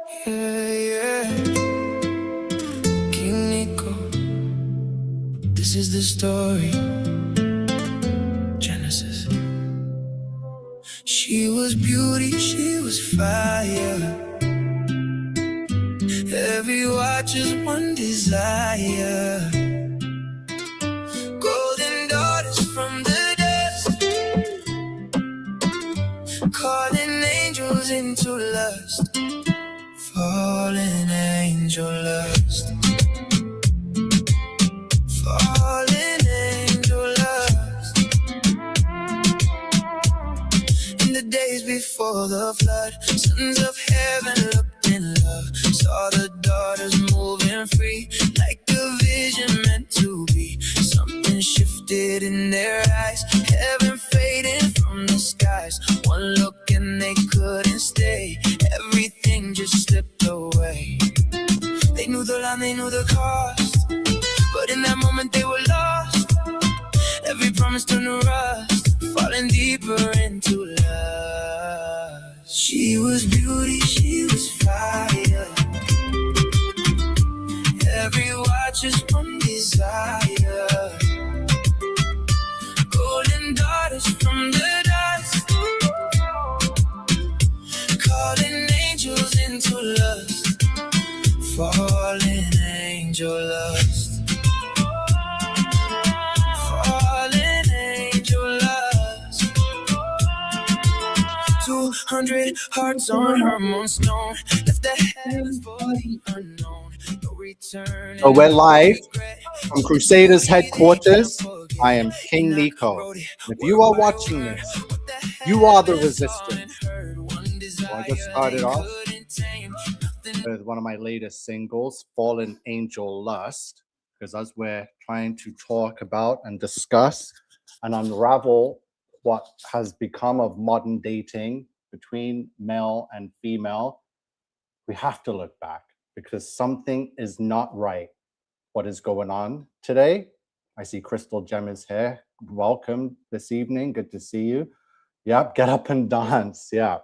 Yeah, King Nico. This is the story. Genesis. She was beauty, she was fire. Every watcher's one desire. Golden daughters from the dust, calling angels into lust. Fallen angel lust. Fallen angel lust. In the days before the flood, sons of heaven looked in love, saw the daughters moving free, like a vision meant to be. Something shifted in their eyes, heaven fading from the skies. One look and they couldn't stay, everything just slipped away. They knew the line, they knew the cost, but in that moment they were lost. Every promise turned to rust, falling deeper into lust. She was beauty, she was fire. Every watcher's one desire. Golden daughters from the dust, calling angels into lust. Fallen angel lust. Fallen angel lust. 200 hearts on her moonstone, left the heavens for the unknown. No return. So we're live from Crusaders headquarters. I am King Nico. If you are watching this, you are the resistance. So I just started off with one of my latest singles, Fallen Angel Lust, because as we're trying to talk about and discuss and unravel what has become of modern dating between male and female, we have to look back because something is not right. What is going on today? I see Crystal Gem is here. Welcome this evening. Good to see you. Yep, get up and dance. Yeah.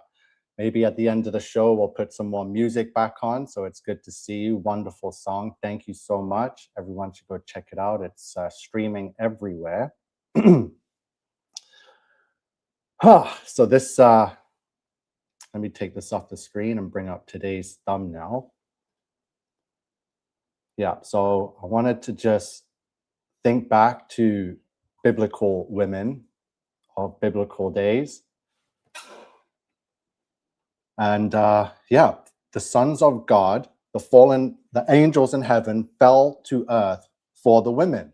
Maybe at the end of the show, we'll put some more music back on. So it's good to see you. Wonderful song. Thank you so much. Everyone should go check it out. It's streaming everywhere. So this, let me take this off the screen and bring up today's thumbnail. Yeah, so I wanted to just think back to biblical women of biblical days. And yeah, the sons of God, the angels in heaven fell to earth for the women.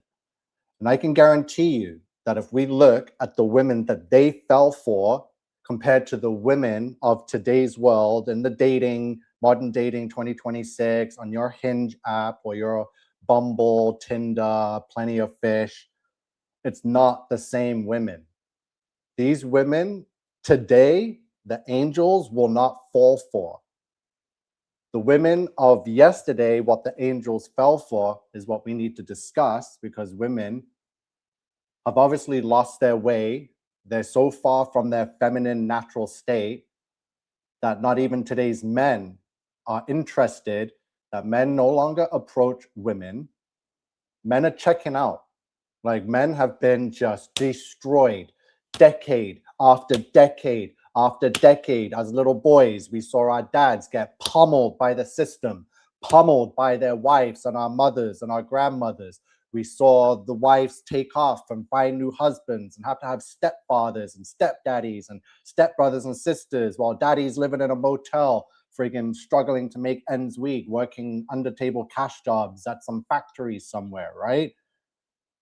And I can guarantee you that if we look at the women that they fell for compared to the women of today's world and the modern dating 2026 on your Hinge app or your Bumble, Tinder, Plenty of Fish, it's not the same women. These women today, the angels will not fall for. The women of yesterday, what the angels fell for is what we need to discuss, because women have obviously lost their way. They're so far from their feminine natural state that not even today's men are interested, that men no longer approach women. Men are checking out. Like, men have been just destroyed decade after decade after decade. As little boys, we saw our dads get pummeled by the system, pummeled by their wives and our mothers and our grandmothers. We saw the wives take off and find new husbands and have to have stepfathers and stepdaddies and stepbrothers and sisters, while daddy's living in a motel, friggin' struggling to make ends meet, working under-table cash jobs at some factory somewhere, right?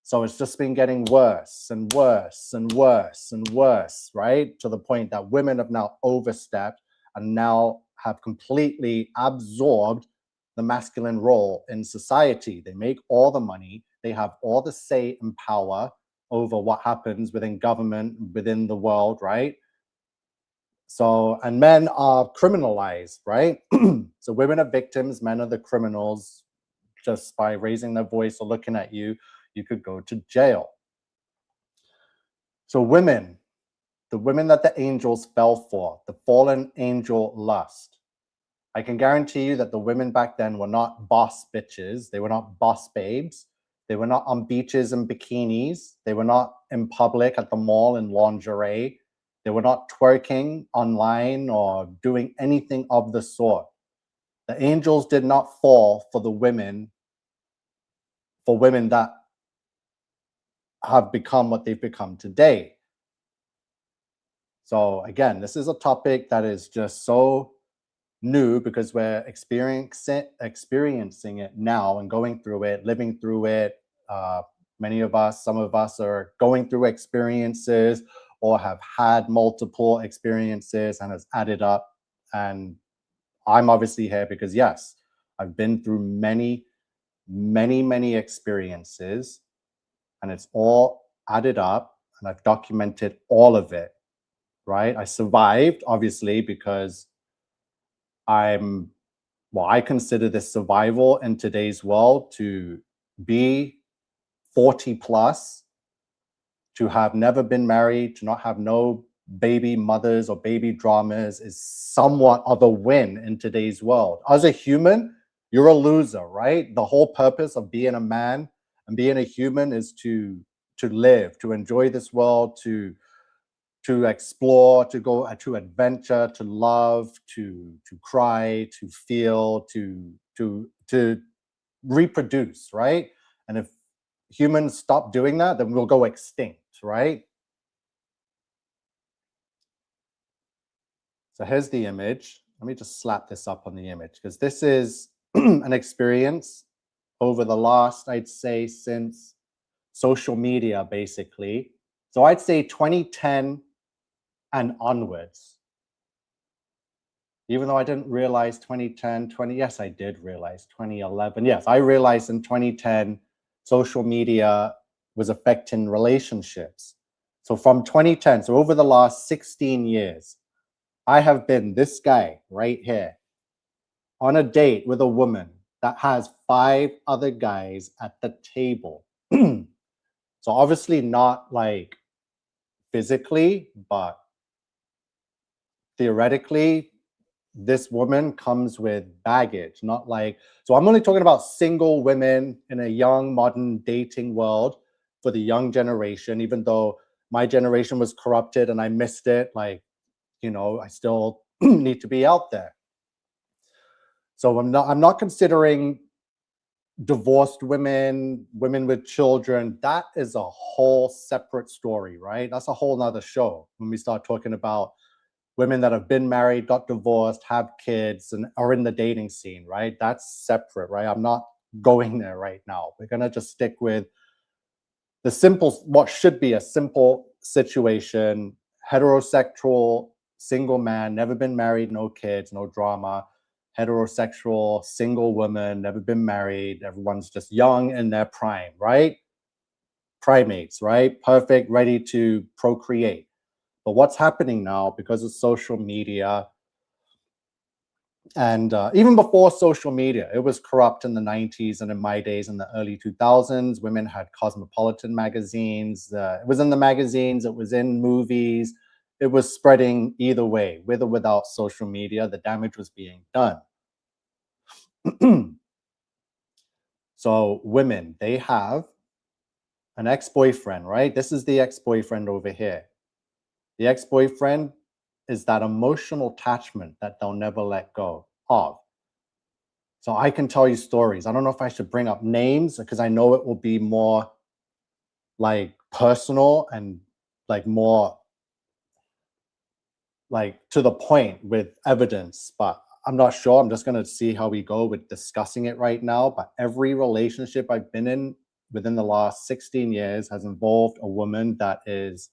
So it's just been getting worse and worse and worse and worse, right? To the point that women have now overstepped and now have completely absorbed the masculine role in society. They make all the money. They have all the say and power over what happens within government, within the world, right? So, and men are criminalized, right? So women are victims, men are the criminals. Just by raising their voice or looking at you, you could go to jail. So women, the women that the angels fell for, the fallen angel lust. I can guarantee you that the women back then were not boss bitches. They were not boss babes. They were not on beaches in bikinis. They were not in public at the mall in lingerie. They were not twerking online or doing anything of the sort. The angels did not fall for women that have become what they've become today. So again, this is a topic that is just so new because we're experiencing it now and going through it, living through it. Some of us are going through experiences or have had multiple experiences and has added up. And I'm obviously here because yes, I've been through many, many, many experiences, and it's all added up, and I've documented all of it, right? I survived, obviously, because I consider this survival in today's world to be 40 plus, to have never been married, to not have no baby mothers or baby dramas is somewhat of a win in today's world. As a human, you're a loser, right? The whole purpose of being a man and being a human is to live, to enjoy this world, to explore, to go to adventure, to love, to cry, to feel, to reproduce, right? And if humans stop doing that, then we'll go extinct, right? So here's the image. Let me just slap this up on the image because this is an experience over the last, I'd say, since social media, basically. So I'd say 2010 and onwards. Even though I didn't realize 2010, yes, I did realize 2011. Yes, I realized in 2010, social media was affecting relationships. So from 2010, so over the last 16 years, I have been this guy right here on a date with a woman that has 5 other guys at the table. So obviously not like physically, but theoretically, this woman comes with baggage, not like, so I'm only talking about single women in a young modern dating world for the young generation, even though my generation was corrupted and I missed it, like, I still need to be out there. So I'm not considering divorced women with children. That is a whole separate story, right? That's a whole nother show when we start talking about women that have been married, got divorced, have kids, and are in the dating scene, right? That's separate, right? I'm not going there right now. We're gonna just stick with what should be a simple situation: heterosexual, single man, never been married, no kids, no drama. Heterosexual, single woman, never been married. Everyone's just young in their prime, right? Primates, right? Perfect, ready to procreate. But what's happening now because of social media, and even before social media, it was corrupt in the 90s and in my days in the early 2000s. Women had cosmopolitan magazines. It was in the magazines. It was in movies. It was spreading either way, with or without social media. The damage was being done. So women, they have an ex-boyfriend, right? This is the ex-boyfriend over here. The ex-boyfriend is that emotional attachment that they'll never let go of. So I can tell you stories. I don't know if I should bring up names because I know it will be more like personal and like more like to the point with evidence, but I'm not sure. I'm just going to see how we go with discussing it right now. But every relationship I've been in within the last 16 years has involved a woman that is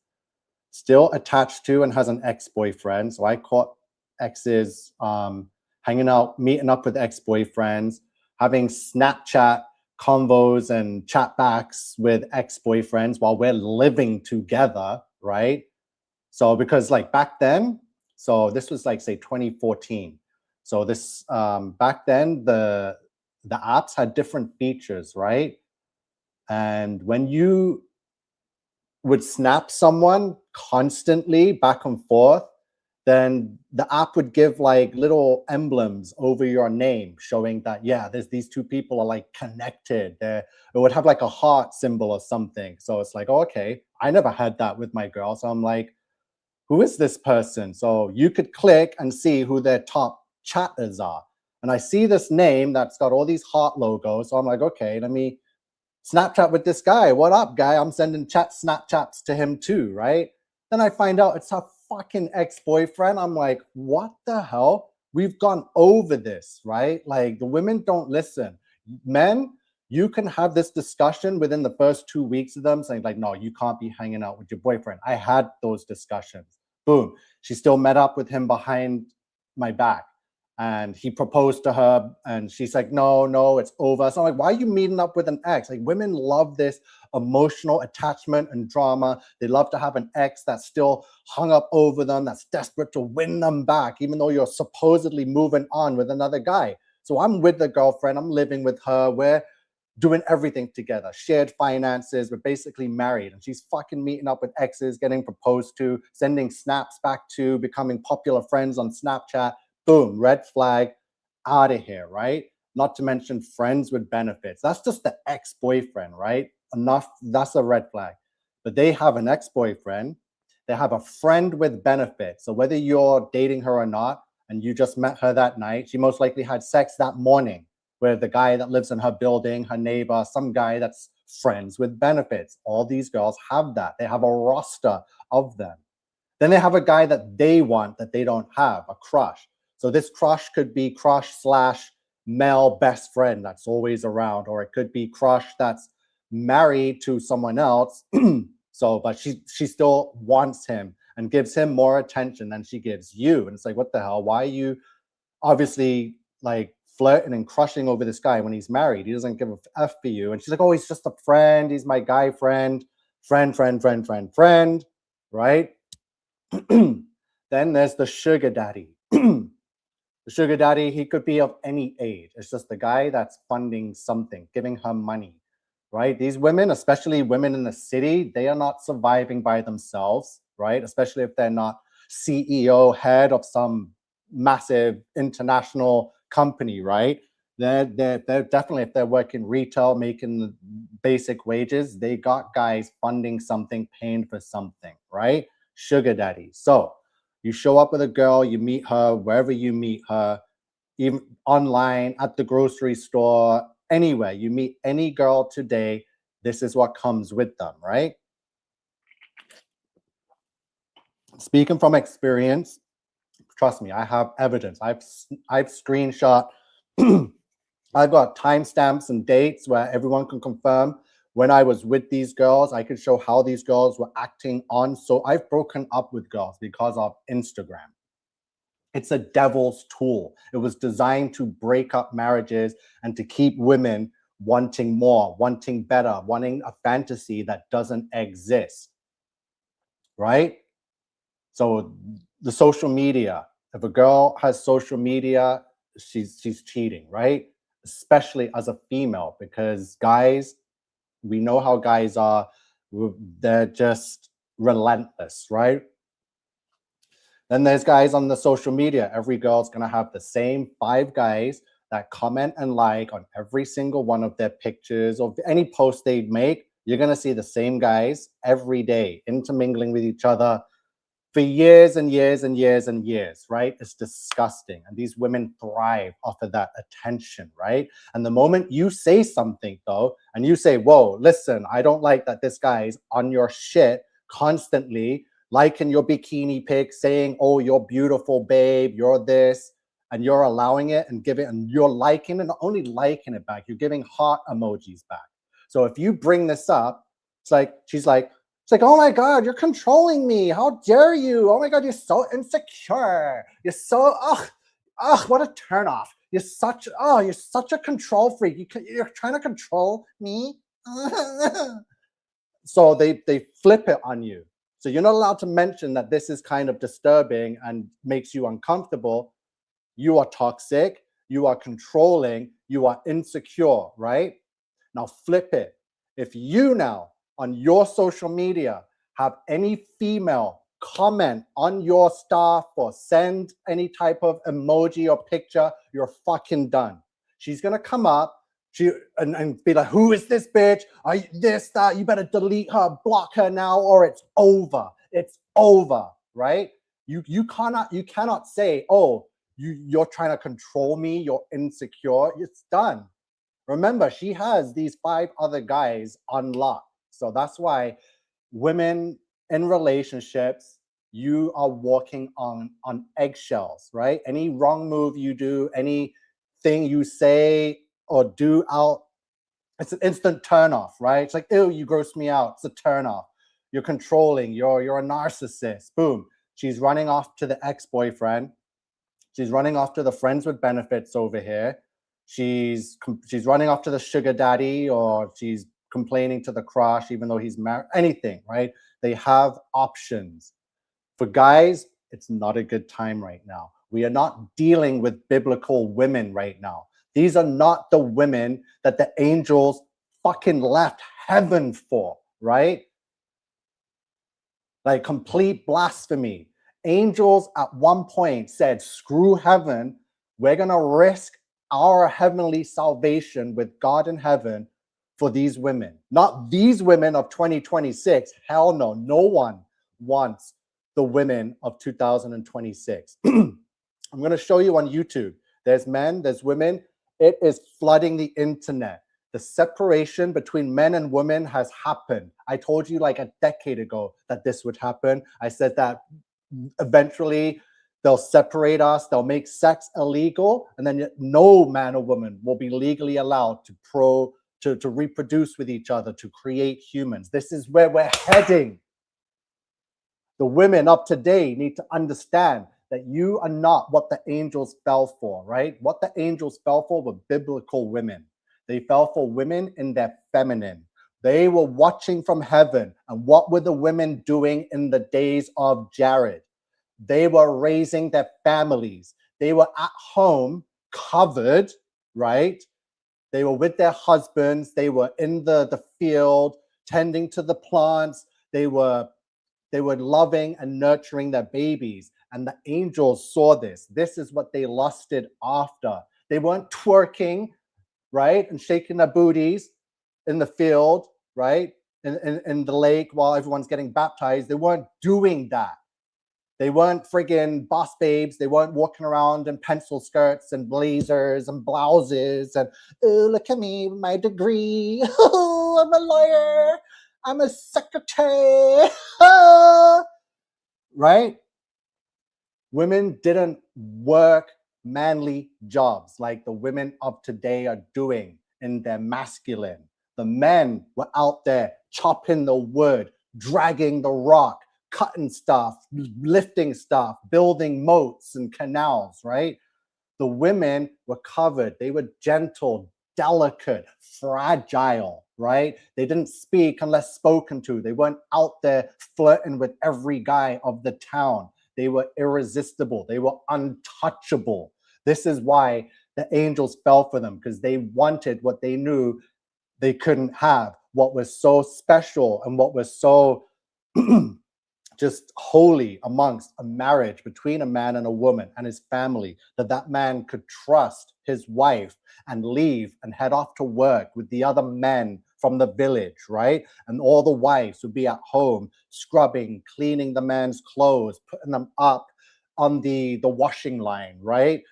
still attached to and has an ex-boyfriend. So I caught exes hanging out, meeting up with ex-boyfriends, having Snapchat convos and chat backs with ex-boyfriends while we're living together, right? So because like back then, so this was like say 2014. So this back then the apps had different features, right? And when you would snap someone constantly back and forth, then the app would give like little emblems over your name showing that, yeah, there's these two people are like connected. It would have like a heart symbol or something. So it's like, oh, okay, I never had that with my girl. So I'm like, who is this person? So you could click and see who their top chatters are. And I see this name that's got all these heart logos. So I'm like, okay, let me Snapchat with this guy. What up, guy? I'm sending Snapchats to him too, right? Then I find out it's her fucking ex-boyfriend. I'm like, what the hell? We've gone over this, right? Like, the women don't listen. Men, you can have this discussion within the first 2 weeks of them saying like, no, you can't be hanging out with your boyfriend. I had those discussions. Boom. She still met up with him behind my back. And he proposed to her and she's like, no, it's over. So I'm like, why are you meeting up with an ex? Like, women love this emotional attachment and drama. They love to have an ex that's still hung up over them, that's desperate to win them back, even though you're supposedly moving on with another guy. So I'm with the girlfriend, I'm living with her, we're doing everything together, shared finances, we're basically married, and she's fucking meeting up with exes, getting proposed to, sending snaps back to, becoming popular friends on Snapchat. Boom, red flag, out of here, right? Not to mention friends with benefits. That's just the ex-boyfriend, right? Enough, that's a red flag. But they have an ex-boyfriend, they have a friend with benefits. So whether you're dating her or not, and you just met her that night, she most likely had sex that morning with the guy that lives in her building, her neighbor, some guy that's friends with benefits. All these girls have that. They have a roster of them. Then they have a guy that they want that they don't have, a crush. So this crush could be crush / male best friend that's always around, or it could be crush that's married to someone else. So, but she still wants him and gives him more attention than she gives you. And it's like, what the hell? Why are you obviously like flirting and crushing over this guy when he's married? He doesn't give a F for you. And she's like, oh, he's just a friend. He's my guy friend, friend, right? Then there's the sugar daddy. The sugar daddy, he could be of any age. It's just the guy that's funding something, giving her money, right? These women, especially women in the city, they are not surviving by themselves, right? Especially if they're not CEO, head of some massive international company, right? They're definitely, if they're working retail, making basic wages, they got guys funding something, paying for something, right? Sugar daddy. So you show up with a girl, you meet her wherever you meet her, even online, at the grocery store, anywhere. You meet any girl today, this is what comes with them, right? Speaking from experience, trust me, I have evidence. I've screenshot. I've got timestamps and dates where everyone can confirm when I was with these girls. I could show how these girls were acting on. So I've broken up with girls because of Instagram. It's a devil's tool. It was designed to break up marriages and to keep women wanting more, wanting better, wanting a fantasy that doesn't exist, right? So the social media, if a girl has social media, she's cheating, right? Especially as a female, because guys, we know how guys are. They're just relentless, right? Then there's guys on the social media. Every girl's gonna have the same 5 guys that comment and like on every single one of their pictures or any post they make. You're gonna see the same guys every day intermingling with each other for years and years and years and years, right? It's disgusting. And these women thrive off of that attention, right? And the moment you say something though, and you say, whoa, listen, I don't like that this guy's on your shit constantly, liking your bikini pic, saying, oh, you're beautiful, babe, you're this, and you're allowing it and giving, and you're liking it, not only liking it back, you're giving heart emojis back. So if you bring this up, she's like, oh my God, you're controlling me. How dare you? Oh my God, you're so insecure. You're so, what a turnoff. You're such a control freak. You're trying to control me. So they flip it on you. So you're not allowed to mention that this is kind of disturbing and makes you uncomfortable. You are toxic. You are controlling. You are insecure, right? Now flip it. If you now on your social media have any female comment on your stuff or send any type of emoji or picture, you're fucking done. She's gonna come up and be like, who is this bitch? Are you this, that? You better delete her, block her now, or it's over. It's over, right? You cannot say, oh, you're trying to control me, you're insecure. It's done. Remember, she has these 5 other guys on lock. So that's why women in relationships, you are walking on eggshells, right? Any wrong move you do, anything you say or do out, it's an instant turn off, right? It's like, ew, you gross me out. It's a turn off. You're controlling, you're a narcissist. Boom. She's running off to the ex-boyfriend. She's running off to the friends with benefits over here. She's running off to the sugar daddy, or she's complaining to the crush, even though he's married, anything, right? They have options. For guys, it's not a good time right now. We are not dealing with biblical women right now. These are not the women that the angels fucking left heaven for, right? Like complete blasphemy. Angels at one point said, screw heaven. We're going to risk our heavenly salvation with God in heaven for these women. Not these women of 2026. Hell no. No one wants the women of 2026. I'm going to show you on YouTube. There's men, there's women. It is flooding the internet. The separation between men and women has happened. I told you like a decade ago that this would happen. I said that eventually they'll separate us, they'll make sex illegal, and then no man or woman will be legally allowed to reproduce with each other, to create humans. This is where we're heading. The women of today need to understand that you are not what the angels fell for, right? What the angels fell for were biblical women. They fell for women in their feminine. They were watching from heaven. And what were the women doing in the days of Jared? They were raising their families. They were at home covered, right? They were with their husbands. They were in the field, tending to the plants. They were loving and nurturing their babies. And the angels saw this. This is what they lusted after. They weren't twerking, right, and shaking their booties in the field, right, in the lake while everyone's getting baptized. They weren't doing that. They weren't friggin' boss babes. They weren't walking around in pencil skirts and blazers and blouses and, oh, look at me, my degree. Oh, I'm a lawyer. I'm a secretary. Right? Women didn't work manly jobs like the women of today are doing in their masculine. The men were out there chopping the wood, dragging the rock, cutting stuff, lifting stuff, building moats and canals, right? The women were covered. They were gentle, delicate, fragile, right? They didn't speak unless spoken to. They weren't out there flirting with every guy of the town. They were irresistible. They were untouchable. This is why the angels fell for them, because they wanted what they knew they couldn't have, what was so special and what was so just holy amongst a marriage between a man and a woman and his family, that man could trust his wife and leave and head off to work with the other men from the village, right? And all the wives would be at home scrubbing, cleaning the man's clothes, putting them up on the washing line, right?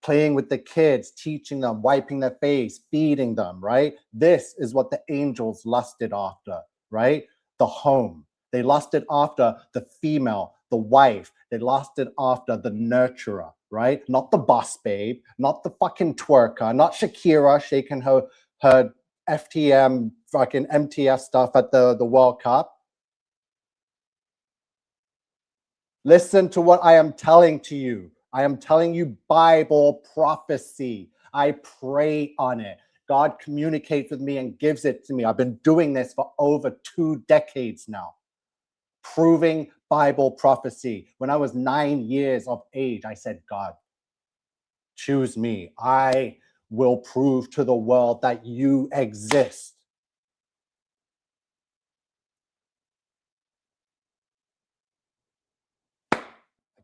Playing with the kids, teaching them, wiping their face, feeding them, right? This is what the angels lusted after, right? The home. They lusted after the female, the wife. They lusted after the nurturer, right? Not the boss babe, not the fucking twerker, not Shakira shaking her FTM fucking MTF stuff at the World Cup. Listen to what I am telling to you. I am telling you Bible prophecy. I pray on it. God communicates with me and gives it to me. I've been doing this for over 2 decades now, proving Bible prophecy. When I was 9 years of age, I said, God, choose me. I will prove to the world that you exist.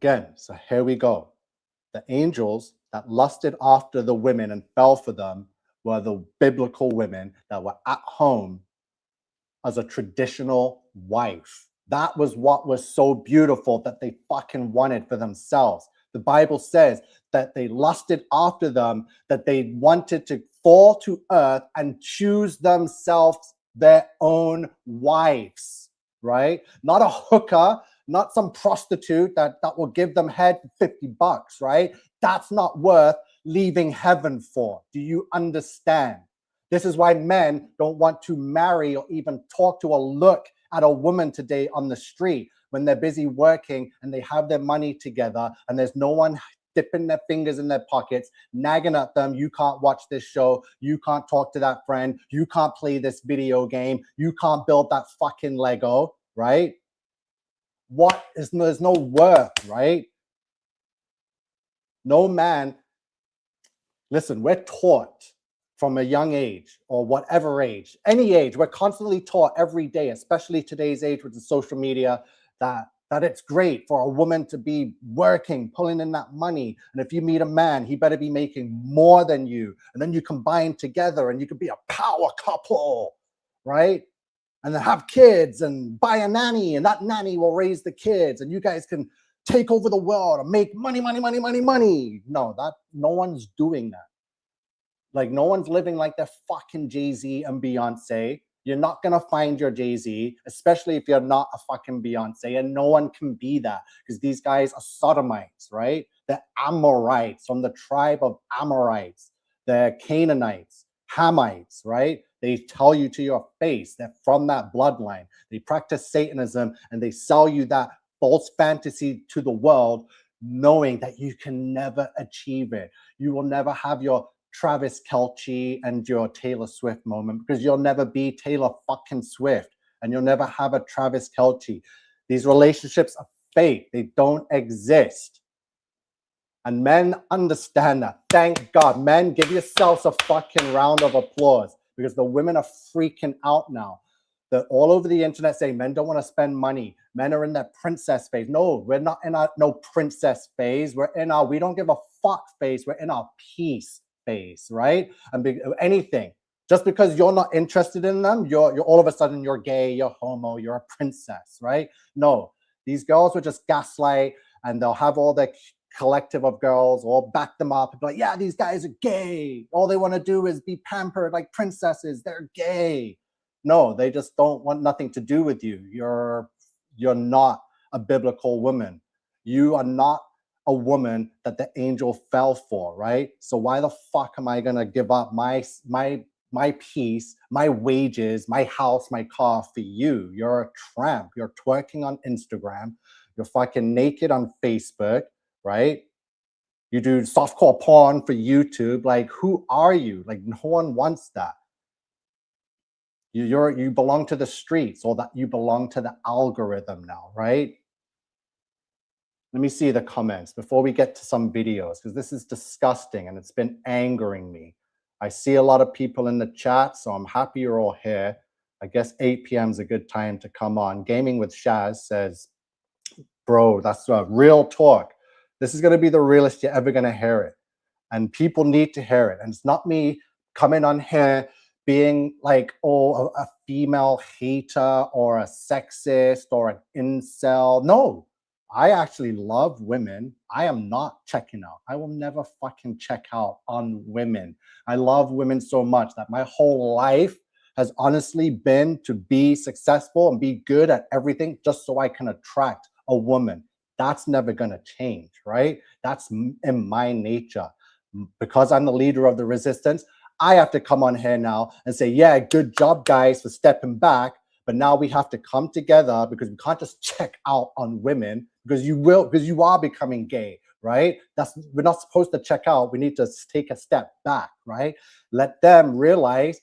Again, so here we go. The angels that lusted after the women and fell for them were the biblical women that were at home as a traditional wife. That was what was so beautiful that they fucking wanted for themselves. The Bible says that they lusted after them, that they wanted to fall to earth and choose themselves their own wives, right? Not a hooker, not some prostitute that will give them head for $50, right? That's not worth leaving heaven for. Do you understand? This is why men don't want to marry or even talk to or look at a woman today on the street when they're busy working and they have their money together and there's no one dipping their fingers in their pockets, nagging at them. You can't watch this show. You can't talk to that friend. You can't play this video game. You can't build that fucking Lego, right? There's no worth, right? No man, listen, we're taught from a young age or whatever age, any age, we're constantly taught every day, especially today's age with the social media, that it's great for a woman to be working, pulling in that money. And if you meet a man, he better be making more than you. And then you combine together and you could be a power couple, right? And then have kids and buy a nanny, and that nanny will raise the kids and you guys can take over the world and make money, money, money, money, money. No one's doing that. Like, no one's living like they're fucking Jay-Z and Beyonce. You're not going to find your Jay-Z, especially if you're not a fucking Beyonce, and no one can be that because these guys are sodomites, right? They're Amorites from the tribe of Amorites. They're Canaanites, Hamites, right? They tell you to your face they're from that bloodline. They practice Satanism and they sell you that false fantasy to the world, knowing that you can never achieve it. You will never have your Travis Kelce and your Taylor Swift moment because you'll never be Taylor fucking Swift and you'll never have a Travis Kelce. These relationships are fake. They don't exist. And men understand that. Thank God. Men, give yourselves a fucking round of applause because the women are freaking out now. They're all over the internet saying men don't want to spend money. Men are in that princess phase. No, we're not in our no princess phase. We're in our we don't give a fuck phase. We're in our peace phase, right? And anything. Just because you're not interested in them, you're all of a sudden you're gay, you're homo, you're a princess, right? No, these girls will just gaslight and they'll have all their collective of girls all back them up and be like, yeah, these guys are gay. All they want to do is be pampered like princesses. They're gay. No, they just don't want nothing to do with you. You're not a biblical woman. You are not a woman that the angel fell for, right? So why the fuck am I gonna give up my peace, my wages, my house, my car for you? You're a tramp. You're twerking on Instagram. You're fucking naked on Facebook, right? You do softcore porn for YouTube. Like, who are you? Like, no one wants that. You belong to the streets, or that you belong to the algorithm now, right? Let me see the comments before we get to some videos, because this is disgusting and it's been angering me. I see a lot of people in the chat, so I'm happy you're all here. I guess 8 p.m. is a good time to come on. Gaming with Shaz says, bro, that's real talk. This is going to be the realest you're ever going to hear it. And people need to hear it. And it's not me coming on here being like, oh, a female hater or a sexist or an incel. No, I actually love women. I am not checking out. I will never fucking check out on women. I love women so much that my whole life has honestly been to be successful and be good at everything just so I can attract a woman. That's never going to change, right? That's in my nature. Because I'm the leader of the resistance, I have to come on here now and say, yeah, good job, guys, for stepping back. But now we have to come together because we can't just check out on women because you are becoming gay, right? We're not supposed to check out. We need to take a step back, right? Let them realize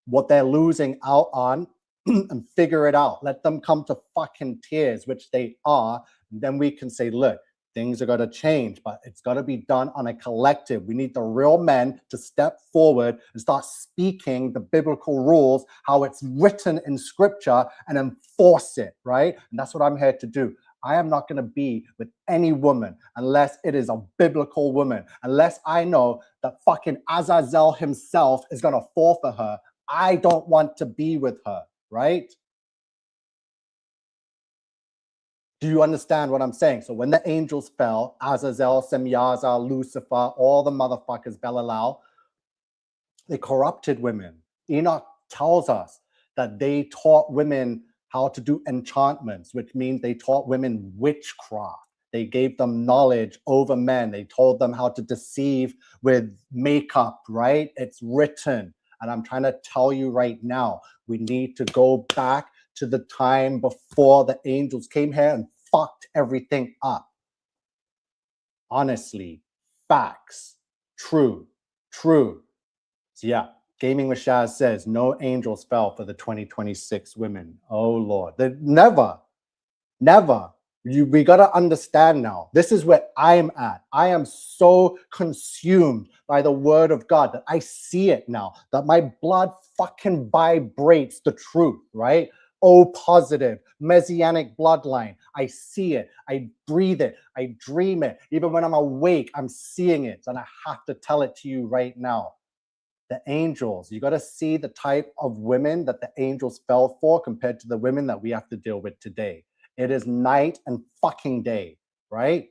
what they're losing out on and figure it out. Let them come to fucking tears, which they are. And then we can say, look, things are going to change, but it's got to be done on a collective. We need the real men to step forward and start speaking the biblical rules, how it's written in scripture, and enforce it, right? And that's what I'm here to do. I am not going to be with any woman unless it is a biblical woman, unless I know that fucking Azazel himself is going to fall for her. I don't want to be with her, right? Do you understand what I'm saying? So when the angels fell, Azazel, Semyaza, Lucifer, all the motherfuckers, Belial, they corrupted women. Enoch tells us that they taught women how to do enchantments, which means they taught women witchcraft. They gave them knowledge over men. They told them how to deceive with makeup, right? It's written. And I'm trying to tell you right now, we need to go back to the time before the angels came here and fucked everything up. Honestly, facts, true. So yeah, Gaming with Shaz says no angels fell for the 2026 women. Oh Lord, never. We gotta understand now. This is where I'm at. I am so consumed by the word of God that I see it now, that my blood fucking vibrates the truth, right? O positive, messianic bloodline. I see it. I breathe it. I dream it. Even when I'm awake, I'm seeing it. And I have to tell it to you right now. The angels, you got to see the type of women that the angels fell for compared to the women that we have to deal with today. It is night and fucking day, right?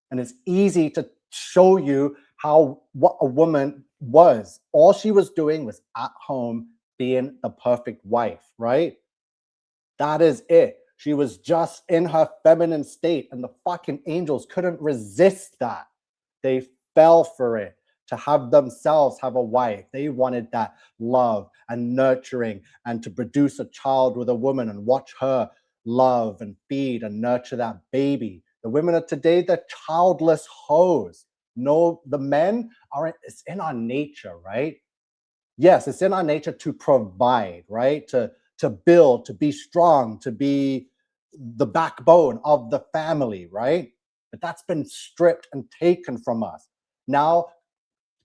And it's easy to show you what a woman was. All she was doing was at home being the perfect wife, right? That is it. She was just in her feminine state, and the fucking angels couldn't resist that. They fell for it to have themselves have a wife. They wanted that love and nurturing and to produce a child with a woman and watch her love and feed and nurture that baby. The women of today, they're childless hoes. No, the men aren't, it's in our nature, right? Yes, it's in our nature to provide, right? To build, to be strong, to be the backbone of the family, right? But that's been stripped and taken from us. Now,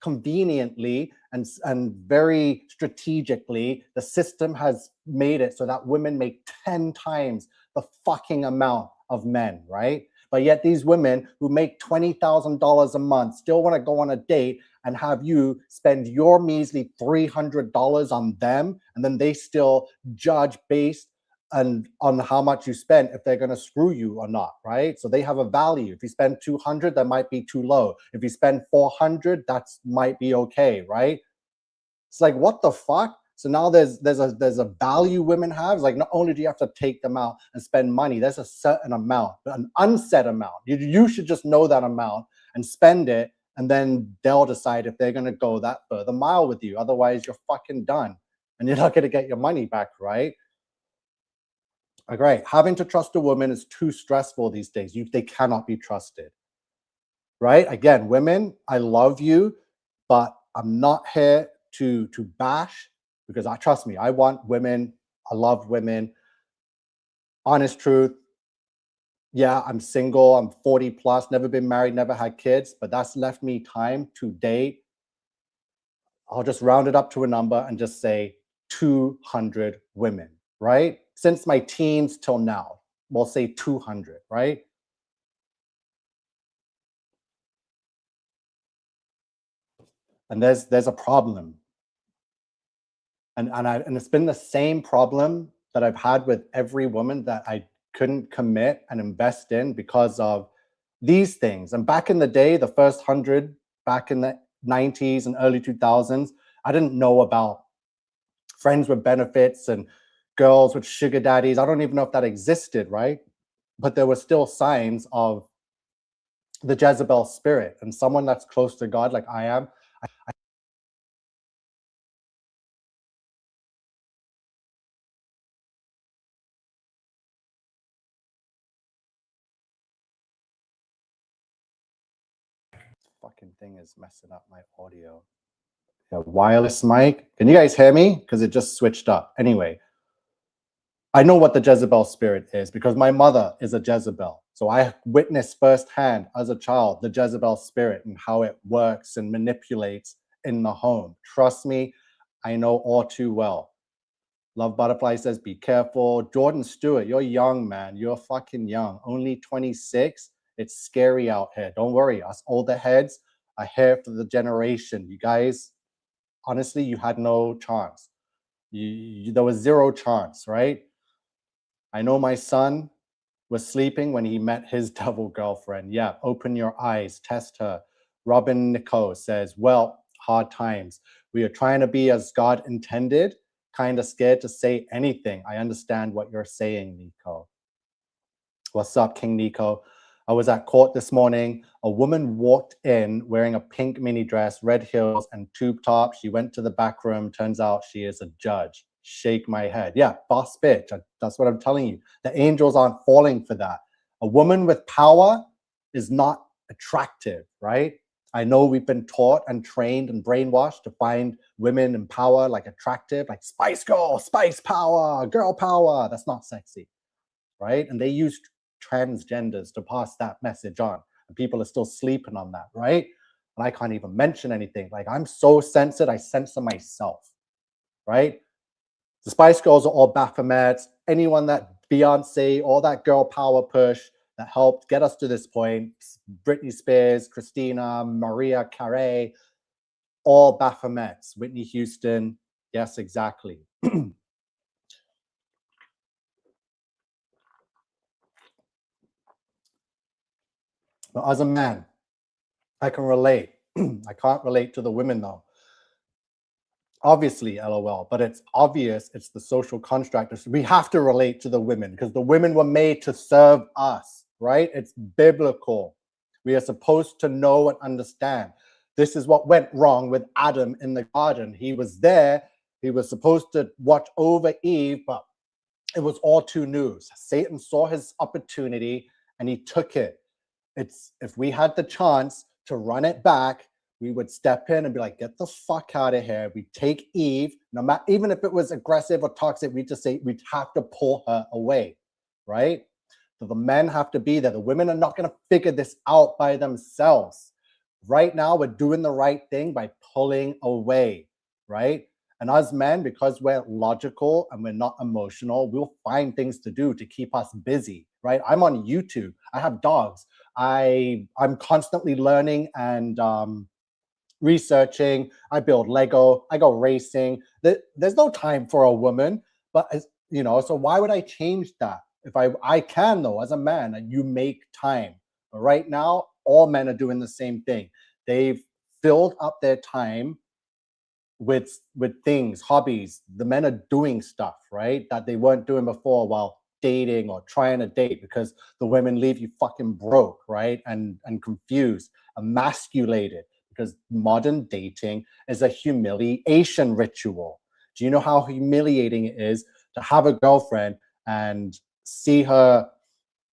conveniently and very strategically, the system has made it so that women make 10 times the fucking amount of men, right? But yet these women who make $20,000 a month still want to go on a date and have you spend your measly $300 on them, and then they still judge based and on how much you spend if they're going to screw you or not, right? So they have a value. If you spend 200, that might be too low. If you spend 400, that might be okay, right? It's like, what the fuck? So now there's a value women have. It's like, not only do you have to take them out and spend money, there's a certain amount, an unset amount. You should just know that amount and spend it, and then they'll decide if they're going to go that further mile with you. Otherwise, you're fucking done, and you're not going to get your money back, right? Right. Having to trust a woman is too stressful these days. They cannot be trusted. Right? Again, women, I love you, but I'm not here to bash, because trust me, I want women. I love women. Honest truth. Yeah, I'm single. I'm 40 plus, never been married, never had kids, but that's left me time to date. I'll just round it up to a number and just say 200 women, right? Since my teens till now, we'll say 200, right? And there's a problem. And it's been the same problem that I've had with every woman that I couldn't commit and invest in because of these things. And back in the day, the first 100, back in the 90s and early 2000s, I didn't know about friends with benefits and girls with sugar daddies. I don't even know if that existed, right? But there were still signs of the Jezebel spirit, and someone that's close to God like I am. Fucking thing is messing up my audio. Yeah, wireless mic. Can you guys hear me? Because it just switched up. Anyway, I know what the Jezebel spirit is because my mother is a Jezebel. So I witnessed firsthand as a child the Jezebel spirit and how it works and manipulates in the home. Trust me, I know all too well. Love Butterfly says, be careful. Jordan Stewart, you're young, man. You're fucking young. Only 26. It's scary out here. Don't worry. Us older heads are here for the generation. You guys, honestly, you had no chance. There was zero chance, right? I know my son was sleeping when he met his devil girlfriend. Yeah, open your eyes, test her. Robin Nicole says, well, hard times. We are trying to be as God intended, kind of scared to say anything. I understand what you're saying, Nico. What's up, King Nico? I was at court this morning. A woman walked in wearing a pink mini dress, red heels, and tube top. She went to the back room. Turns out she is a judge. Shake my head. Yeah, boss bitch. That's what I'm telling you. The angels aren't falling for that. A woman with power is not attractive, right? I know we've been taught and trained and brainwashed to find women in power like attractive, like Spice Girl, Spice Power, Girl Power. That's not sexy, right? And they use transgenders to pass that message on. And people are still sleeping on that, right? And I can't even mention anything. Like, I'm so censored, I censor myself, right? The Spice Girls are all Baphomets. Anyone that Beyonce, all that girl power push that helped get us to this point, Britney Spears, Christina, Maria Carey, all Baphomets. Whitney Houston, yes, exactly. But as a man, I can relate. I can't relate to the women though. Obviously, LOL, but it's obvious it's the social construct. We have to relate to the women because the women were made to serve us, right? It's biblical. We are supposed to know and understand. This is what went wrong with Adam in the garden. He was there. He was supposed to watch over Eve, but it was all too new. Satan saw his opportunity and he took it. It's if we had the chance to run it back, we would step in and be like, get the fuck out of here. We take Eve, no matter, even if it was aggressive or toxic, we just say we'd have to pull her away, right? So the men have to be there. The women are not going to figure this out by themselves. Right now, we're doing the right thing by pulling away, right? And as men, because we're logical and we're not emotional, we'll find things to do to keep us busy, right? I'm on YouTube. I have dogs. I'm constantly learning and researching. I build Lego. I go racing. There's no time for a woman, but you know, so why would I change that? If I can though, as a man, and you make time. But right now, all men are doing the same thing. They've filled up their time with things, hobbies. The men are doing stuff, right, that they weren't doing before while dating or trying to date, because the women leave you fucking broke, right, and confused, emasculated, because modern dating is a humiliation ritual. Do you know how humiliating it is to have a girlfriend and see her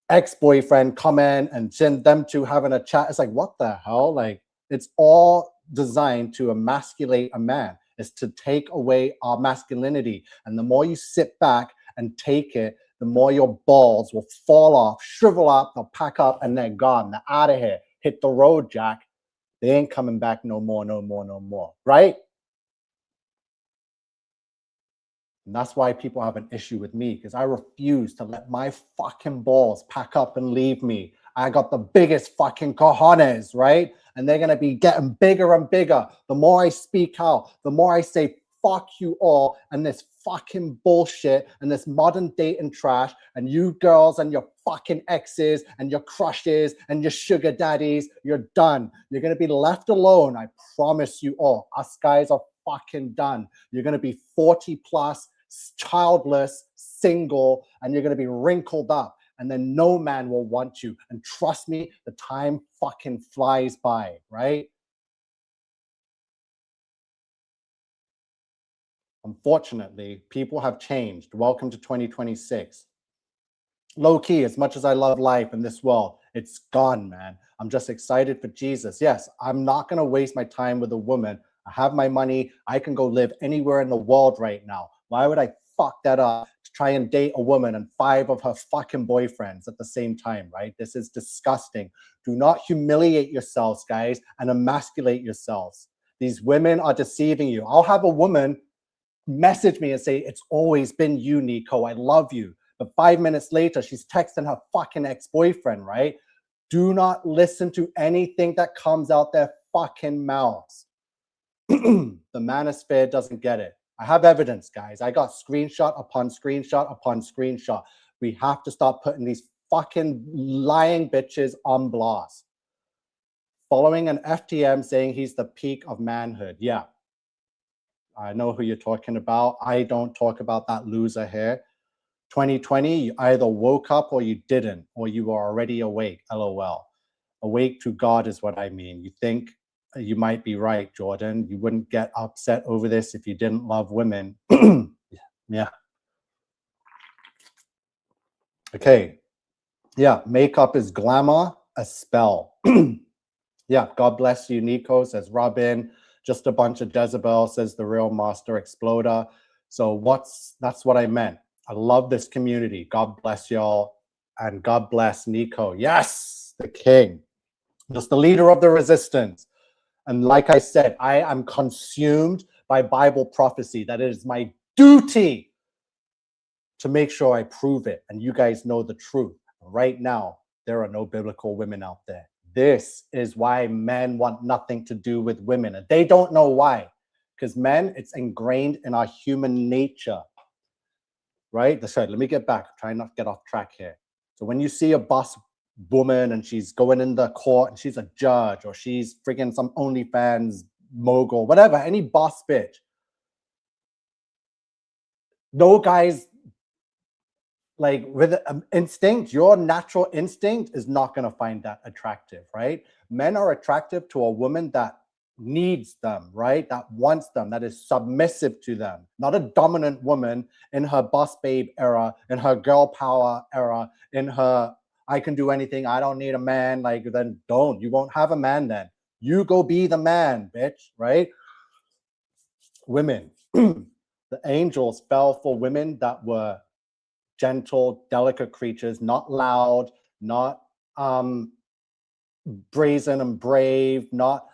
ex-boyfriend come in and send them two having a chat? It's like, what the hell? Like, it's all designed to emasculate a man. Is to take away our masculinity. And the more you sit back and take it, the more your balls will fall off, shrivel up, they'll pack up, and they're gone. They're out of here. Hit the road, Jack. They ain't coming back no more, no more, no more, right? And that's why people have an issue with me, because I refuse to let my fucking balls pack up and leave me. I got the biggest fucking cojones, right? And they're going to be getting bigger and bigger. The more I speak out, the more I say, fuck you all, and this fucking bullshit, and this modern dating trash, and you girls and your fucking exes, and your crushes, and your sugar daddies, you're done. You're going to be left alone. I promise you all. Us guys are fucking done. You're going to be 40 plus, childless, single, and you're going to be wrinkled up. And then no man will want you. And trust me, the time fucking flies by, right? Unfortunately, people have changed. Welcome to 2026. Low key, as much as I love life in this world, it's gone, man. I'm just excited for Jesus. Yes, I'm not going to waste my time with a woman. I have my money. I can go live anywhere in the world right now. Why would I fuck that up to try and date a woman and 5 of her fucking boyfriends at the same time, right? This is disgusting. Do not humiliate yourselves, guys, and emasculate yourselves. These women are deceiving you. I'll have a woman message me and say, it's always been you, Nico. I love you. But 5 minutes later, she's texting her fucking ex-boyfriend, right? Do not listen to anything that comes out their fucking mouths. The manosphere doesn't get it. I have evidence, guys. I got screenshot upon screenshot upon screenshot. We have to start putting these fucking lying bitches on blast. Following an FTM saying he's the peak of manhood. Yeah, I know who you're talking about. I don't talk about that loser here. 2020, you either woke up or you didn't, or you were already awake, LOL. Awake to God is what I mean. You think you might be right, Jordan. You wouldn't get upset over this if you didn't love women. Yeah. Okay. Yeah, makeup is glamour, a spell. Yeah, God bless you, Nico, says Robin. Just a bunch of Jezebel, says the real master exploder. So that's what I meant. I love this community. God bless y'all. And God bless Nico. Yes, the king. Just the leader of the resistance. And like I said, I am consumed by Bible prophecy. That it is my duty to make sure I prove it. And you guys know the truth. Right now, there are no biblical women out there. This is why men want nothing to do with women. And they don't know why. Because men, it's ingrained in our human nature. Right? That's right. Let me get back. Try not to get off track here. So when you see a boss woman and she's going in the court and she's a judge, or she's friggin' some OnlyFans mogul, whatever, any boss bitch. No guys, like with instinct, your natural instinct is not going to find that attractive, right? Men are attractive to a woman that needs them, right? That wants them, that is submissive to them, not a dominant woman in her boss babe era, in her girl power era, in her I can do anything, I don't need a man. Like, then don't, you won't have a man then. You go be the man, bitch, right? Women, the angels fell for women that were gentle, delicate creatures, not loud, not brazen and brave, not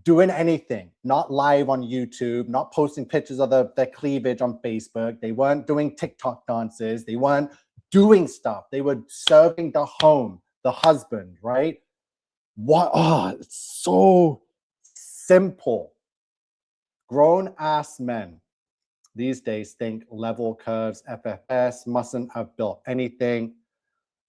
doing anything, not live on YouTube, not posting pictures of their cleavage on Facebook. They weren't doing TikTok dances. They weren't doing stuff. They were serving the home, the husband, right? What? Oh, it's so simple. Grown ass men these days think level curves, FFS, mustn't have built anything.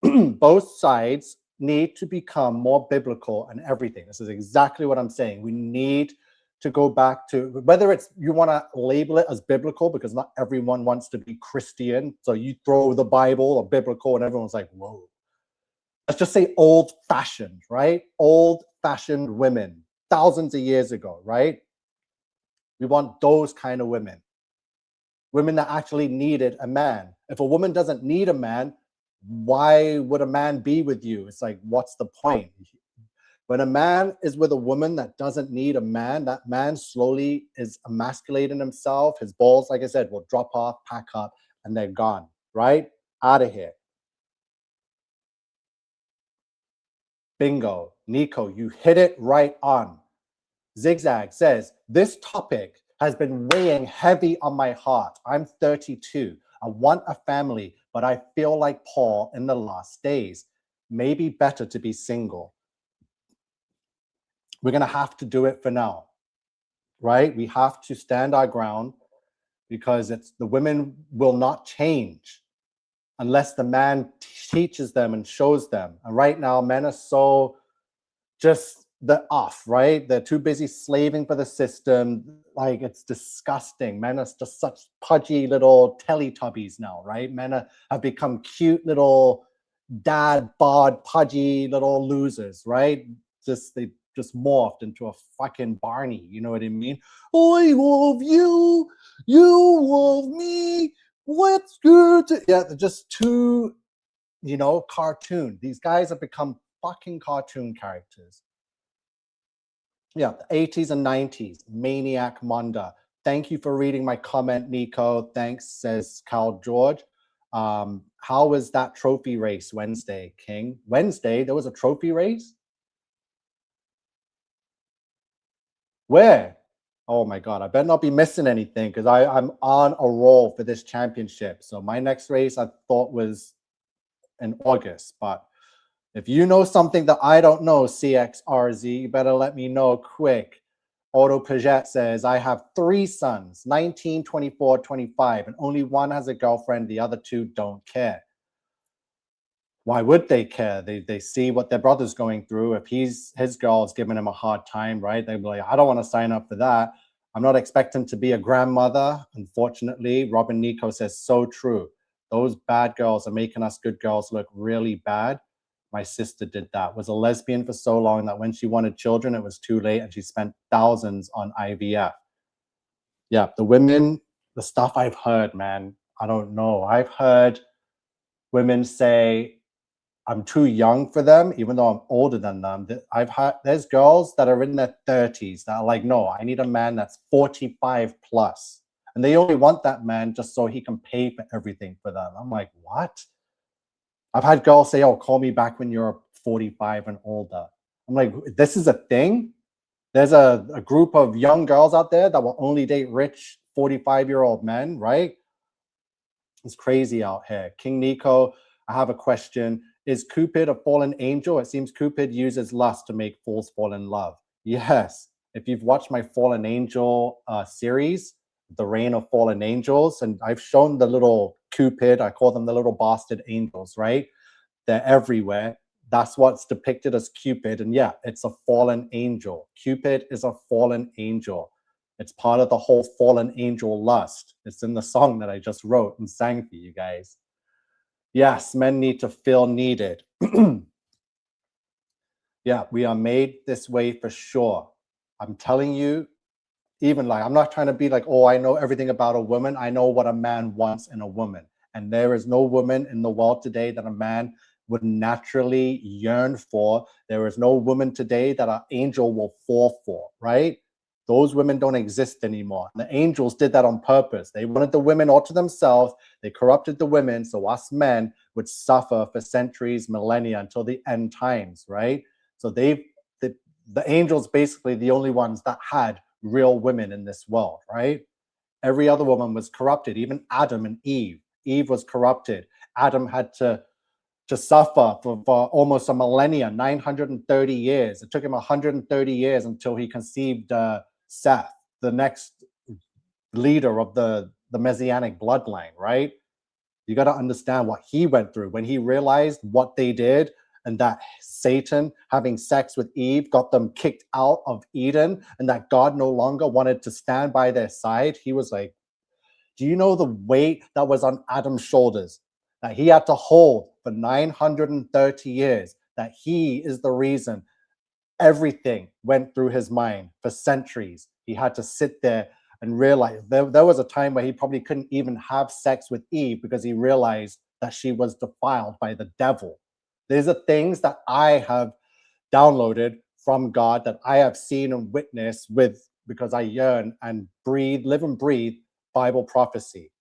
Both sides need to become more biblical and everything. This is exactly what I'm saying. We need to go back to, whether it's you want to label it as biblical, because not everyone wants to be Christian. So you throw the Bible or biblical and everyone's like, whoa. Let's just say old fashioned, right? Old fashioned women, thousands of years ago, right? We want those kind of women. Women that actually needed a man. If a woman doesn't need a man, why would a man be with you? It's like, what's the point? When a man is with a woman that doesn't need a man, that man slowly is emasculating himself. His balls, like I said, will drop off, pack up, and they're gone, right? Out of here. Bingo. Nico, you hit it right on. Zigzag says, this topic has been weighing heavy on my heart. I'm 32. I want a family, but I feel like Paul in the last days. Maybe better to be single. We're going to have to do it for now, right? We have to stand our ground, because it's the women will not change unless the man teaches them and shows them. And right now, men are so just the off, right? They're too busy slaving for the system. Like, it's disgusting. Men are just such pudgy little Teletubbies now, right? Men have become cute little dad bod pudgy little losers, right? They just morphed into a fucking Barney, you know what I mean? I love you, you love me, what's good? Yeah, they're just too, cartoon. These guys have become fucking cartoon characters. Yeah, the 80s and 90s, Maniac Monda. Thank you for reading my comment, Nico. Thanks, says Cal George. How was that trophy race Wednesday, King? Wednesday, there was a trophy race? Where? Oh my God, I better not be missing anything because I'm on a roll for this championship. So my next race I thought was in August, but if you know something that I don't know, CXRZ, you better let me know quick. Auto Paget says, I have 3 sons, 19, 24, 25, and only one has a girlfriend. The other 2 don't care. Why would they care? They see what their brother's going through. If his girl is giving him a hard time, right? They'd be like, I don't want to sign up for that. I'm not expecting to be a grandmother. Unfortunately, Robin Nico says, so true. Those bad girls are making us good girls look really bad. My sister did that, was a lesbian for so long that when she wanted children, it was too late and she spent thousands on IVF. Yeah, the women, the stuff I've heard, man, I don't know. I've heard women say, I'm too young for them, even though I'm older than them. There's girls that are in their 30s that are like, no, I need a man that's 45 plus. And they only want that man just so he can pay for everything for them. I'm like, what? I've had girls say, oh, call me back when you're 45 and older. I'm like, this is a thing? There's a group of young girls out there that will only date rich 45-year-old men, right? It's crazy out here. King Nico, I have a question. Is Cupid a fallen angel? It seems Cupid uses lust to make fools fall in love. Yes. If you've watched my Fallen Angel series, The Reign of Fallen Angels, and I've shown the little Cupid, I call them the little bastard angels, right? They're everywhere. That's what's depicted as Cupid. And yeah, it's a fallen angel. Cupid is a fallen angel. It's part of the whole fallen angel lust. It's in the song that I just wrote and sang for you guys. Yes, men need to feel needed. Yeah, we are made this way for sure. I'm telling you, even like, I'm not trying to be like, oh, I know everything about a woman. I know what a man wants in a woman. And there is no woman in the world today that a man would naturally yearn for. There is no woman today that an angel will fall for, right? Those women don't exist anymore. The angels did that on purpose. They wanted the women all to themselves. They corrupted the women, so us men would suffer for centuries, millennia, until the end times, right? So the angels basically the only ones that had real women in this world, right? Every other woman was corrupted, even Adam and Eve. Eve was corrupted. Adam had to suffer for almost a millennia, 930 years. It took him 130 years until he conceived Seth, the next leader of the Messianic bloodline, right? You got to understand what he went through when he realized what they did, and that Satan having sex with Eve got them kicked out of Eden, and that God no longer wanted to stand by their side. He was like, do you know the weight that was on Adam's shoulders that he had to hold for 930 years? That he is the reason everything went through his mind for centuries. He had to sit there and realize there was a time where he probably couldn't even have sex with Eve because he realized that she was defiled by the devil. These are things that I have downloaded from God, that I have seen and witnessed with, because I yearn and breathe, live and breathe Bible prophecy.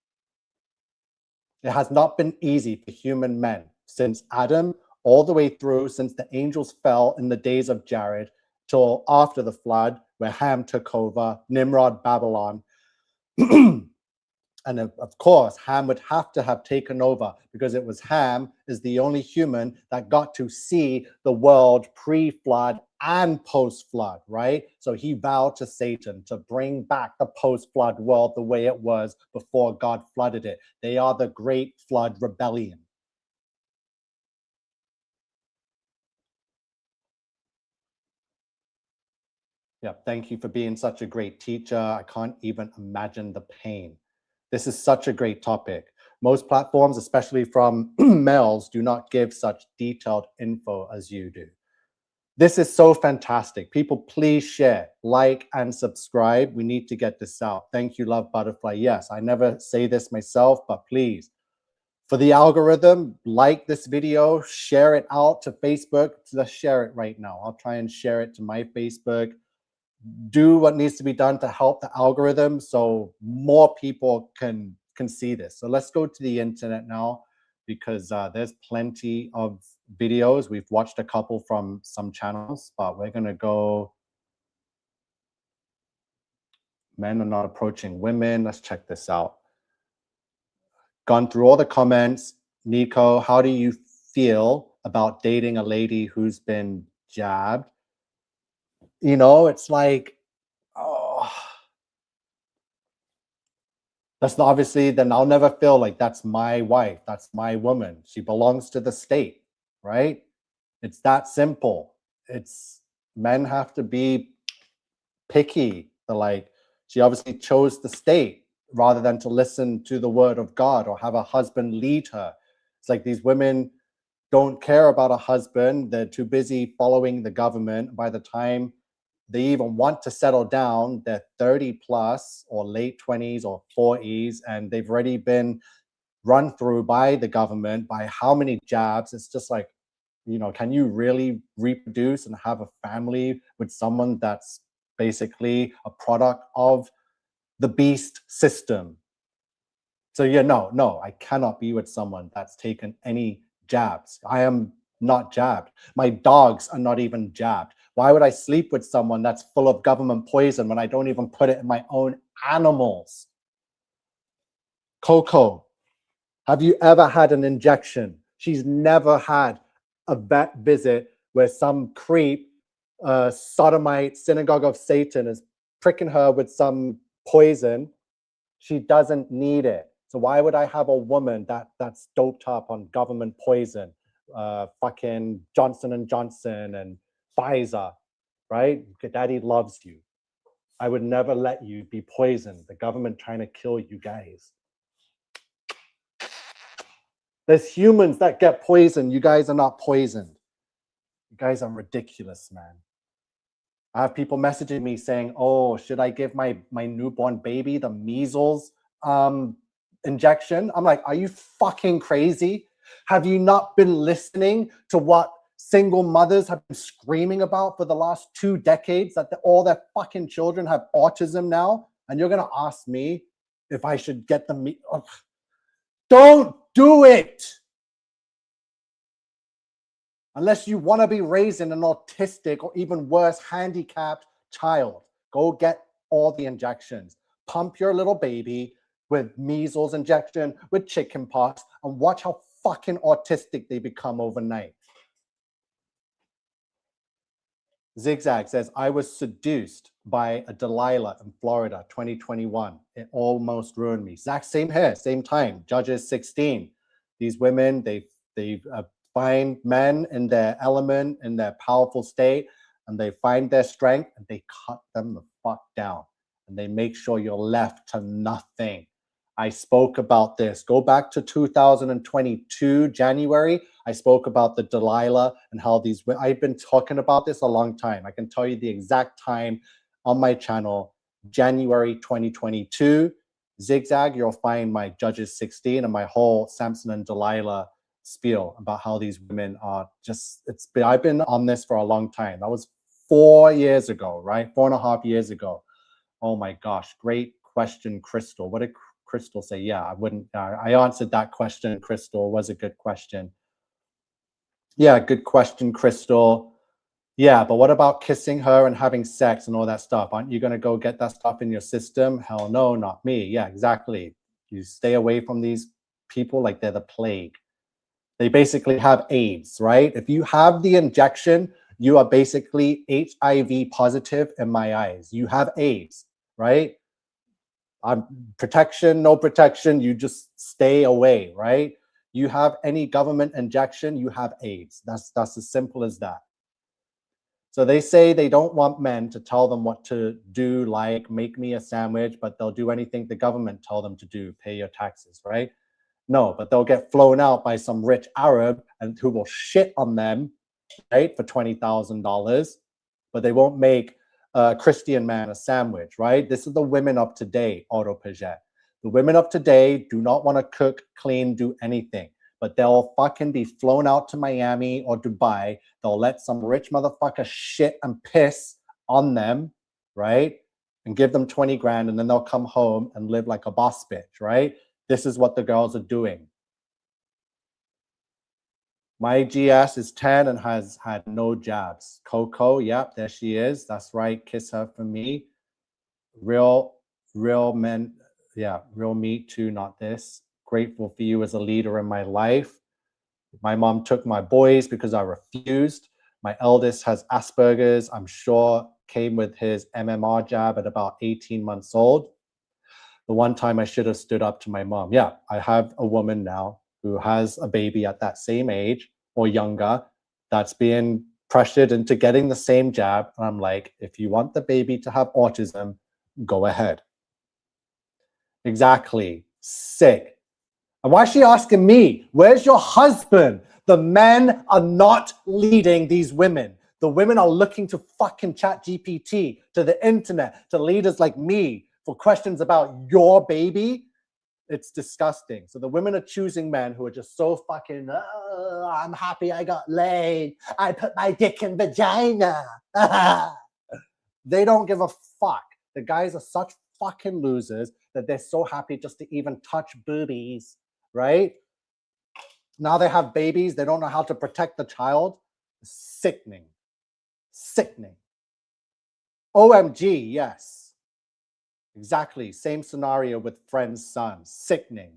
It has not been easy for human men since Adam, all the way through since the angels fell in the days of Jared, till after the flood, where Ham took over, Nimrod, Babylon. And of course, Ham would have to have taken over because it was Ham is the only human that got to see the world pre-flood and post-flood, right? So he vowed to Satan to bring back the post-flood world the way it was before God flooded it. They are the great flood rebellion. Yeah, thank you for being such a great teacher. I can't even imagine the pain. This is such a great topic. Most platforms, especially from males, do not give such detailed info as you do. This is so fantastic. People, please share, like, and subscribe. We need to get this out. Thank you, Love Butterfly. Yes, I never say this myself, but please, for the algorithm, like this video, share it out to Facebook. Let's share it right now. I'll try and share it to my Facebook. Do what needs to be done to help the algorithm so more people can see this. So let's go to the internet now, because there's plenty of videos. We've watched a couple from some channels, but we're going to go Men are not approaching women. Let's check this out. Gone through all the comments. Nico, how do you feel about dating a lady who's been jabbed? You know, it's like, oh, that's not, obviously, then I'll never feel like that's my wife. That's my woman. She belongs to the state, right? It's that simple. It's men have to be picky. They're like, she obviously chose the state rather than to listen to the word of God or have a husband lead her. It's like these women don't care about a husband. They're too busy following the government. By the time they even want to settle down, they're 30 plus or late 20s or 40s, and they've already been run through by the government by how many jabs. It's just like, you know, can you really reproduce and have a family with someone that's basically a product of the beast system? So yeah, no, I cannot be with someone that's taken any jabs. I am not jabbed. My dogs are not even jabbed. Why would I sleep with someone that's full of government poison when I don't even put it in my own animals? Coco, have you ever had an injection? She's never had a vet visit where some creep, sodomite, synagogue of Satan is pricking her with some poison. She doesn't need it. So why would I have a woman that's doped up on government poison, fucking Johnson and Johnson and Pfizer, right? Daddy loves you. I would never let you be poisoned. The government trying to kill you guys. There's humans that get poisoned. You guys are not poisoned. You guys are ridiculous, man. I have people messaging me saying, oh, should I give my newborn baby the measles injection? I'm like, are you fucking crazy? Have you not been listening to what single mothers have been screaming about for the last 2 decades, that all their fucking children have autism now? And you're going to ask me if I should get the Don't do it. Unless you want to be raising an autistic or even worse, handicapped child. Go get all the injections. Pump your little baby with measles injection, with chicken pox, and watch how fucking autistic they become overnight. Zigzag says, I was seduced by a Delilah in Florida, 2021. It almost ruined me. Zach, same here, same time. Judges 16. These women, they find men in their element, in their powerful state, and they find their strength and they cut them the fuck down. And they make sure you're left to nothing. I spoke about this. Go back to 2022, January. I spoke about the Delilah and how these, I've been talking about this a long time. I can tell you the exact time on my channel, January 2022. Zigzag, you'll find my Judges 16 and my whole Samson and Delilah spiel about how these women are just, I've been on this for a long time. That was 4 years ago, right? 4.5 years ago. Oh my gosh, great question, Crystal. What did Crystal say? Yeah, I answered that question, Crystal. Was a good question. Yeah, good question, Crystal. Yeah, but what about kissing her and having sex and all that stuff? Aren't you going to go get that stuff in your system? Hell no, not me. Yeah, exactly. You stay away from these people like they're the plague. They basically have AIDS, right? If you have the injection, you are basically HIV positive in my eyes. You have AIDS, right? Protection, no protection, you just stay away, right? You have any government injection, you have AIDS. That's as simple as that. So they say they don't want men to tell them what to do, like make me a sandwich, but they'll do anything the government tell them to do, pay your taxes, right? No, but they'll get flown out by some rich Arab and who will shit on them, right, for $20,000, but they won't make a Christian man a sandwich, right? This is the women of today, Auto Paget. The women of today do not want to cook, clean, do anything, but they'll fucking be flown out to Miami or Dubai. They'll let some rich motherfucker shit and piss on them, right? And give them 20 grand, and then they'll come home and live like a boss bitch, right? This is what the girls are doing. My GS is 10 and has had no jabs. Coco, yep, there she is. That's right. Kiss her for me. Real Real men, yeah, real me too, not this. Grateful for you as a leader in my life. My mom took my boys because I refused. My eldest has Asperger's, I'm sure came with his MMR jab at about 18 months old. The one time I should have stood up to my mom. Yeah, I have a woman now who has a baby at that same age or younger that's being pressured into getting the same jab. And I'm like, if you want the baby to have autism, go ahead. Exactly. Sick. And why is she asking me? Where's your husband? The men are not leading these women. The women are looking to fucking chat GPT, to the internet, to leaders like me for questions about your baby. It's disgusting. So the women are choosing men who are just so fucking, oh, I'm happy I got laid. I put my dick in vagina. They don't give a fuck. The guys are such fucking losers that they're so happy just to even touch boobies, right? Now they have babies. They don't know how to protect the child. Sickening. Sickening. OMG, yes. Exactly. Same scenario with friend's son. Sickening.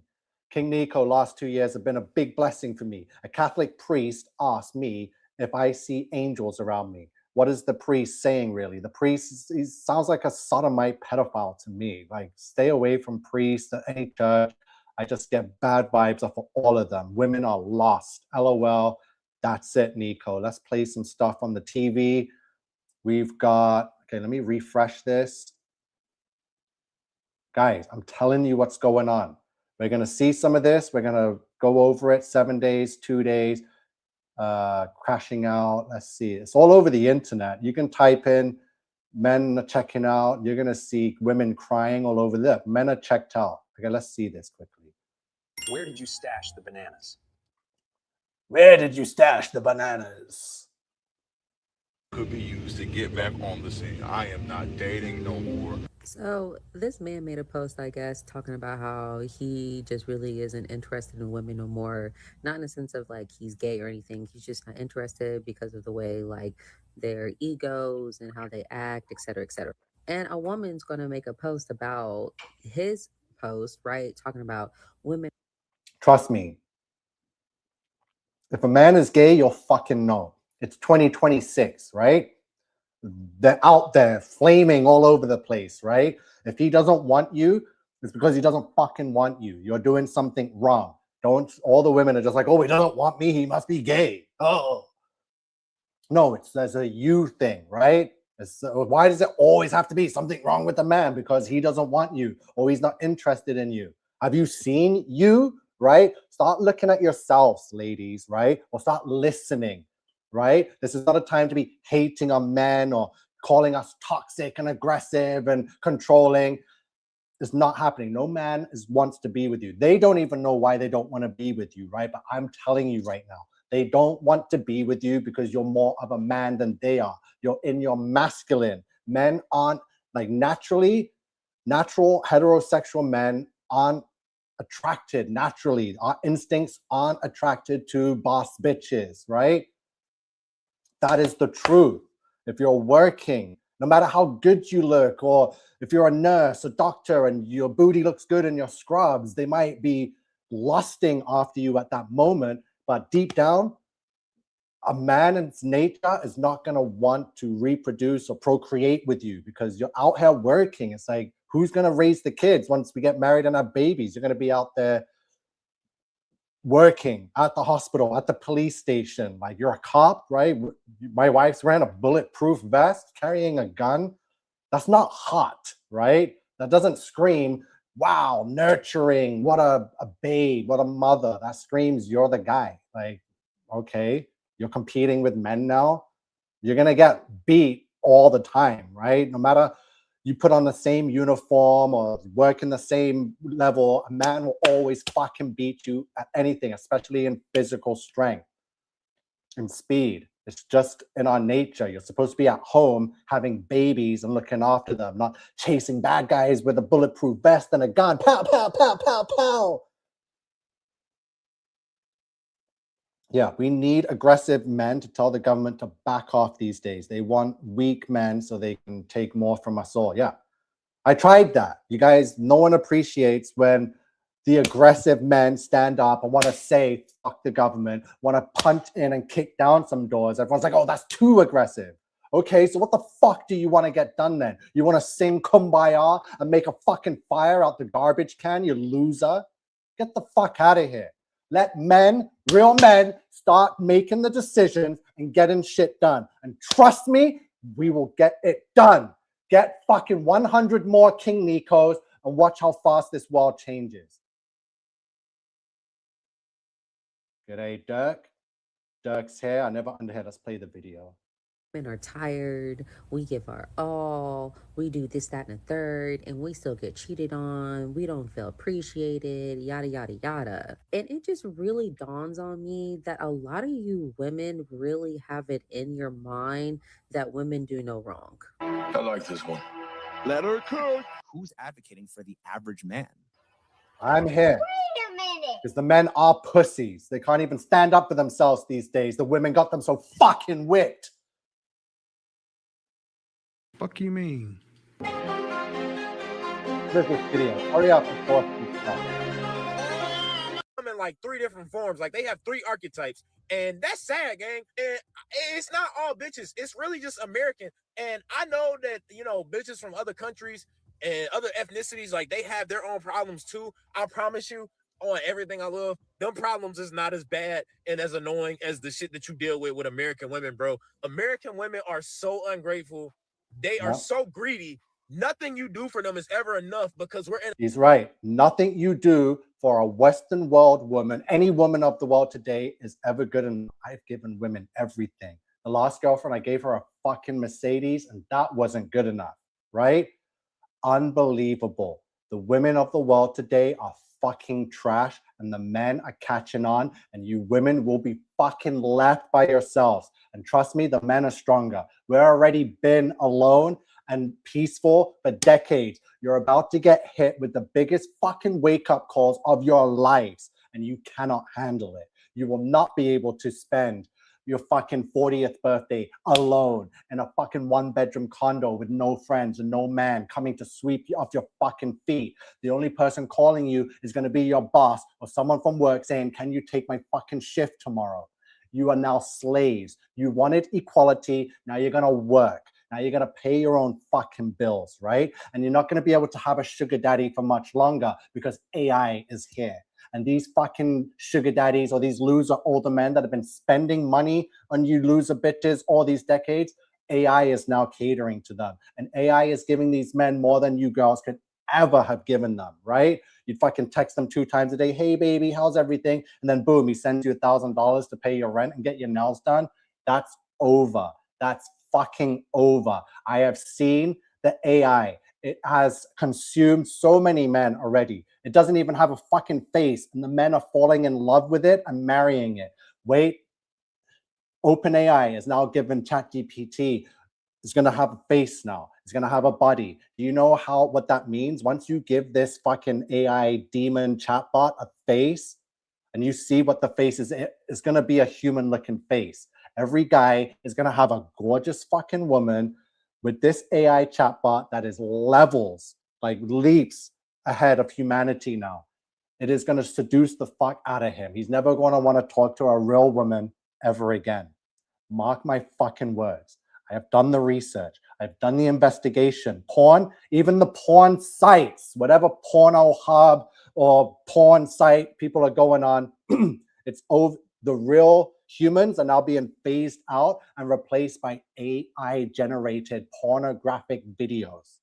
King Nico, last 2 years have been a big blessing for me. A Catholic priest asked me if I see angels around me. What is the priest saying, really? The priest he sounds like a sodomite pedophile to me. Like, stay away from priests at any church. I just get bad vibes off of all of them. Women are lost. LOL. That's it, Nico. Let's play some stuff on the TV. We've got, okay, let me refresh this. Guys, I'm telling you what's going on. We're going to see some of this. We're going to go over it. 7 days, 2 days, crashing out. Let's see. It's all over the internet. You can type in men are checking out. You're going to see women crying all over there. Men are checked out. Okay, let's see this quickly. Where did you stash the bananas? Where did you stash the bananas? Could be used to get back on the scene. I am not dating no more. So this man made a post, I guess, talking about how he just really isn't interested in women no more. Not in the sense of like he's gay or anything. He's just not interested because of the way like their egos and how they act, et cetera, et cetera. And a woman's gonna make a post about his post, right? Talking about women. Trust me. If a man is gay, you'll fucking know. It's 2026, right? They're out there flaming all over the place, right? If he doesn't want you, it's because he doesn't fucking want you. You're doing something wrong. Don't, all the women are just like, oh, he doesn't want me, he must be gay. Oh. No, there's a you thing, right? Why does it always have to be something wrong with the man? Because he doesn't want you or he's not interested in you. Have you seen you, right? Start looking at yourselves, ladies, right? Or start listening, right? This is not a time to be hating on men or calling us toxic and aggressive and controlling. It's not happening. No man wants to be with you. They don't even know why they don't want to be with you, right? But I'm telling you right now, they don't want to be with you because you're more of a man than they are. You're in your masculine. Men aren't like natural heterosexual men aren't attracted naturally. Our instincts aren't attracted to boss bitches, right? That is the truth. If you're working, no matter how good you look, or if you're a nurse, a doctor, and your booty looks good in your scrubs, they might be lusting after you at that moment. But deep down, a man's nature is not going to want to reproduce or procreate with you because you're out here working. It's like, who's going to raise the kids once we get married and have babies? You're going to be out there working at the hospital, at the police station. Like, you're a cop, right? My wife's wearing a bulletproof vest, carrying a gun. That's not hot, right? That doesn't scream, wow, nurturing, what a babe, what a mother. That screams, you're the guy. Like, okay, you're competing with men now. You're going to get beat all the time, right? No matter you put on the same uniform or work in the same level, a man will always fucking beat you at anything, especially in physical strength and speed. It's just in our nature. You're supposed to be at home having babies and looking after them, not chasing bad guys with a bulletproof vest and a gun. Pow, pow, pow, pow, pow. Yeah, we need aggressive men to tell the government to back off these days. They want weak men so they can take more from us all. Yeah. I tried that. You guys, no one appreciates when the aggressive men stand up and want to say, fuck the government, want to punch in and kick down some doors. Everyone's like, oh, that's too aggressive. Okay, so what the fuck do you want to get done then? You want to sing Kumbaya and make a fucking fire out the garbage can, you loser? Get the fuck out of here. Let men, real men, start making the decisions and getting shit done. And trust me, we will get it done. Get fucking 100 more King Nikos and watch how fast this world changes. G'day, Dirk. Dirk's here. I never underhead. Let's play the video. Women are tired, we give our all, we do this, that, and a third, and we still get cheated on, we don't feel appreciated, yada, yada, yada. And it just really dawns on me that a lot of you women really have it in your mind that women do no wrong. I like this one. Let her cook. Who's advocating for the average man? I'm here. Wait a minute. Because the men are pussies. They can't even stand up for themselves these days. The women got them so fucking whipped. Fuck you mean? Look at this video. Hurry up and forth and stuff. Come in like 3 different forms. Like they have 3 archetypes. And that's sad, gang. And it's not all bitches. It's really just American. And I know that, you know, bitches from other countries and other ethnicities, like they have their own problems too. I promise you, on everything I love, them problems is not as bad and as annoying as the shit that you deal with American women, bro. American women are so ungrateful. They are so greedy. Nothing you do for them is ever enough because we're in. He's right. Nothing you do for a Western world woman, any woman of the world today, is ever good enough. I've given women everything. The last girlfriend, I gave her a fucking Mercedes, and that wasn't good enough, right? Unbelievable. The women of the world today are fucking trash, and the men are catching on, and you women will be fucking left by yourselves. And trust me, the men are stronger. We've already been alone and peaceful for decades. You're about to get hit with the biggest fucking wake-up calls of your lives, and you cannot handle it. You will not be able to spend your fucking 40th birthday alone in a fucking 1-bedroom condo with no friends and no man coming to sweep you off your fucking feet. The only person calling you is going to be your boss or someone from work saying, can you take my fucking shift tomorrow? You are now slaves. You wanted equality. Now you're going to work. Now you're going to pay your own fucking bills, right? And you're not going to be able to have a sugar daddy for much longer because AI is here. And these fucking sugar daddies or these loser older men that have been spending money on you loser bitches all these decades, AI is now catering to them. And AI is giving these men more than you girls could ever have given them, right? You'd fucking text them 2 times a day, hey baby, how's everything? And then boom, he sends you $1,000 to pay your rent and get your nails done. That's over. That's fucking over. I have seen the AI. It has consumed so many men already. It doesn't even have a fucking face, and the men are falling in love with it and marrying it. Wait, OpenAI is now given ChatGPT. It's going to have a face now. It's going to have a body. Do you know what that means? Once you give this fucking AI demon chatbot a face, and you see what the face is, it's going to be a human-looking face. Every guy is going to have a gorgeous fucking woman with this AI chatbot that is levels, like leaps ahead of humanity now. It is going to seduce the fuck out of him. He's never going to want to talk to a real woman ever again. Mark my fucking words. I have done the research. I've done the investigation. Porn, even the porn sites, whatever porno hub or porn site people are going on, it's over. The real humans are now being phased out and replaced by AI-generated pornographic videos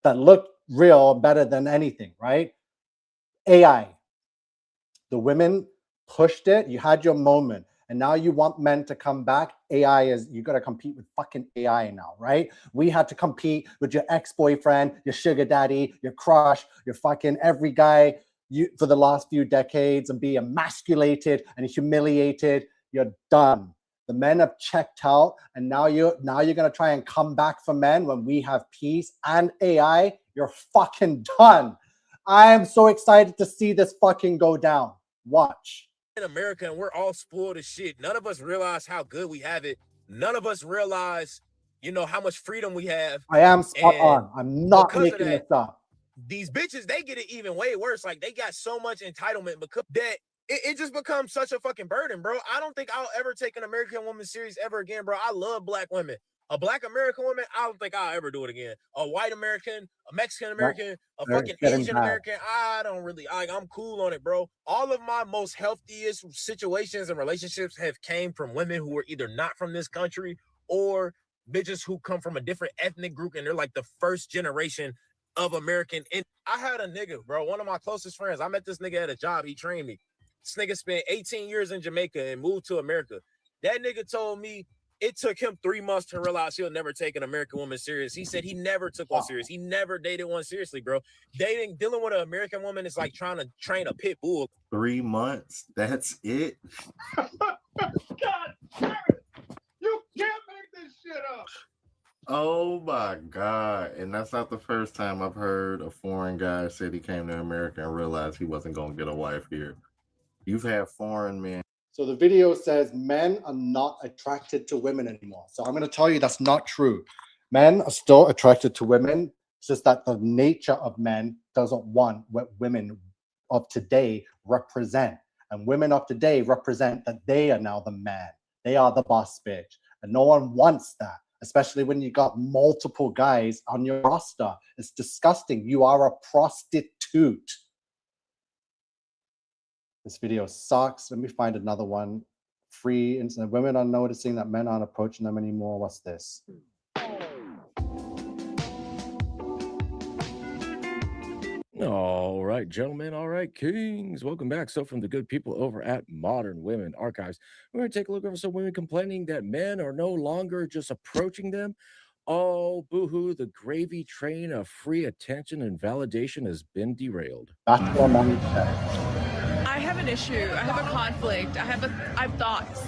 that look real, better than anything, right? AI. The women pushed it. You had your moment. And now you want men to come back. AI is, you got to compete with fucking AI now, right? We had to compete with your ex-boyfriend, your sugar daddy, your crush, your fucking every guy for the last few decades and be emasculated and humiliated. You're done. The men have checked out, and now you're gonna try and come back for men when we have peace and AI. You're fucking done. I am so excited to see this fucking go down. Watch. In America, and we're all spoiled as shit. None of us realize how good we have it. None of us realize you know, how much freedom we have. I am spot And on. I'm not because of making that, this up. these bitches, they get it even way worse. Like, they got so much entitlement because that it just becomes such a fucking burden, bro. I don't think I'll ever take an American woman serious ever again, bro. I love black women. A black American woman, I don't think I'll ever do it again. A white American, a Mexican American, a fucking Asian American, I don't really, I'm cool on it, bro. All of my most healthiest situations and relationships have came from women who were either not from this country or bitches who come from a different ethnic group and they're like the first generation of American. And I had a nigga, bro, one of my closest friends. I met this nigga at a job. He trained me. This nigga spent 18 years in Jamaica and moved to America. That nigga told me it took him 3 months to realize he'll never take an American woman serious. He said he never took one serious. He never dated one seriously, bro. Dealing with an American woman is like trying to train a pit bull. 3 months? That's it? God damn it! You can't make this shit up. Oh my God. And that's not the first time I've heard a foreign guy say he came to America and realized he wasn't going to get a wife here. You've had foreign men. So the video says men are not attracted to women anymore. So I'm going to tell you that's not true. Men are still attracted to women. It's just that the nature of men doesn't want what women of today represent. And women of today represent that they are now the man. They are the boss bitch. And no one wants that, especially when you got multiple guys on your roster. It's disgusting. You are a prostitute. This video sucks. Let me find another one. Free incident. Women are noticing that men aren't approaching them anymore. What's this? All right, gentlemen. All right, kings. Welcome back. So from the good people over at Modern Women Archives, we're going to take a look over some women complaining that men are no longer just approaching them. Oh, boo-hoo, the gravy train of free attention and validation has been derailed. That's what I'm saying. I have an issue. I have a conflict. I have thoughts.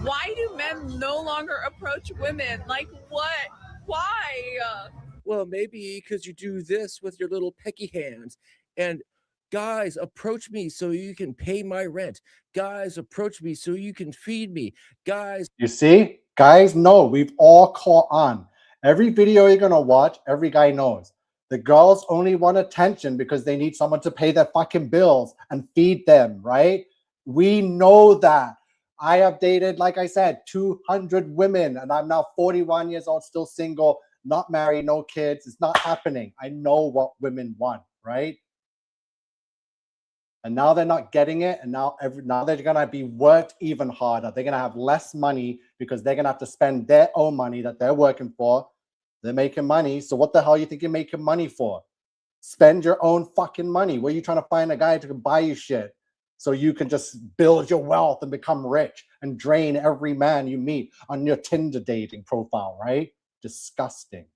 Why do men no longer approach women? Like, what? Why? Well, maybe because you do this with your little pecky hands. And guys, approach me so you can pay my rent. Guys, approach me so you can feed me. Guys. You see? Guys know. We've all caught on. Every video you're going to watch, every guy knows. The girls only want attention because they need someone to pay their fucking bills and feed them, right? We know that. I have dated, like I said, 200 women, and I'm now 41 years old, still single, not married, no kids. It's not happening. I know what women want, right? And now they're not getting it, and now they're gonna be worked even harder. They're gonna have less money because they're gonna have to spend their own money that they're working for. They're making money. So what the hell you think you're making money for? Spend your own fucking money. Where are you trying to find a guy to buy you shit so you can just build your wealth and become rich and drain every man you meet on your Tinder dating profile, right? Disgusting.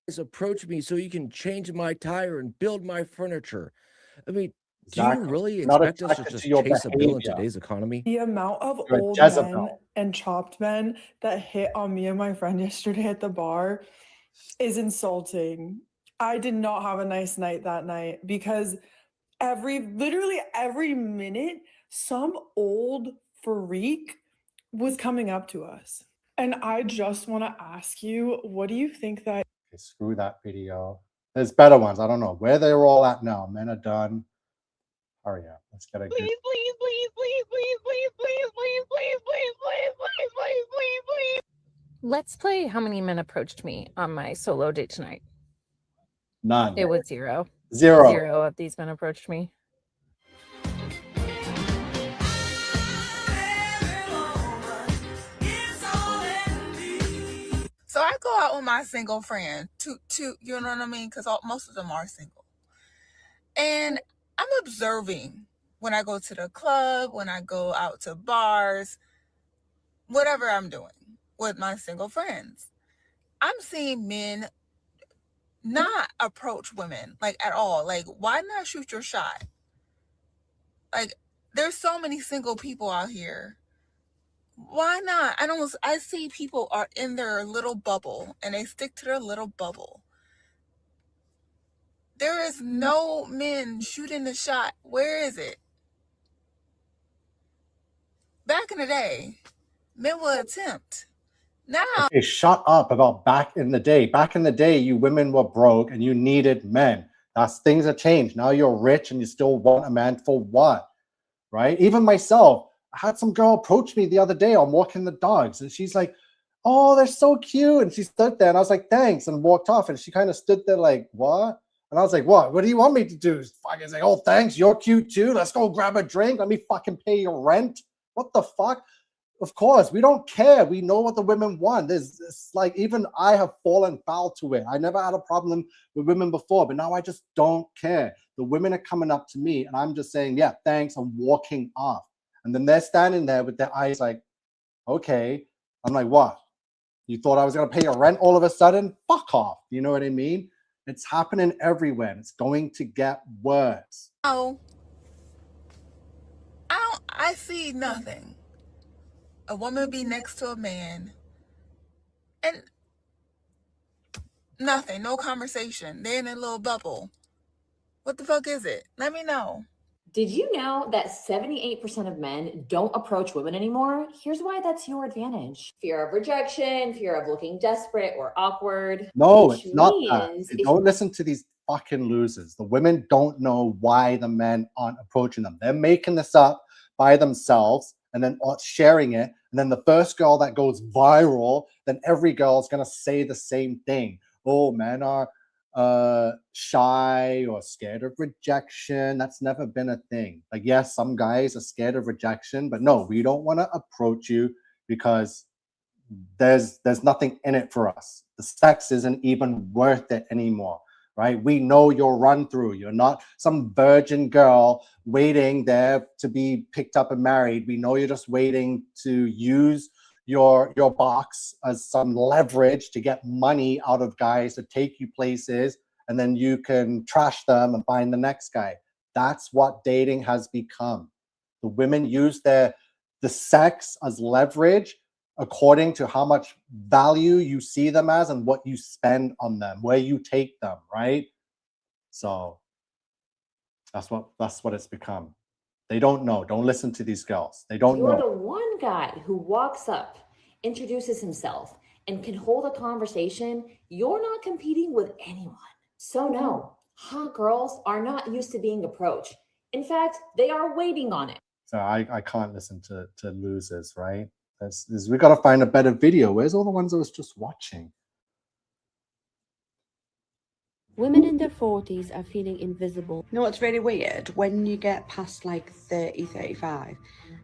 Guys, approach me so you can change my tire and build my furniture. I mean, Exactly. do you really Not expect us to attracted just to your chase a bill in behavior. today's economy? The amount of You're a old men Jezebel. and chopped men that hit on me and my friend yesterday at the bar is insulting. I did not have a nice night that night because literally every minute, some old freak was coming up to us. And I just want to ask you, what do you think that? Okay, screw that video. There's better ones. I don't know where they're all at now. Men are done. Hurry up. Let's get a good. Please, please, please, please, please, please, please, please, please, please, please, please, please, please, please. Let's play how many men approached me on my solo date tonight. None. It was 0. 0. 0 of these men approached me. So I go out with my single friend, to you know what I mean? Because most of them are single. And I'm observing when I go to the club, when I go out to bars, whatever I'm doing with my single friends. I'm seeing men not approach women, like, at all. Like, why not shoot your shot? Like, there's so many single people out here. Why not? I see people are in their little bubble and they stick to their little bubble. There is no men shooting the shot. Where is it? Back in the day, men would attempt. Now, Okay, shut up about back in the day. Back in the day, you women were broke and you needed men. Things have changed. Now you're rich and you still want a man for what? Right? Even myself, I had some girl approach me the other day. I'm walking the dogs and she's like, oh, they're so cute. And she stood there and I was like, thanks, and walked off. And she kind of stood there like, what? And I was like, what do you want me to do? Fucking say, oh, thanks, you're cute too. Let's go grab a drink. Let me fucking pay your rent. What the fuck? Of course, we don't care. We know what the women want. It's like, even I have fallen foul to it. I never had a problem with women before, but now I just don't care. The women are coming up to me and I'm just saying, yeah, thanks, I'm walking off. And then they're standing there with their eyes like, okay. I'm like, what? You thought I was going to pay your rent all of a sudden? Fuck off. You know what I mean? It's happening everywhere. It's going to get worse. I see nothing. A woman be next to a man and nothing, no conversation. They're in a little bubble. What the fuck is it? Let me know. Did you know that 78% of men don't approach women anymore? Here's why that's your advantage. Fear of rejection, fear of looking desperate or awkward. No, it's not that. Don't listen to these fucking losers. The women don't know why the men aren't approaching them. They're making this up by themselves and then sharing it. And then the first girl that goes viral, then every girl is going to say the same thing. Oh, men are shy or scared of rejection. That's never been a thing. Like, yes, some guys are scared of rejection, but no, we don't want to approach you because there's nothing in it for us. The sex isn't even worth it anymore, right? We know your run through. You're not some virgin girl waiting there to be picked up and married. We know you're just waiting to use your box as some leverage to get money out of guys to take you places, and then you can trash them and find the next guy. That's what dating has become. The women use the sex as leverage according to how much value you see them as and what you spend on them, where you take them, right? So that's what it's become. They don't know. Don't listen to these girls. They don't know. You're the one guy who walks up, introduces himself, and can hold a conversation. You're not competing with anyone. So no, hot girls are not used to being approached. In fact, they are waiting on it. So I can't listen to losers, right? We got to find a better video. Where's all the ones I was just watching? Women in their 40s are feeling invisible. You know what's really weird? When you get past like 30, 35,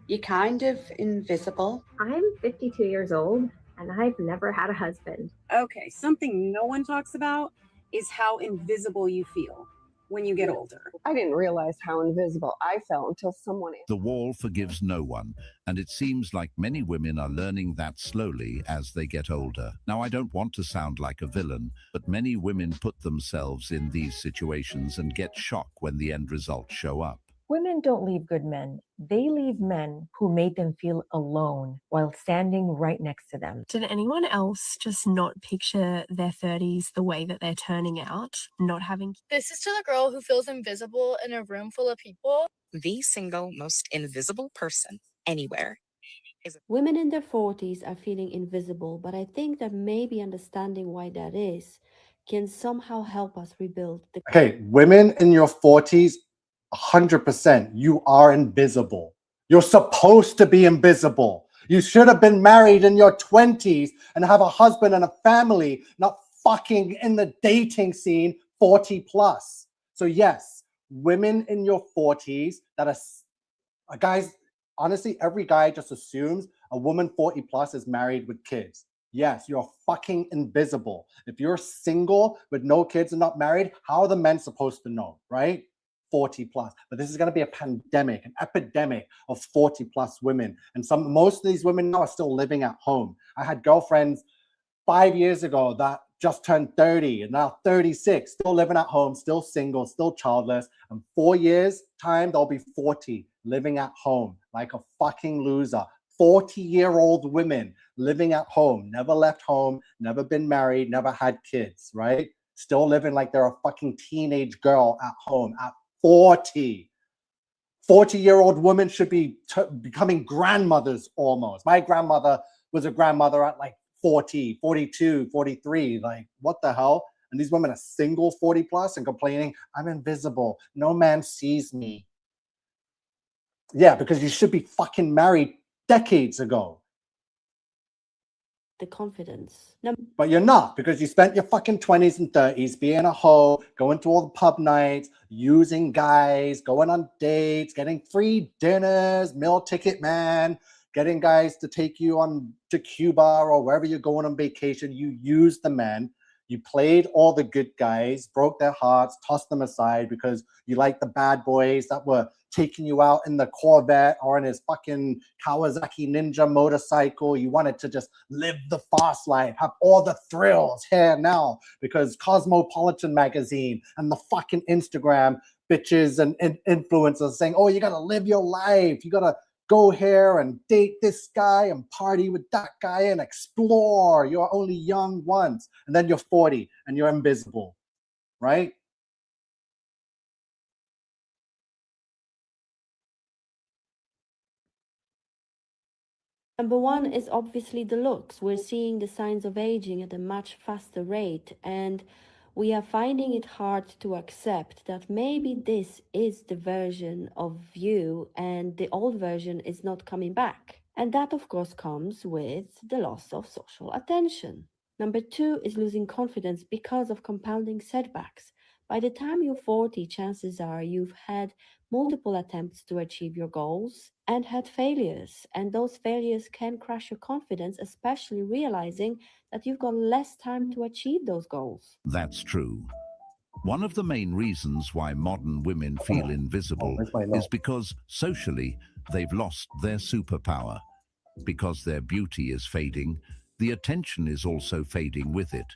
you're kind of invisible. I'm 52 years old and I've never had a husband. Okay, something no one talks about is how invisible you feel when you get older. I didn't realize how invisible I felt until someone... The wall forgives no one, and it seems like many women are learning that slowly as they get older. Now, I don't want to sound like a villain, but many women put themselves in these situations and get shocked when the end results show up. Women don't leave good men. They leave men who made them feel alone while standing right next to them. Did anyone else just not picture their 30s the way that they're turning out, not having... This is to the girl who feels invisible in a room full of people. The single most invisible person anywhere. Women in their 40s are feeling invisible, but I think that maybe understanding why that is can somehow help us rebuild the... Okay, women in your 40s, 100%, you are invisible. You're supposed to be invisible. You should have been married in your 20s and have a husband and a family, not fucking in the dating scene 40 plus. So yes, women in your 40s that are guys, honestly, every guy just assumes a woman 40 plus is married with kids. Yes, you're fucking invisible. If you're single with no kids and not married, how are the men supposed to know, right? 40 plus. But this is going to be a pandemic, an epidemic of 40 plus women. And most of these women now are still living at home. I had girlfriends 5 years ago that just turned 30 and now 36, still living at home, still single, still childless. And 4 years time, they'll be 40, living at home like a fucking loser. 40-year-old women living at home, never left home, never been married, never had kids, right? Still living like they're a fucking teenage girl at home at 40. 40-year-old women should be becoming grandmothers almost. My grandmother was a grandmother at like 40, 42, 43. Like, what the hell? And these women are single 40 plus and complaining, I'm invisible. No man sees me. Yeah, because you should be fucking married decades ago. The confidence. But you're not, because you spent your fucking 20s and 30s being a hoe, going to all the pub nights, using guys, going on dates, getting free dinners, meal ticket man, getting guys to take you on to Cuba or wherever you're going on vacation. You used the men. You played all the good guys, broke their hearts, tossed them aside because you liked the bad boys that were taking you out in the Corvette or in his fucking Kawasaki Ninja motorcycle. You wanted to just live the fast life, have all the thrills here now because Cosmopolitan magazine and the fucking Instagram bitches and influencers saying, oh, you gotta live your life. You gotta go here and date this guy and party with that guy and explore. You're only young once. And then you're 40 and you're invisible, right? Number one is obviously the looks. We're seeing the signs of aging at a much faster rate, and we are finding it hard to accept that maybe this is the version of you and the old version is not coming back. And that, of course, comes with the loss of social attention. Number two is losing confidence because of compounding setbacks. By the time you're 40, chances are you've had multiple attempts to achieve your goals and had failures. And those failures can crush your confidence, especially realizing that you've got less time to achieve those goals. That's true. One of the main reasons why modern women feel invisible is because socially they've lost their superpower. Because their beauty is fading, the attention is also fading with it.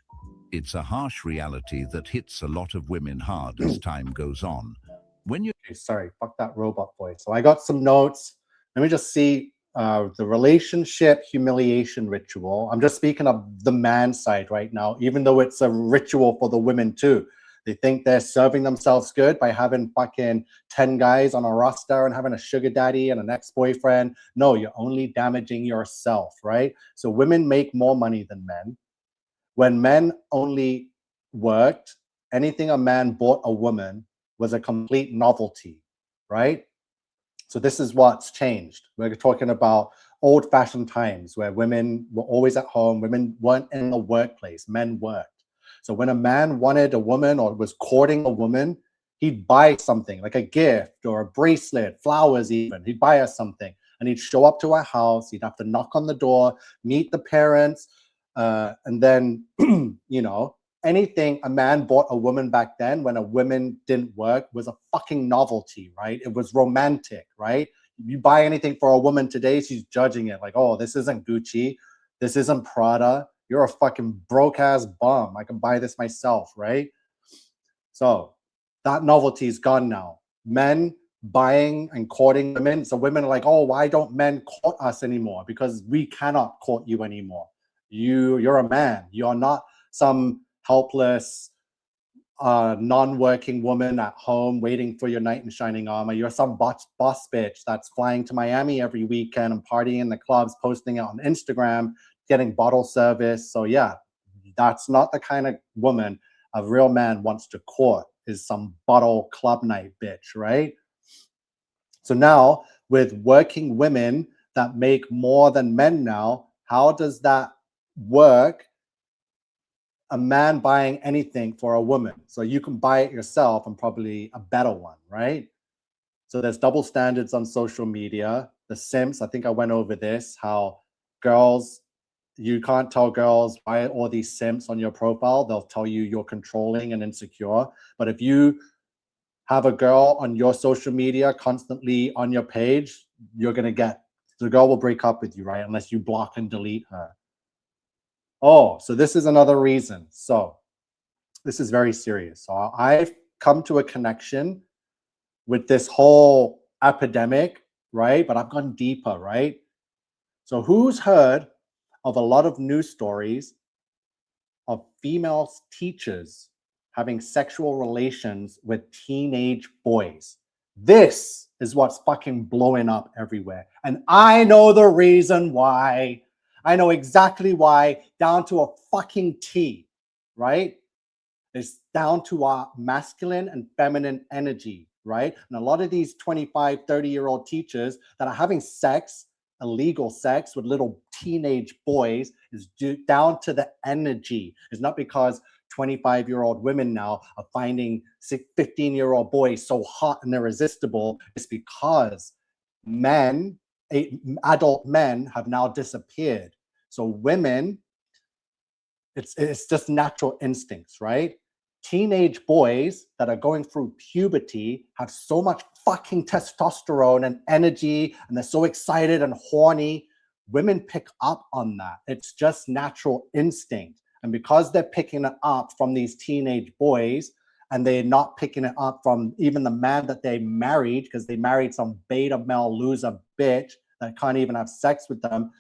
It's a harsh reality that hits a lot of women hard as time goes on. When you Okay, sorry, fuck that robot voice. So I got some notes. Let me just see the relationship humiliation ritual. I'm just speaking of the man side right now, even though it's a ritual for the women too. They think they're serving themselves good by having fucking 10 guys on a roster and having a sugar daddy and an ex-boyfriend. No, you're only damaging yourself, right? So women make more money than men. When men only worked, anything a man bought a woman was a complete novelty, right? So this is what's changed. We're talking about old-fashioned times where women were always at home. Women weren't in the workplace. Men worked. So when a man wanted a woman or was courting a woman, he'd buy something like a gift or a bracelet, flowers even. He'd buy her something and he'd show up to her house. He'd have to knock on the door, meet the parents, and then, you know, anything a man bought a woman back then when a woman didn't work was a fucking novelty, right? It was romantic, right? You buy anything for a woman today, she's judging it like, oh, this isn't Gucci. This isn't Prada. You're a fucking broke ass bum. I can buy this myself, right? So that novelty is gone now. Men buying and courting women. So women are like, oh, why don't men court us anymore? Because we cannot court you anymore. You're a man. You're not some helpless, non-working woman at home waiting for your knight in shining armor. You're some boss bitch that's flying to Miami every weekend and partying in the clubs, posting it on Instagram, getting bottle service. So yeah, that's not the kind of woman a real man wants to court, is some bottle club night bitch, right? So now with working women that make more than men now, how does that work? A man buying anything for a woman. So you can buy it yourself and probably a better one, right? So there's double standards on social media. The simps, I think I went over this, how girls, you can't tell girls why all these simps on your profile. They'll tell you you're controlling and insecure. But if you have a girl on your social media constantly on your page, you're going to get, the girl will break up with you, right? Unless you block and delete her. Oh, so this is another reason. So this is very serious. So I've come to a connection with this whole epidemic, right? But I've gone deeper, right? So who's heard of a lot of news stories of female teachers having sexual relations with teenage boys? This is what's fucking blowing up everywhere. And I know the reason why. I know exactly why, down to a fucking T, right? It's down to our masculine and feminine energy, right? And a lot of these 25, 30-year-old teachers that are having sex, illegal sex with little teenage boys is down to the energy. It's not because 25-year-old women now are finding 15-year-old boys so hot and irresistible. It's because men, adult men have now disappeared. So women, it's just natural instincts, right? Teenage boys that are going through puberty have so much fucking testosterone and energy, and they're so excited and horny. Women pick up on that. It's just natural instinct. And because they're picking it up from these teenage boys, and they're not picking it up from even the man that they married, because they married some beta male loser bitch that can't even have sex with them,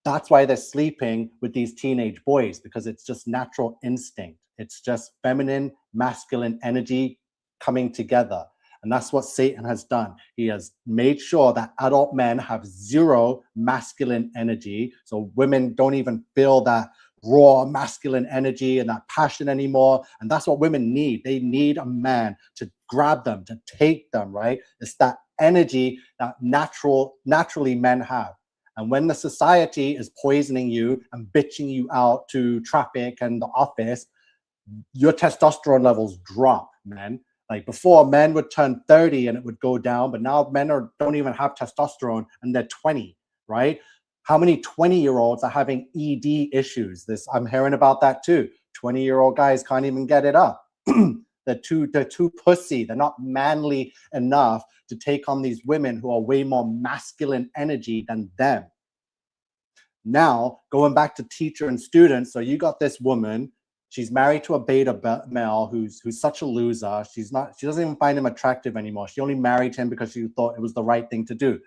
that's why they're sleeping with these teenage boys, because it's just natural instinct. It's just feminine, masculine energy coming together. And that's what Satan has done. He has made sure that adult men have zero masculine energy. So women don't even feel that raw masculine energy and that passion anymore. And that's what women need. They need a man to grab them, to take them, right? It's that energy that naturally men have. And when the society is poisoning you and bitching you out to traffic and the office, your testosterone levels drop, man. Like before, men would turn 30 and it would go down, but now men don't even have testosterone and they're 20, right? How many 20-year-olds are having ED issues? I'm hearing about that too. 20-year-old guys can't even get it up. They're too pussy. They're not manly enough to take on these women who are way more masculine energy than them. Now, going back to teacher and students, so you got this woman, she's married to a beta male who's such a loser. She doesn't even find him attractive anymore. She only married him because she thought it was the right thing to do.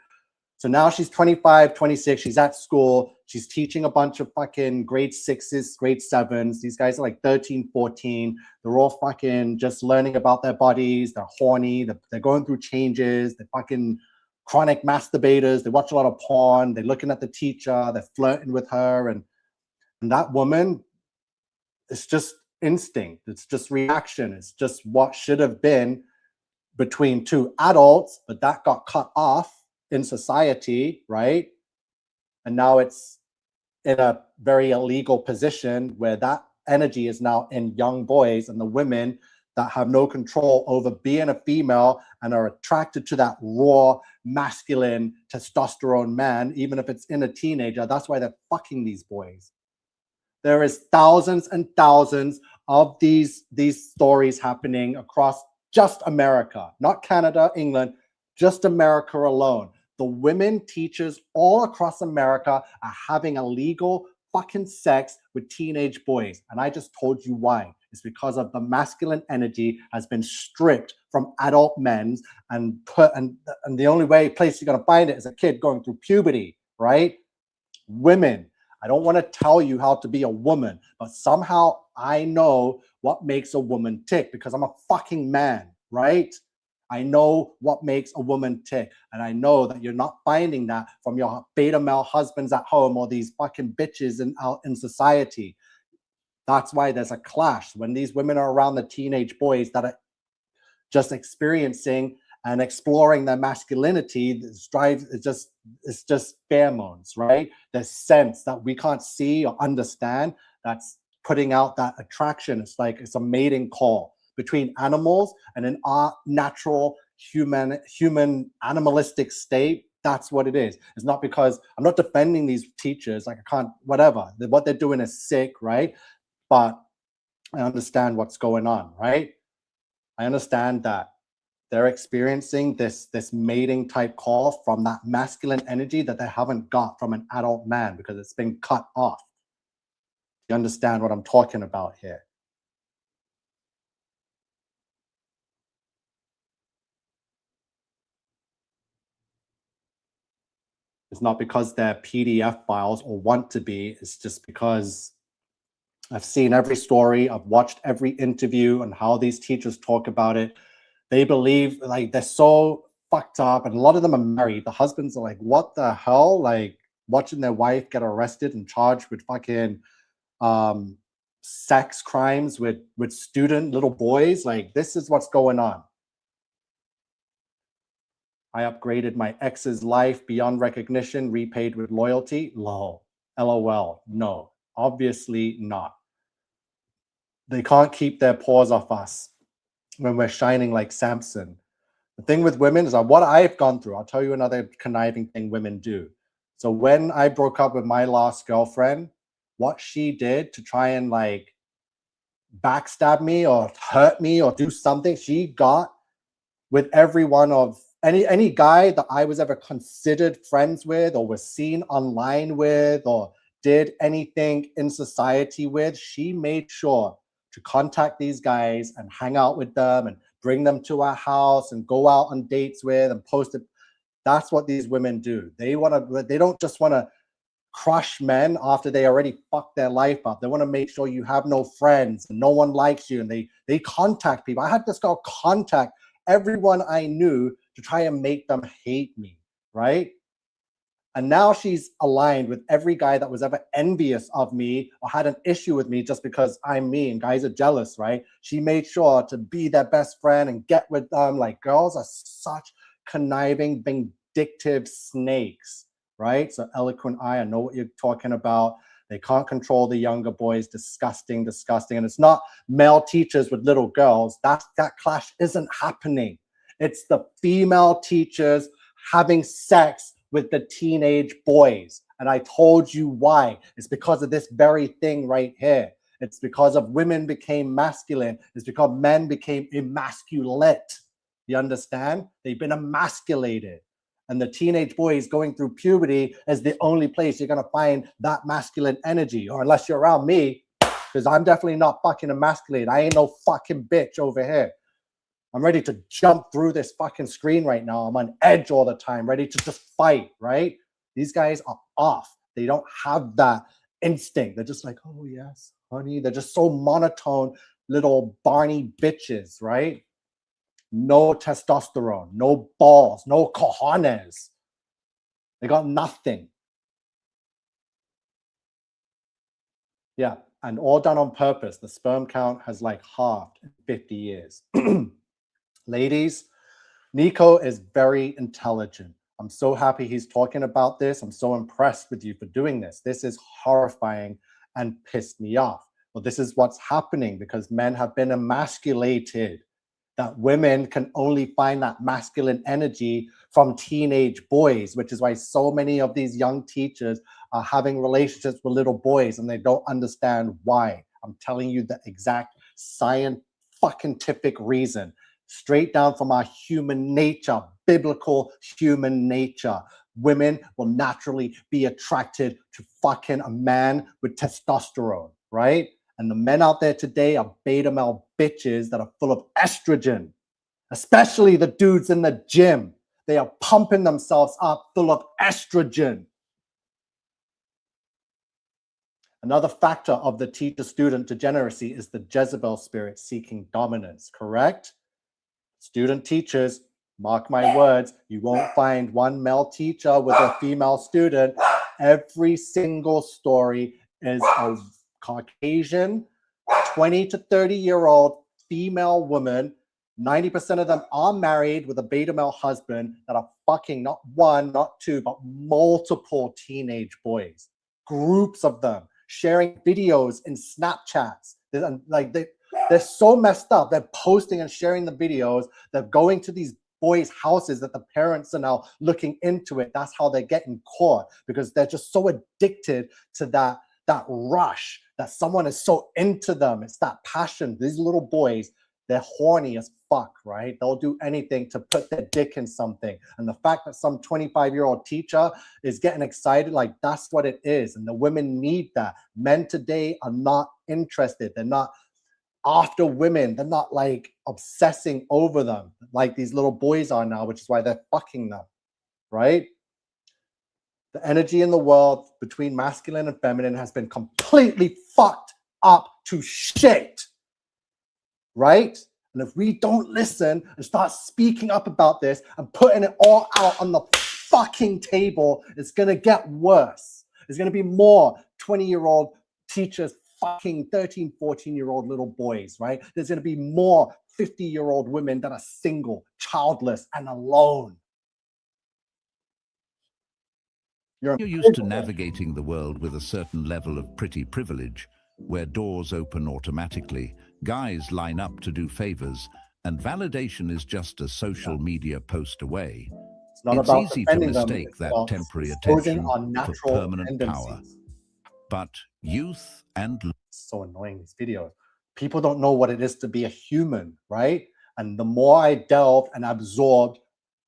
So now she's 25, 26, she's at school, she's teaching a bunch of fucking grade 6s, grade 7s. These guys are like 13, 14. They're all fucking just learning about their bodies. They're horny. They're going through changes. They're fucking chronic masturbators. They watch a lot of porn. They're looking at the teacher. They're flirting with her. And that woman, it's just instinct. It's just reaction. It's just what should have been between two adults, but that got cut off in society, right? And now it's in a very illegal position where that energy is now in young boys, and the women that have no control over being a female and are attracted to that raw masculine testosterone man, even if it's in a teenager, that's why they're fucking these boys. There is thousands and thousands of these stories happening across just America, not Canada, England, just America alone. The women teachers all across America are having illegal fucking sex with teenage boys. And I just told you why. It's because of the masculine energy has been stripped from adult men and the only place you're going to find it is a kid going through puberty, right? Women, I don't want to tell you how to be a woman, but somehow I know what makes a woman tick because I'm a fucking man, right? I know what makes a woman tick. And I know that you're not finding that from your beta male husbands at home or these fucking bitches out in society. That's why there's a clash when these women are around the teenage boys that are just experiencing and exploring their masculinity. It's just pheromones, right? There's sense that we can't see or understand that's putting out that attraction. It's like it's a mating call between animals, and in our natural human animalistic state, that's what it is. It's not because I'm not defending these teachers, like I can't, whatever. What they're doing is sick, right? But I understand what's going on, right? I understand that they're experiencing this mating type call from that masculine energy that they haven't got from an adult man because it's been cut off. You understand what I'm talking about here? It's not because they're PDF files or want to be. It's just because I've seen every story. I've watched every interview and how these teachers talk about it. They believe like they're so fucked up, and a lot of them are married. The husbands are like, what the hell? Like, watching their wife get arrested and charged with fucking sex crimes with student little boys. Like, this is what's going on. I upgraded my ex's life beyond recognition, repaid with loyalty. Lol. LOL. No, obviously not. They can't keep their paws off us when we're shining like Samson. The thing with women is what I've gone through. I'll tell you another conniving thing women do. So when I broke up with my last girlfriend, what she did to try and like backstab me or hurt me or do something, she got with every one of any guy that I was ever considered friends with or was seen online with or did anything in society with, she made sure to contact these guys and hang out with them and bring them to our house and go out on dates with and post it. That's what these women do. They don't just want to crush men after they already fucked their life up. They want to make sure you have no friends and no one likes you, and they contact people. I had this girl contact everyone I knew to try and make them hate me, right? And now she's aligned with every guy that was ever envious of me or had an issue with me just because I'm me and guys are jealous, right? She made sure to be their best friend and get with them. Like, girls are such conniving, vindictive snakes, right? So eloquent eye, I know what you're talking about. They can't control the younger boys. Disgusting, disgusting. And it's not male teachers with little girls. That clash isn't happening. It's the female teachers having sex with the teenage boys. And I told you why. It's because of this very thing right here. It's because of women became masculine. It's because men became emasculate. You understand? They've been emasculated. And the teenage boys going through puberty is the only place you're going to find that masculine energy. Or unless you're around me, because I'm definitely not fucking emasculated. I ain't no fucking bitch over here. I'm ready to jump through this fucking screen right now. I'm on edge all the time, ready to just fight, right? These guys are off. They don't have that instinct. They're just like, oh, yes, honey. They're just so monotone little Barney bitches, right? No testosterone, no balls, no cojones. They got nothing. Yeah, and all done on purpose. The sperm count has like halved in 50 years. Ladies, Nico is very intelligent. I'm so happy he's talking about this. I'm so impressed with you for doing this. This is horrifying and pissed me off. Well, this is what's happening because men have been emasculated. That women can only find that masculine energy from teenage boys, which is why so many of these young teachers are having relationships with little boys and they don't understand why. I'm telling you the exact scientific reason. Straight down from our human nature, biblical human nature. Women will naturally be attracted to fucking a man with testosterone, right? And the men out there today are beta male bitches that are full of estrogen, especially the dudes in the gym. They are pumping themselves up full of estrogen. Another factor of the teacher-student degeneracy is the Jezebel spirit seeking dominance, correct? Student teachers, mark my words, you won't find one male teacher with a female student. Every single story is a Caucasian, 20 to 30-year-old female woman. 90% of them are married with a beta male husband that are fucking not one, not two, but multiple teenage boys. Groups of them sharing videos in Snapchats. They're so messed up. They're posting and sharing the videos. They're going to these boys' houses that the parents are now looking into it. That's how they're getting caught, because they're just so addicted to that rush, that someone is so into them. It's that passion. These little boys, they're horny as fuck, right? They'll do anything to put their dick in something. And the fact that some 25-year-old teacher is getting excited, like, that's what it is. And the women need that. Men today are not interested. They're not after women. They're not like obsessing over them like these little boys are now, which is why they're fucking them, right? The energy in the world between masculine and feminine has been completely fucked up to shit, right? And if we don't listen and start speaking up about this and putting it all out on the fucking table. It's going to get worse. There's going to be more 20-year-old teachers fucking 13, 14-year-old little boys, right? There's going to be more 50-year-old women that are single, childless, and alone. You're used to navigating the world with a certain level of pretty privilege, where doors open automatically, guys line up to do favors, and validation is just a social media post away. It's not It's about easy to defending them. mistake It's that about temporary exposing attention our for natural permanent power. tendencies. But youth and... So annoying, these videos. People don't know what it is to be a human, right? And the more I delved and absorbed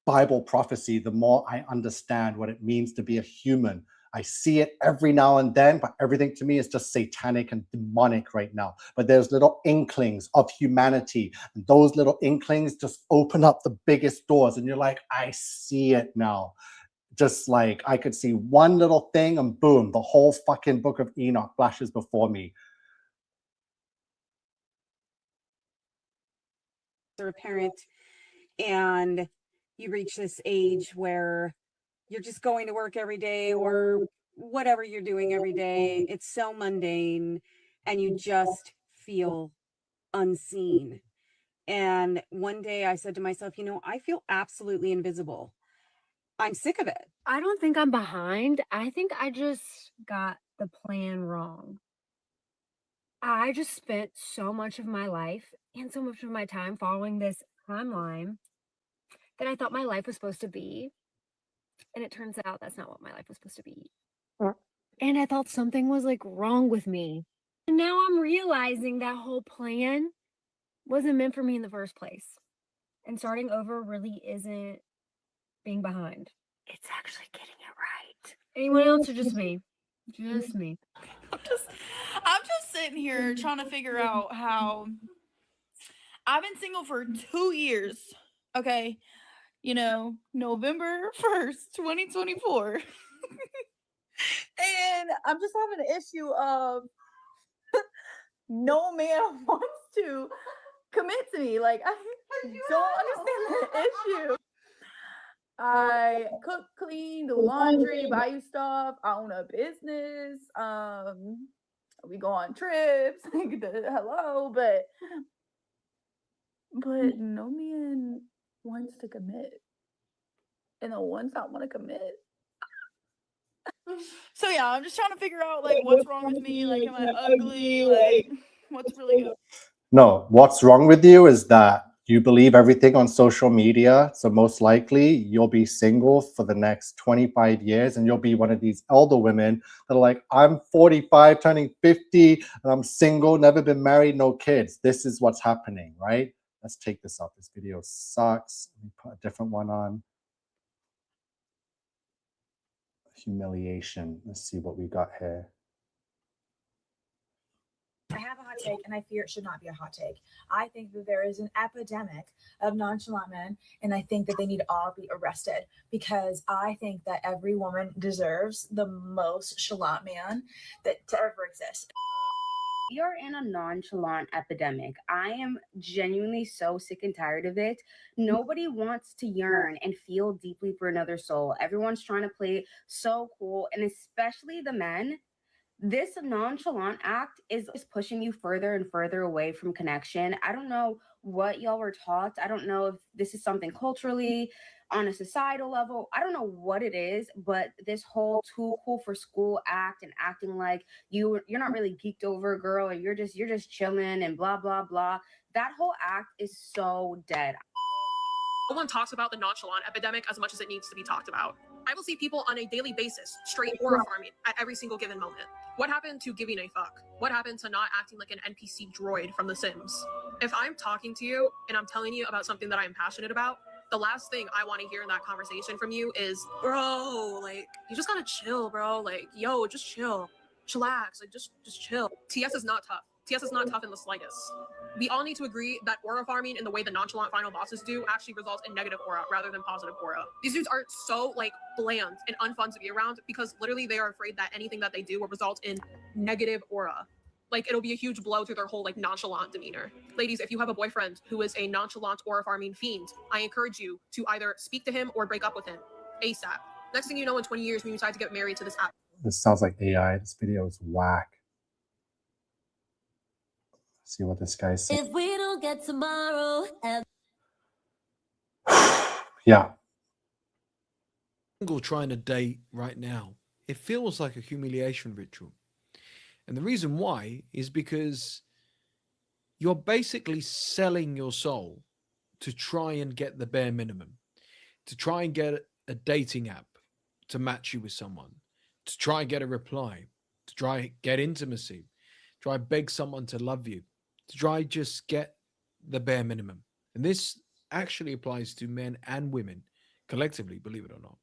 Bible prophecy, the more I understand what it means to be a human. I see it every now and then, but everything to me is just satanic and demonic right now. But there's little inklings of humanity, and those little inklings just open up the biggest doors, and you're like, I see it now. Just like I could see one little thing and boom, the whole fucking book of Enoch flashes before me. Or a parent, and you reach this age where you're just going to work every day or whatever you're doing every day. It's so mundane and you just feel unseen. And one day I said to myself, you know, I feel absolutely invisible. I'm sick of it. I don't think I'm behind. I think I just got the plan wrong. I just spent so much of my life and so much of my time following this timeline that I thought my life was supposed to be. And it turns out that's not what my life was supposed to be. And I thought something was like wrong with me. And now I'm realizing that whole plan wasn't meant for me in the first place. And starting over really isn't being behind. It's actually getting it right. Anyone else or just me? Just me. I'm just sitting here trying to figure out how I've been single for 2 years. Okay. You know, November 1st, 2024. And I'm just having an issue of no man wants to commit to me. Like, I don't understand the issue. I cook, clean, do laundry, buy you stuff. I own a business. We go on trips. Hello, but no man wants to commit, and the ones that want to commit. So yeah, I'm just trying to figure out like what's wrong with me. Like, am I ugly? Like, what's really good? No, what's wrong with you is that you believe everything on social media. So most likely you'll be single for the next 25 years and you'll be one of these elder women that are like, I'm 45, turning 50, and I'm single, never been married, no kids. This is what's happening, right? Let's take this off. This video sucks. Let me put a different one on. Humiliation. Let's see what we got here. I have a hot take, and I fear it should not be a hot take. I think that there is an epidemic of nonchalant men, and I think that they need to all be arrested because I think that every woman deserves the most chalant man that to ever exist. We are in a nonchalant epidemic. I am genuinely so sick and tired of it. Nobody wants to yearn and feel deeply for another soul. Everyone's trying to play so cool, and especially the men. This nonchalant act is pushing you further and further away from connection. I don't know what y'all were taught. I don't know if this is something culturally on a societal level. I don't know what it is, but this whole too cool for school act and acting like you're not really geeked over a girl or you're just chilling and blah blah blah. That whole act is so dead. No one talks about the nonchalant epidemic as much as it needs to be talked about. I will see people on a daily basis straight aura farming at every single given moment. What happened to giving a fuck? What happened to not acting like an NPC droid from The Sims? If I'm talking to you and I'm telling you about something that I'm passionate about, the last thing I want to hear in that conversation from you is, bro, like, you just gotta chill, bro. Like, yo, just chill. Chillax. Like, just chill. TS is not tough. TS is not tough in the slightest. We all need to agree that aura farming in the way the nonchalant final bosses do actually results in negative aura rather than positive aura. These dudes are so like bland and unfun to be around because literally they are afraid that anything that they do will result in negative aura. Like it'll be a huge blow to their whole like nonchalant demeanor. Ladies, if you have a boyfriend who is a nonchalant aura farming fiend, I encourage you to either speak to him or break up with him. ASAP. Next thing you know, in 20 years, we decide to get married to this app. This sounds like AI. This video is whack. Let's see what this guy said. If we don't get tomorrow, Yeah. Single trying to date right now, it feels like a humiliation ritual. And the reason why is because you're basically selling your soul to try and get the bare minimum, to try and get a dating app to match you with someone, to try and get a reply, to try get intimacy, try beg someone to love you, to try just get the bare minimum. And this actually applies to men and women collectively, believe it or not.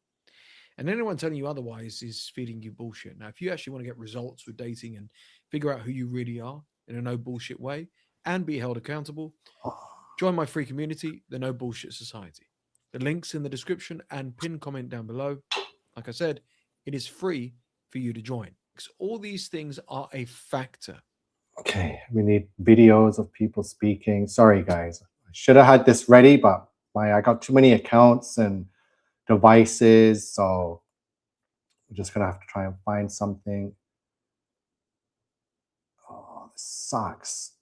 And anyone telling you otherwise is feeding you bullshit. Now, if you actually want to get results with dating and figure out who you really are in a no bullshit way and be held accountable, join my free community, the No Bullshit Society. The link's in the description and pinned comment down below. Like I said, it is free for you to join because all these things are a factor. Okay, we need videos of people speaking. Sorry, guys. I should have had this ready, but I got too many accounts and devices, so we're just gonna have to try and find something. Oh, this sucks.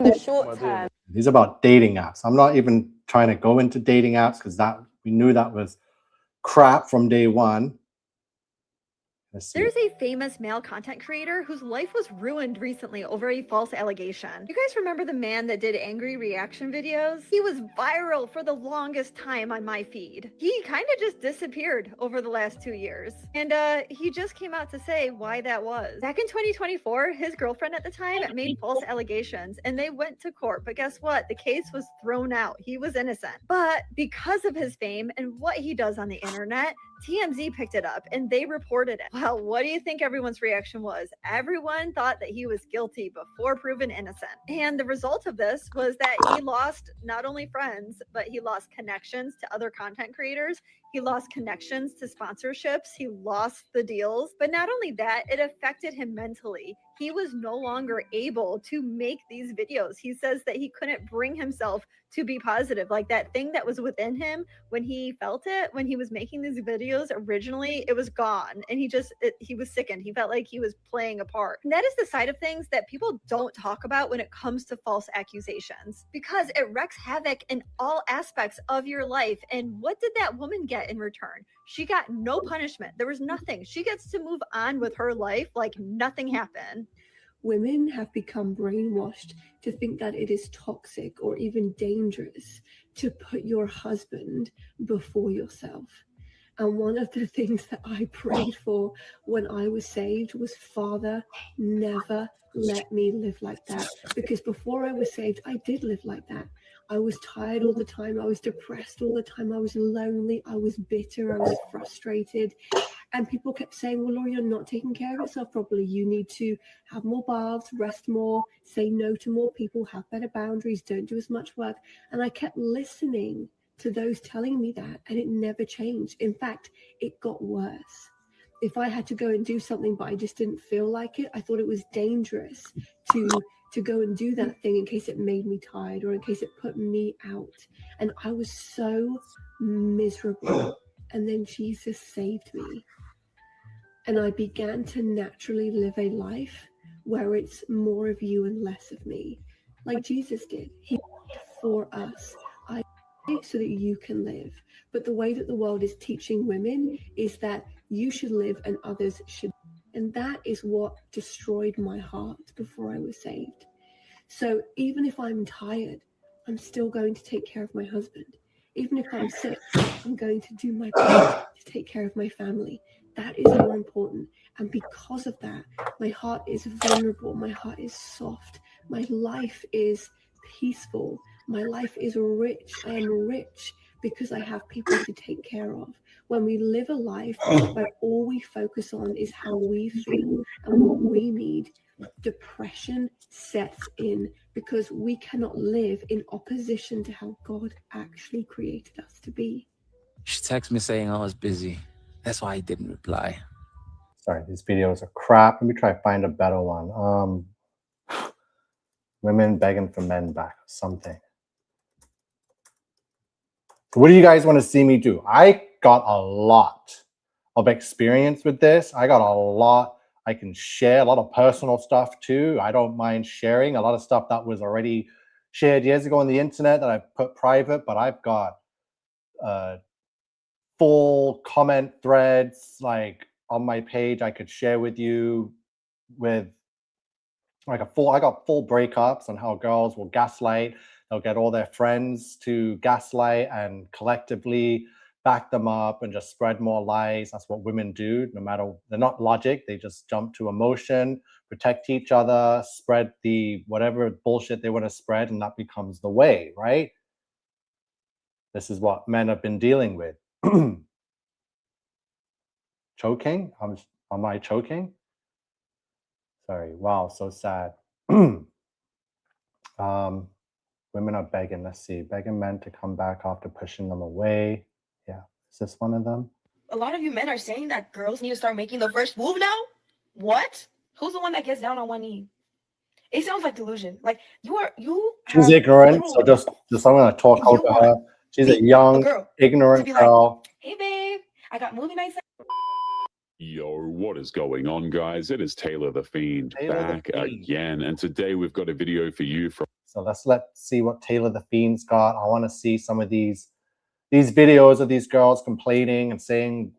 The short term. These are about dating apps. I'm not even trying to go into dating apps because we knew that was crap from day one. Let's see. There's a famous male content creator whose life was ruined recently over a false allegation. You guys remember the man that did angry reaction videos? He was viral for the longest time on my feed. He kind of just disappeared over the last 2 years. And he just came out to say why that was. Back in 2024, his girlfriend at the time made false allegations and they went to court. But guess what? The case was thrown out. He was innocent. But because of his fame and what he does on the internet, TMZ picked it up and they reported it. Well, what do you think everyone's reaction was? Everyone thought that he was guilty before proven innocent. And the result of this was that he lost not only friends, but he lost connections to other content creators. He lost connections to sponsorships. He lost the deals. But not only that, it affected him mentally. He was no longer able to make these videos. He says that he couldn't bring himself to be positive. Like that thing that was within him when he felt it, when he was making these videos originally, it was gone. And he was sickened. He felt like he was playing a part. And that is the side of things that people don't talk about when it comes to false accusations, because it wreaks havoc in all aspects of your life. And what did that woman get in return? She got no punishment. There was nothing. She gets to move on with her life like nothing happened. Women have become brainwashed to think that it is toxic or even dangerous to put your husband before yourself. And one of the things that I prayed for when I was saved was, Father, never let me live like that. Because before I was saved, I did live like that. I was tired all the time. I was depressed all the time. I was lonely. I was bitter. I was frustrated. And people kept saying, well, Laura, you're not taking care of yourself properly. You need to have more baths, rest more, say no to more people, have better boundaries, don't do as much work. And I kept listening to those telling me that, and it never changed. In fact, it got worse. If I had to go and do something, but I just didn't feel like it, I thought it was dangerous to go and do that thing in case it made me tired or in case it put me out. And I was so miserable. And then Jesus saved me. And I began to naturally live a life where it's more of you and less of me, like Jesus did. He died for us. I died so that you can live. But the way that the world is teaching women is that you should live and others should. And that is what destroyed my heart before I was saved. So even if I'm tired, I'm still going to take care of my husband. Even if I'm sick, I'm going to do my best to take care of my family. That is more important. And because of that, my heart is vulnerable. My heart is soft. My life is peaceful. My life is rich. I am rich because I have people to take care of. When we live a life where all we focus on is how we feel and what we need, depression sets in because we cannot live in opposition to how God actually created us to be. She texted me saying I was busy. That's why I didn't reply. Sorry, these videos are crap. Let me try to find a better one. Women begging for men back, something. What do you guys want to see me do? I got a lot of experience with this. I got a lot. I can share a lot of personal stuff too. I don't mind sharing a lot of stuff that was already shared years ago on the internet that I put private, but I've got full comment threads like on my page I could share with you with like I got full breakups on how girls will gaslight. They'll get all their friends to gaslight and collectively back them up and just spread more lies. That's what women do, no matter, they're not logic. They just jump to emotion, protect each other, spread the whatever bullshit they want to spread, and that becomes the way, right? This is what men have been dealing with. Choking? Am I choking? Sorry. Wow, so sad. Women are begging. Let's see. Begging men to come back after pushing them away. Yeah. Is this one of them? A lot of you men are saying that girls need to start making the first move now? What? Who's the one that gets down on one knee? It sounds like delusion. Like She's ignorant, so just I'm gonna talk over her. She's a young, ignorant girl. Hey babe, I got movie nights. Yo, what is going on, guys? It is Taylor the Fiend back again, and today we've got a video for you from. So let's see what Taylor the Fiend's got. I want to see some of these videos of these girls complaining and saying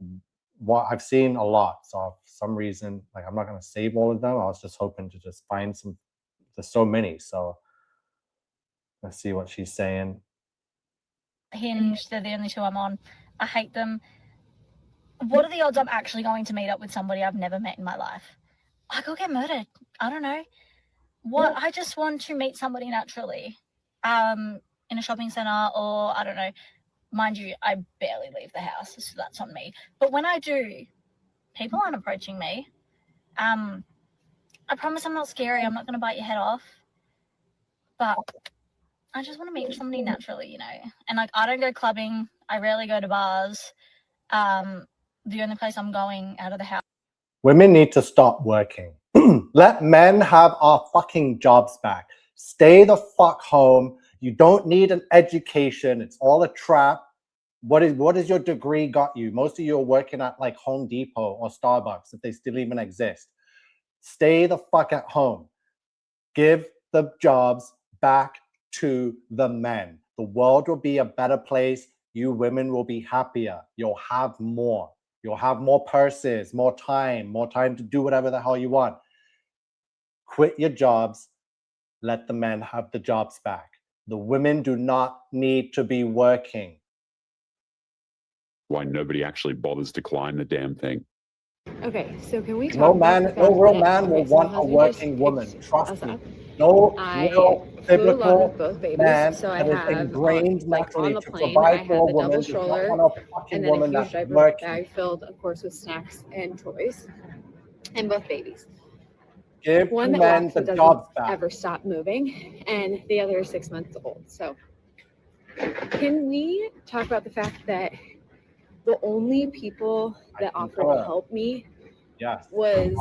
what I've seen a lot. So for some reason, like I'm not gonna save all of them. I was just hoping to just find some. There's so many, so let's see what she's saying. Hinge, they're the only two I'm on. I hate them. What are the odds I'm actually going to meet up with somebody I've never met in my life? I could get murdered. I don't know. What? I just want to meet somebody naturally, in a shopping center, or I don't know. Mind you, I barely leave the house, so that's on me. But when I do, people aren't approaching me. I promise I'm not scary. I'm not going to bite your head off. But I just want to meet somebody naturally, you know. And like, I don't go clubbing. I rarely go to bars. The only place I'm going out of the house. Women need to stop working. Let men have our fucking jobs back. Stay the fuck home. You don't need an education. It's all a trap. What is your degree got you? Most of you are working at like Home Depot or Starbucks, if they still even exist. Stay the fuck at home. Give the jobs back to the men. The world will be a better place. You women will be happier. You'll have more. You'll have more purses, more time to do whatever the hell you want. Quit your jobs. Let the men have the jobs back. The women do not need to be working. Why nobody actually bothers to climb the damn thing. Okay, so can we talk No about man, no real man will want a working woman. Trust me. No real biblical man that is ingrained naturally to provide for a woman does not want a fucking woman that's working. Bag filled, of course, with snacks and toys, and both babies. Give One that men walks the and doesn't jobs back. ever stop moving, and the other is 6 months old. So, can we talk about the fact that the only people that offered to help me was,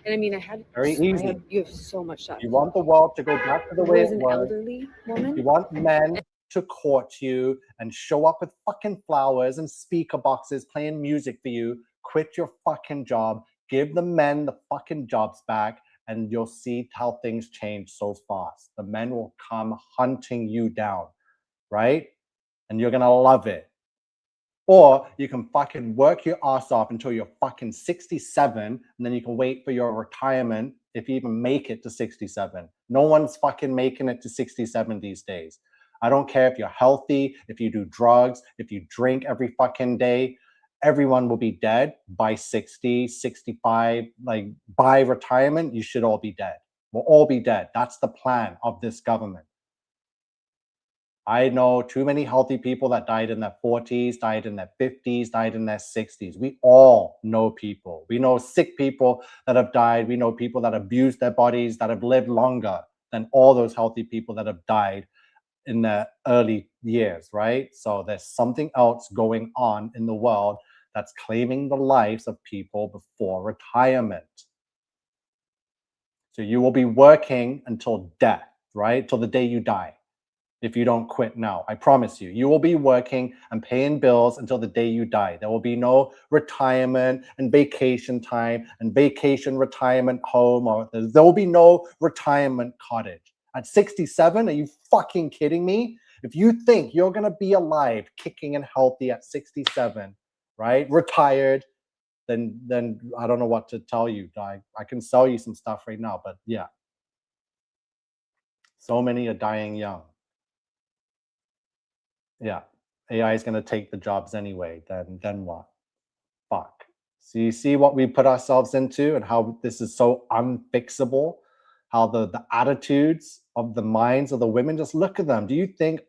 and I mean, I had very easy. you have so much stuff. You want the world to go back to the way it an was. elderly woman. You want men to court you and show up with fucking flowers and speaker boxes playing music for you. Quit your fucking job. Give the men the fucking jobs back, and you'll see how things change so fast. The men will come hunting you down, right? And you're gonna love it. Or you can fucking work your ass off until you're fucking 67, and then you can wait for your retirement if you even make it to 67. No one's fucking making it to 67 these days. I don't care if you're healthy, if you do drugs, if you drink every fucking day. Everyone will be dead by 60, 65. Like by retirement, you should all be dead. We'll all be dead. That's the plan of this government. I know too many healthy people that died in their 40s, died in their 50s, died in their 60s. We all know people. We know sick people that have died. We know people that abused their bodies, that have lived longer than all those healthy people that have died in their early years, right? So there's something else going on in the world that's claiming the lives of people before retirement. So you will be working until death, right? Till the day you die. If you don't quit now, I promise you, you will be working and paying bills until the day you die. There will be no retirement and vacation time and vacation retirement home, or there will be no retirement cottage. At 67, are you fucking kidding me? If you think you're going to be alive, kicking and healthy at 67, right? Retired, then I don't know what to tell you. I can sell you some stuff right now, but yeah. So many are dying young. Yeah, AI is going to take the jobs anyway. Then what? Fuck. So you see what we put ourselves into and how this is so unfixable, how the attitudes of the minds of the women, just look at them. Do you think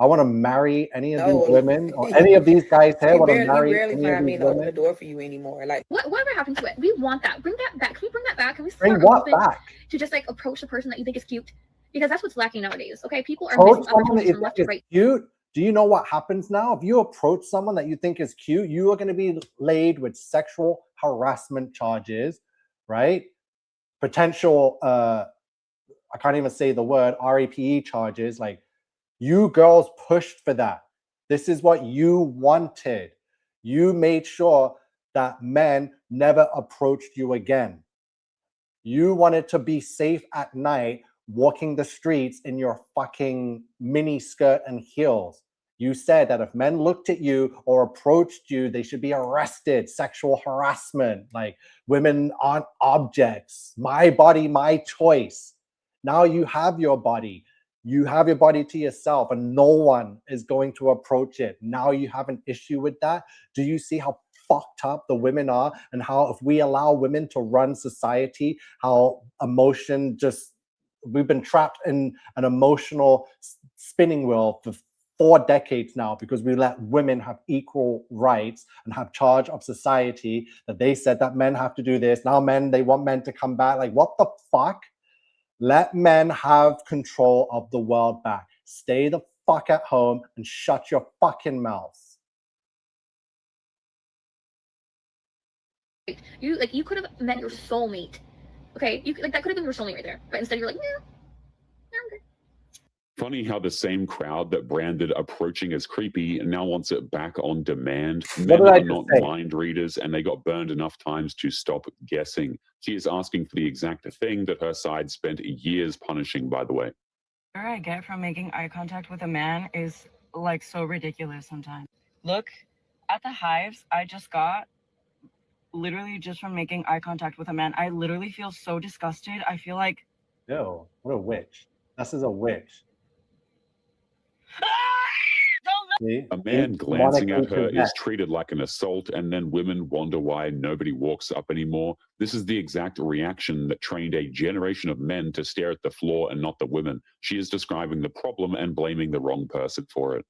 I want to marry any of these No. women, or any of these guys here want to You marry barely any of find me these to open the women? door for you anymore. Like, Whatever happened to it? We want that. Bring that back. Can we bring that back? Can we Bring start a what movement back? to just like approach the person that you think is cute? Because that's what's lacking nowadays. Okay, people are Approach missing someone that opportunities you from think left to is right. cute. Do you know what happens now? If you approach someone that you think is cute, you are going to be laid with sexual harassment charges, right? Potential, I can't even say the word, RAPE charges. Like, you girls pushed for that. This is what you wanted. You made sure that men never approached you again. You wanted to be safe at night walking the streets in your fucking mini skirt and heels. You said that if men looked at you or approached you, they should be arrested. Sexual harassment, like women aren't objects. My body, my choice. Now you have your body. You have your body to yourself, and no one is going to approach it. Now you have an issue with that. Do you see how fucked up the women are, and how if we allow women to run society, how emotion just, we've been trapped in an emotional spinning wheel for 4 decades now, because we let women have equal rights and have charge of society, that they said that men have to do this. Now they want men to come back. Like, what the fuck? Let men have control of the world back. Stay the fuck at home and shut your fucking mouths. You could have met your soulmate. Okay, that could have been your soulmate right there. But instead you're like, yeah, I'm good. Funny how the same crowd that branded approaching as creepy now wants it back on demand. Men are not mind readers, and they got burned enough times to stop guessing. She is asking for the exact thing that her side spent years punishing, by the way. What I get from making eye contact with a man is like so ridiculous sometimes. Look at the hives I just got, literally just from making eye contact with a man. I literally feel so disgusted. I feel like, Ew, what a witch. This is a witch. A man glancing at her is treated like an assault, and then women wonder why nobody walks up anymore. This is the exact reaction that trained a generation of men to stare at the floor and not the women. She is describing the problem and blaming the wrong person for it.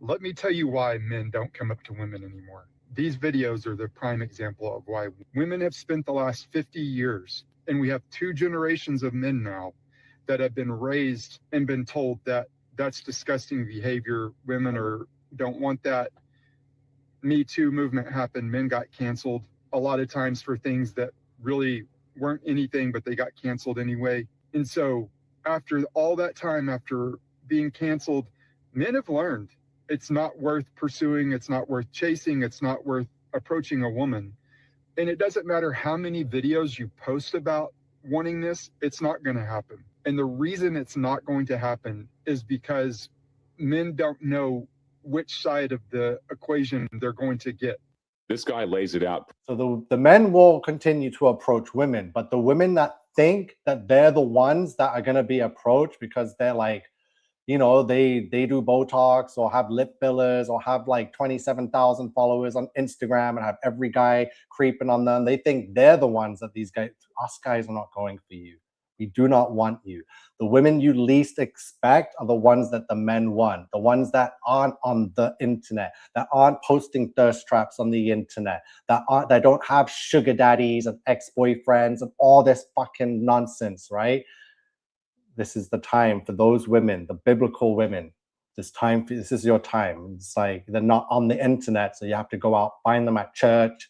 Let me tell you why men don't come up to women anymore. These videos are the prime example of why women have spent the last 50 years, and we have 2 generations of men now that have been raised and been told that that's disgusting behavior. Women don't want that. Me Too movement happened. Men got canceled a lot of times for things that really weren't anything, but they got canceled anyway. And so after all that time, after being canceled, men have learned it's not worth pursuing, it's not worth chasing, it's not worth approaching a woman. And it doesn't matter how many videos you post about wanting this, it's not going to happen. And the reason it's not going to happen is because men don't know which side of the equation they're going to get. This guy lays it out. So the men will continue to approach women, but the women that think that they're the ones that are going to be approached because they're like, you know, they do Botox or have lip fillers or have like 27,000 followers on Instagram and have every guy creeping on them. They think they're the ones that us guys are not going for you. We do not want you. The women you least expect are the ones that the men want. The ones that aren't on the internet, that aren't posting thirst traps on the internet, that don't have sugar daddies and ex-boyfriends and all this fucking nonsense, right? This is the time for those women, the biblical women, This is your time. It's like they're not on the internet, so you have to go out, find them at church,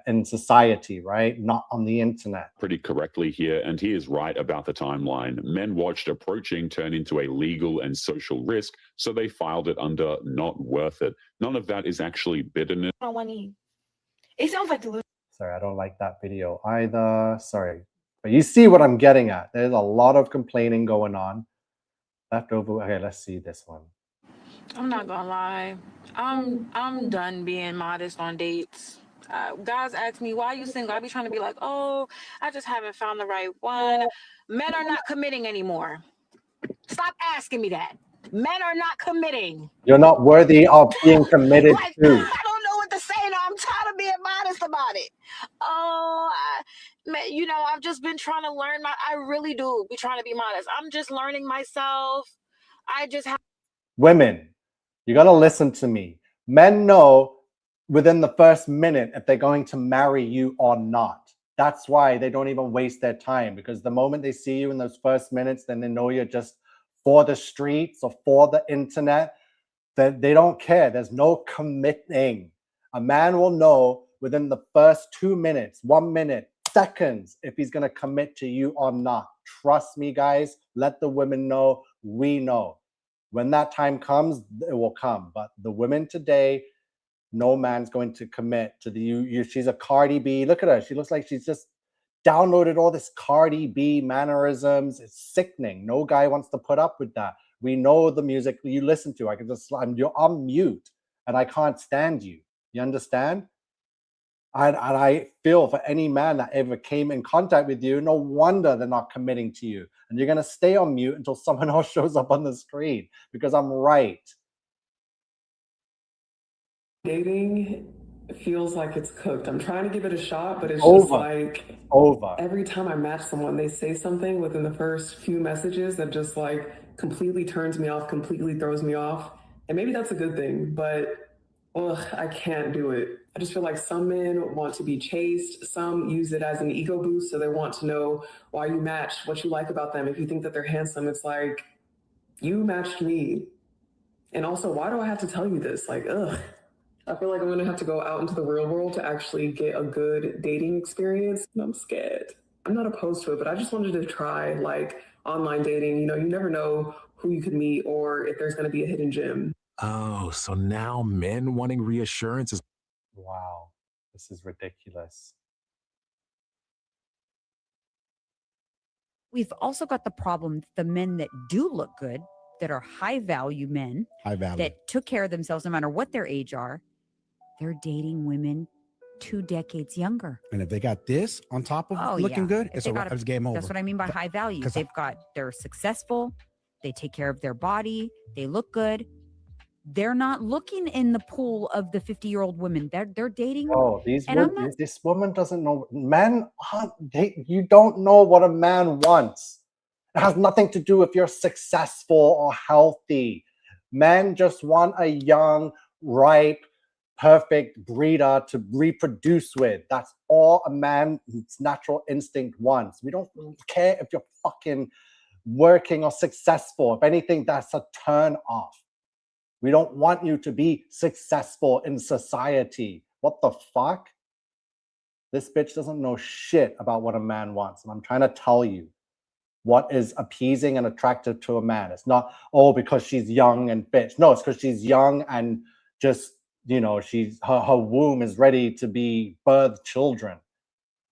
in society, right? Not on the internet. Pretty correctly here, and he is right about the timeline. Men watched approaching turn into a legal and social risk, so they filed it under not worth it. None of that is actually bitterness. On one knee. It sounds like delusion. Sorry, I don't like that video either. Sorry. But you see what I'm getting at. There's a lot of complaining going on. Leftover. Okay, let's see this one. I'm not gonna lie. I'm done being modest on dates. Guys ask me, why are you single? I be trying to be like, oh, I just haven't found the right one. Men are not committing anymore. Stop asking me that. Men are not committing. You're not worthy of being committed Like, to. I don't know what to say now. I'm tired of being modest about it. Oh, you know, I've just been trying to learn I really do be trying to be modest. I'm just learning myself. I just have. Women, you got to listen to me. Men know within the first minute if they're going to marry you or not. That's why they don't even waste their time, because the moment they see you in those first minutes, then they know you're just for the streets or for the internet. That they don't care. There's no committing. A man will know within the first 2 minutes, 1 minute, seconds, if he's going to commit to you or not. Trust me, guys. Let the women know. We know. When that time comes, it will come. But the women today, no man's going to commit to the she's a Cardi B. Look at her. She looks like she's just downloaded all this Cardi B mannerisms. It's sickening. No guy wants to put up with that. We know the music you listen to. I can just, you're on mute and I can't stand you. You understand? And I feel for any man that ever came in contact with you, no wonder they're not committing to you. And you're going to stay on mute until someone else shows up on the screen, because I'm right. Dating feels like it's cooked. I'm trying to give it a shot, but it's Over. just like Over. Every time I match someone, they say something within the first few messages that just like completely turns me off, completely throws me off. And maybe that's a good thing, but I can't do it. I just feel like some men want to be chased. Some use it as an ego boost. So they want to know why you matched, what you like about them. If you think that they're handsome, it's like, you matched me. And also, why do I have to tell you this? Like, I feel like I'm gonna have to go out into the real world to actually get a good dating experience. And I'm scared. I'm not opposed to it, but I just wanted to try like online dating. You know, you never know who you could meet or if there's gonna be a hidden gem. Oh, so now men wanting reassurance is. Wow, this is ridiculous. We've also got the problem, the men that do look good, that are high value men, High value. that took care of themselves no matter what their age are, they're dating women 2 decades younger. And if they got this on top of looking good, If they got it's game over. That's what I mean by high value. They're successful, they take care of their body, they look good. They're not looking in the pool of the 50-year-old women. They're dating. Oh, this woman doesn't know. Men, you don't know what a man wants. It has nothing to do if you're successful or healthy. Men just want a young, ripe, perfect breeder to reproduce with. That's all a man's natural instinct wants. We don't care if you're fucking working or successful. If anything, that's a turn off. We don't want you to be successful in society. What the fuck? This bitch doesn't know shit about what a man wants. And I'm trying to tell you what is appeasing and attractive to a man. It's not, because she's young and bitch. No, it's because she's young and just, her womb is ready to be birth children.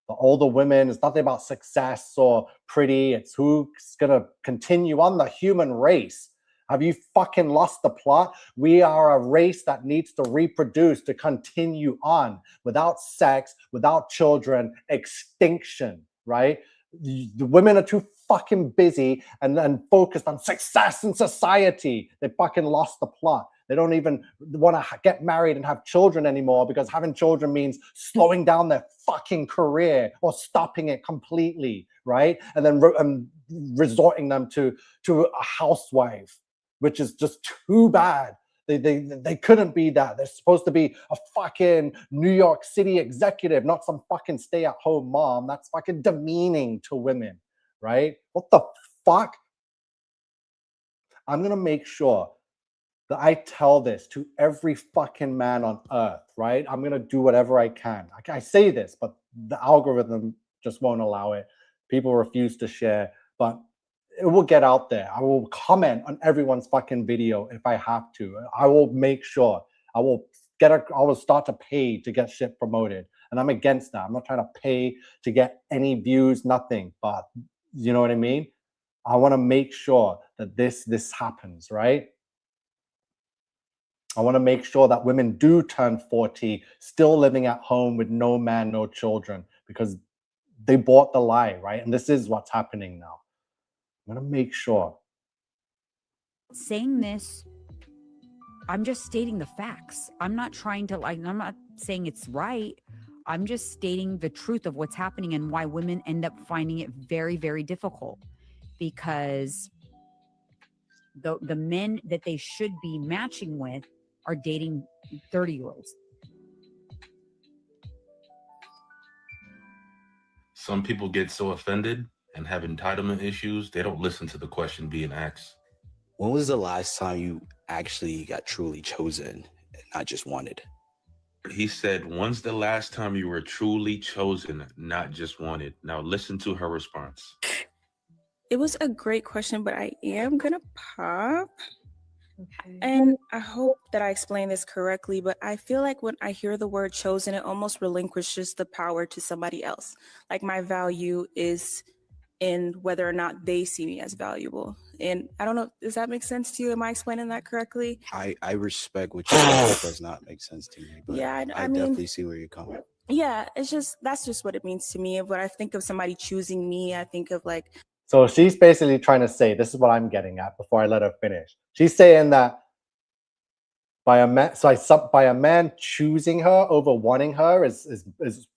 The older women, it's nothing about success or pretty. It's who's going to continue on the human race. Have you fucking lost the plot? We are a race that needs to reproduce, to continue on. Without sex, without children, extinction, right? The women are too fucking busy and focused on success in society. They fucking lost the plot. They don't even want to get married and have children anymore, because having children means slowing down their fucking career or stopping it completely, right? And then resorting them to a housewife, which is just too bad. They couldn't be that. They're supposed to be a fucking New York City executive, not some fucking stay-at-home mom. That's fucking demeaning to women, right? What the fuck? I'm gonna make sure that I tell this to every fucking man on earth, right? I'm going to do whatever I can. I say this, but the algorithm just won't allow it. People refuse to share, but it will get out there. I will comment on everyone's fucking video if I have to. I will make sure. I will start to pay to get shit promoted. And I'm against that. I'm not trying to pay to get any views, nothing. But you know what I mean? I want to make sure that this happens, right? I want to make sure that women do turn 40, still living at home with no man, no children, because they bought the lie, right? And this is what's happening now. I'm going to make sure. Saying this, I'm just stating the facts. I'm not trying to, I'm not saying it's right. I'm just stating the truth of what's happening and why women end up finding it very, very difficult, because the men that they should be matching with are dating 30-year-olds. Some people get so offended and have entitlement issues, they don't listen to the question being asked. When was the last time you actually got truly chosen and not just wanted? He said, when's the last time you were truly chosen, not just wanted? Now listen to her response. It was a great question, but I am gonna pop. Okay. And I hope that I explained this correctly, but I feel like when I hear the word chosen, it almost relinquishes the power to somebody else. Like my value is in whether or not they see me as valuable. And I don't know, does that make sense to you? Am I explaining that correctly? I respect what you said. It does not make sense to me, but yeah, I mean, definitely see where you're coming. Yeah, that's just what it means to me. When I think of somebody choosing me, I think of like. So she's basically trying to say, this is what I'm getting at before I let her finish. She's saying that by a man choosing her over wanting her is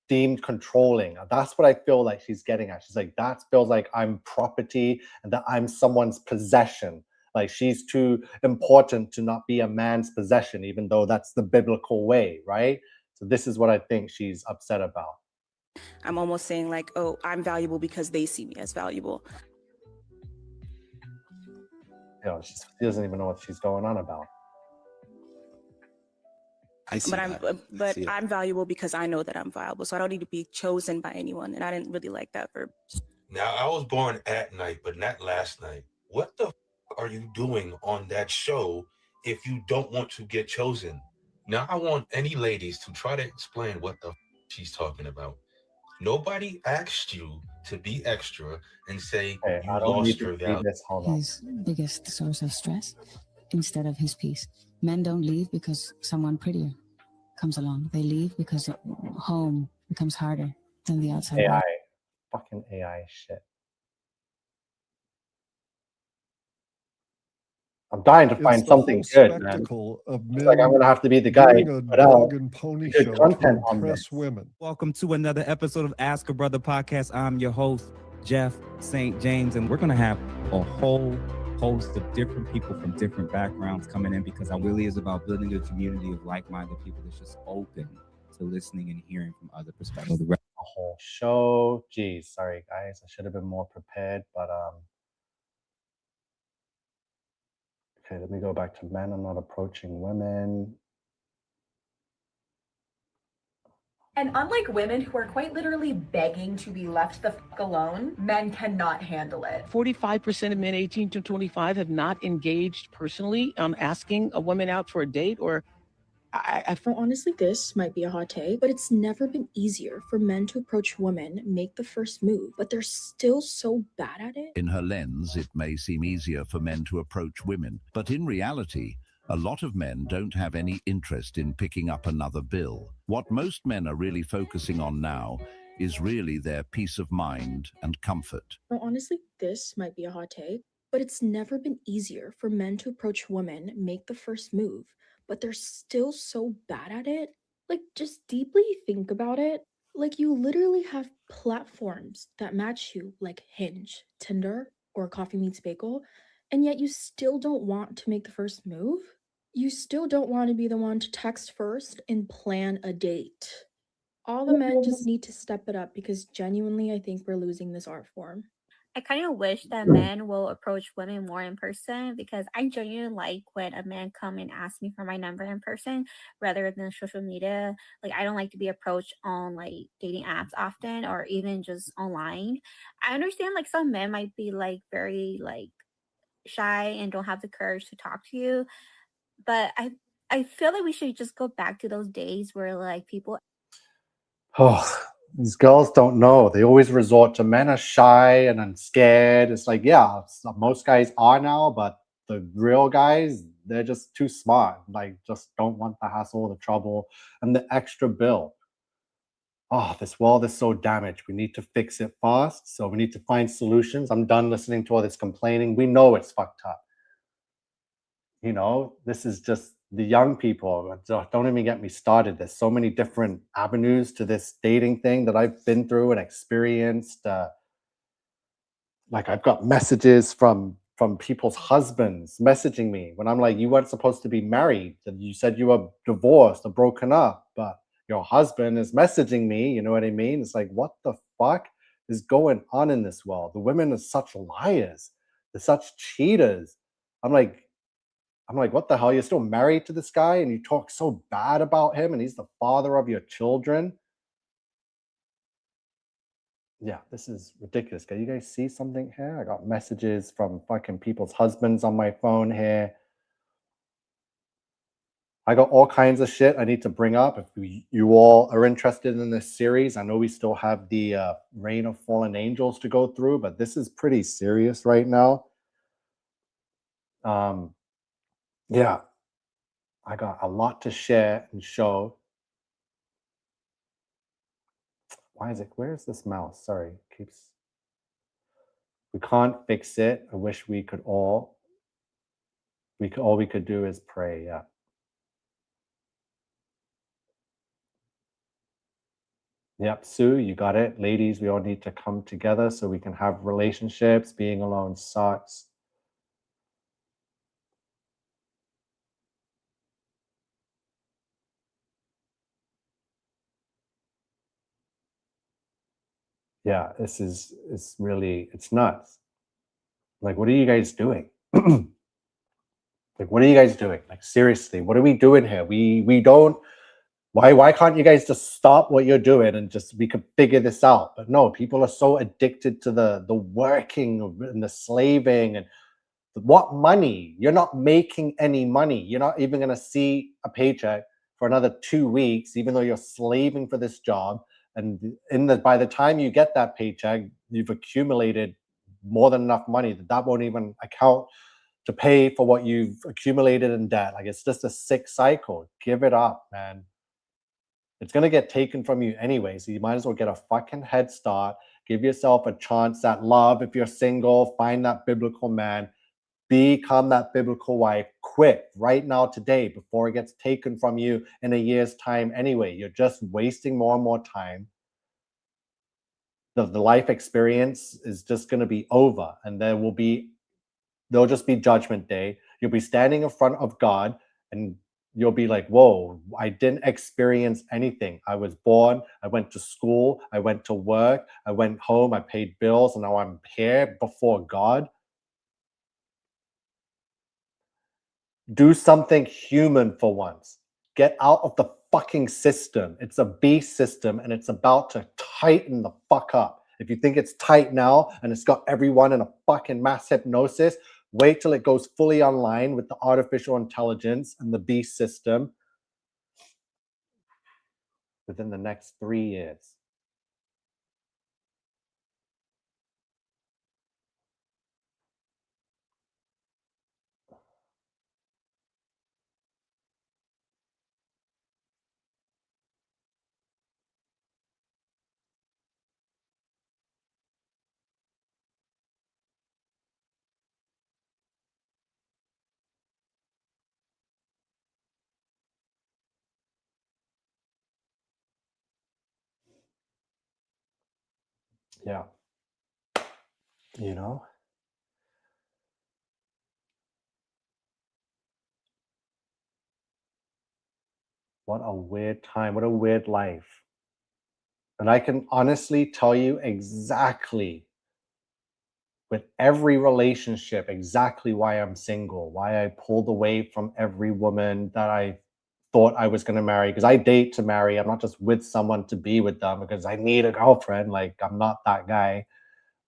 deemed controlling. That's what I feel like she's getting at. She's like, that feels like I'm property and that I'm someone's possession. Like she's too important to not be a man's possession, even though that's the biblical way, right? So this is what I think she's upset about. I'm almost saying like, oh, I'm valuable because they see me as valuable. You know, she doesn't even know what she's going on about. I'm valuable because I know that I'm valuable, so I don't need to be chosen by anyone. And I didn't really like that verb. Now, I was born at night, but not last night. What the are you doing on that show if you don't want to get chosen? Now, I want any ladies to try to explain what the she's talking about. Nobody asked you to be extra and say you lost your value. His biggest source of stress instead of his peace. Men don't leave because someone prettier comes along. They leave because home becomes harder than the outside AI. world. Fucking AI shit. I'm dying to find something good, man. It's like I'm gonna have to be the guy who put out good content on this. Women. Welcome to another episode of Ask a Brother podcast. I'm your host, Jeff St. James, and we're gonna have a whole host of different people from different backgrounds coming in because it really is about building a community of like-minded people that's just open to listening and hearing from other perspectives. A whole show. Geez, sorry guys, I should have been more prepared, but okay, let me go back to men are not approaching women. And unlike women who are quite literally begging to be left the fuck alone, men cannot handle it. 45% of men 18 to 25 have not engaged personally on asking a woman out for a date or Well, honestly, this might be a hot take, but it's never been easier for men to approach women, make the first move, but they're still so bad at it. In her lens, it may seem easier for men to approach women, but in reality, a lot of men don't have any interest in picking up another bill. What most men are really focusing on now is really their peace of mind and comfort. Well, honestly, this might be a hot take, but it's never been easier for men to approach women, make the first move, but they're still so bad at it. Like, just deeply think about it. Like, you literally have platforms that match you, like Hinge, Tinder, or Coffee Meets Bagel, and yet you still don't want to make the first move? You still don't want to be the one to text first and plan a date. All the men just need to step it up because genuinely, I think we're losing this art form. I kind of wish that men will approach women more in person because I genuinely like when a man come and ask me for my number in person rather than social media. Like I don't like to be approached on like dating apps often or even just online. I understand like some men might be like very like shy and don't have the courage to talk to you, but I feel like we should just go back to those days where like people Oh, these girls don't know. They always resort to men are shy and I'm scared. It's like, yeah, most guys are now, but the real guys, they're just too smart. Like, just don't want the hassle, the trouble, and the extra bill. Oh, this world is so damaged. We need to fix it fast. So we need to find solutions. I'm done listening to all this complaining. We know it's fucked up. You know, this is just the young people. Don't even get me started. There's so many different avenues to this dating thing that I've been through and experienced. Like I've got messages from people's husbands messaging me when I'm like, you weren't supposed to be married. You said you were divorced or broken up, but your husband is messaging me. You know what I mean? It's like, what the fuck is going on in this world? The women are such liars. They're such cheaters. I'm like, what the hell? You're still married to this guy and you talk so bad about him and he's the father of your children. Yeah, this is ridiculous. Can you guys see something here? I got messages from fucking people's husbands on my phone here. I got all kinds of shit I need to bring up. If you all are interested in this series, I know we still have the Reign of Fallen Angels to go through, but this is pretty serious right now. Yeah, I got a lot to share and show. Why is it? Where's this mouse? Sorry, keeps. We can't fix it. I wish we could all. All we could do is pray. Yeah. Yep, Sue, you got it. Ladies, we all need to come together so we can have relationships. Being alone sucks. Yeah, it's really, it's nuts. Like, what are you guys doing? Like, what are you guys doing? Like, seriously, what are we doing here? We don't. Why can't you guys just stop what you're doing and just we could figure this out? But no, people are so addicted to the working and the slaving and what money? You're not making any money. You're not even going to see a paycheck for another 2 weeks, even though you're slaving for this job. And by the time you get that paycheck, you've accumulated more than enough money that won't even account to pay for what you've accumulated in debt. Like it's just a sick cycle. Give it up, man. It's going to get taken from you anyway. So you might as well get a fucking head start. Give yourself a chance at love. If you're single, find that biblical man. Become that biblical wife. Quit right now, today, before it gets taken from you in a year's time anyway. You're just wasting more and more time. The life experience is just going to be over. And there'll just be judgment day. You'll be standing in front of God and you'll be like, whoa, I didn't experience anything. I was born, I went to school, I went to work, I went home, I paid bills, and now I'm here before God. Do something human for once. Get out of the fucking system. It's a beast system and it's about to tighten the fuck up. If you think it's tight now and it's got everyone in a fucking mass hypnosis, wait till it goes fully online with the artificial intelligence and the beast system within the next 3 years. Yeah. You know? What a weird time. What a weird life. And I can honestly tell you exactly with every relationship exactly why I'm single, why I pulled away from every woman that I thought I was going to marry, because I date to marry. I'm not just with someone to be with them because I need a girlfriend. Like, I'm not that guy,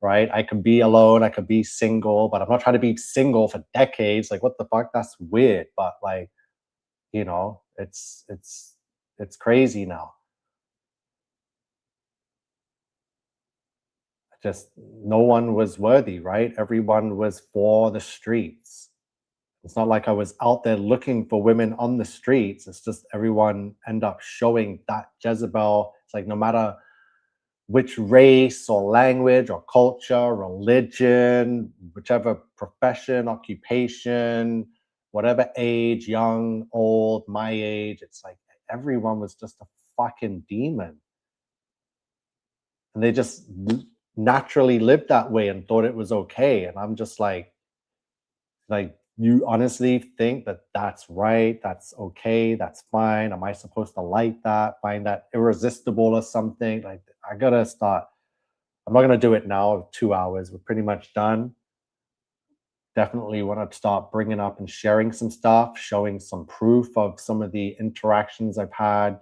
right? I could be alone, I could be single, but I'm not trying to be single for decades. Like, what the fuck? That's weird. But like, it's crazy now. Just no one was worthy, right? Everyone was for the streets. It's not like I was out there looking for women on the streets. It's just everyone end up showing that Jezebel. It's like no matter which race or language or culture, religion, whichever profession, occupation, whatever age, young, old, my age, it's like everyone was just a fucking demon. And they just naturally lived that way and thought it was okay. And I'm just like, you honestly think that that's right, that's okay, that's fine? Am I supposed to like that, find that irresistible or something? Like, I gotta start. I'm not gonna do it now. 2 hours, we're pretty much done. Definitely want to start bringing up and sharing some stuff, showing some proof of some of the interactions I've had.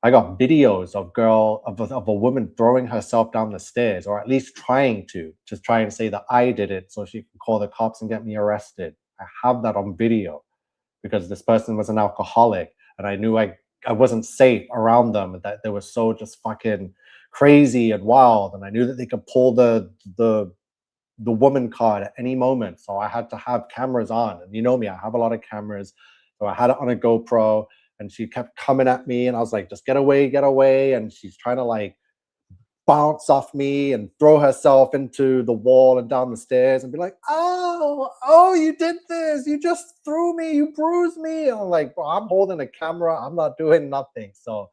I got videos of a woman throwing herself down the stairs, or at least trying to, just try and say that I did it so she can call the cops and get me arrested. I have that on video because this person was an alcoholic and I knew I wasn't safe around them, that they were so just fucking crazy and wild, and I knew that they could pull the woman card at any moment. So I had to have cameras on. And you know me, I have a lot of cameras. So I had it on a GoPro and she kept coming at me and I was like, just get away, get away. And she's trying to like bounce off me and throw herself into the wall and down the stairs and be like, oh, you did this. You just threw me. You bruised me. And I'm like, bro, I'm holding a camera. I'm not doing nothing. So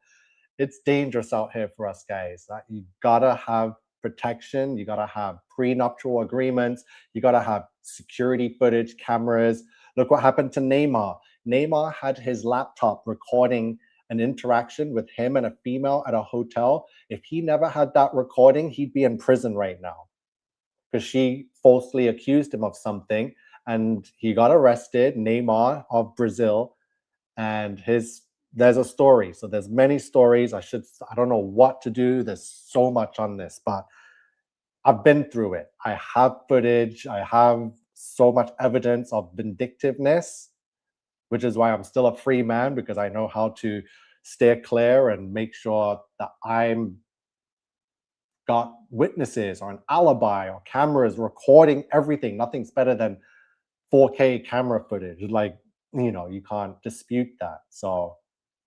it's dangerous out here for us guys. You gotta have protection. You gotta have prenuptial agreements. You gotta have security footage, cameras. Look what happened to Neymar. Neymar had his laptop recording an interaction with him and a female at a hotel. If he never had that recording, he'd be in prison right now because she falsely accused him of something and he got arrested. Neymar of Brazil, and there's a story. So there's many stories. I don't know what to do. There's so much on this, but I've been through it. I have footage. I have so much evidence of vindictiveness, which is why I'm still a free man, because I know how to steer clear and make sure that I'm got witnesses or an alibi or cameras recording everything. Nothing's better than 4K camera footage. Like, you can't dispute that. So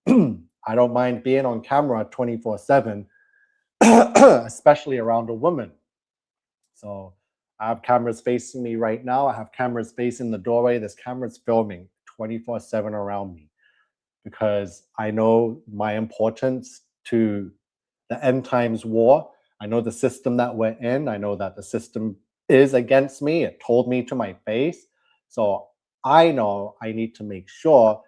I don't mind being on camera 24/7, especially around a woman. So I have cameras facing me right now. I have cameras facing the doorway. There's cameras filming 24/7 around me because I know my importance to the end times war. I know the system that we're in. I know that the system is against me. It told me to my face. So I know I need to make sure,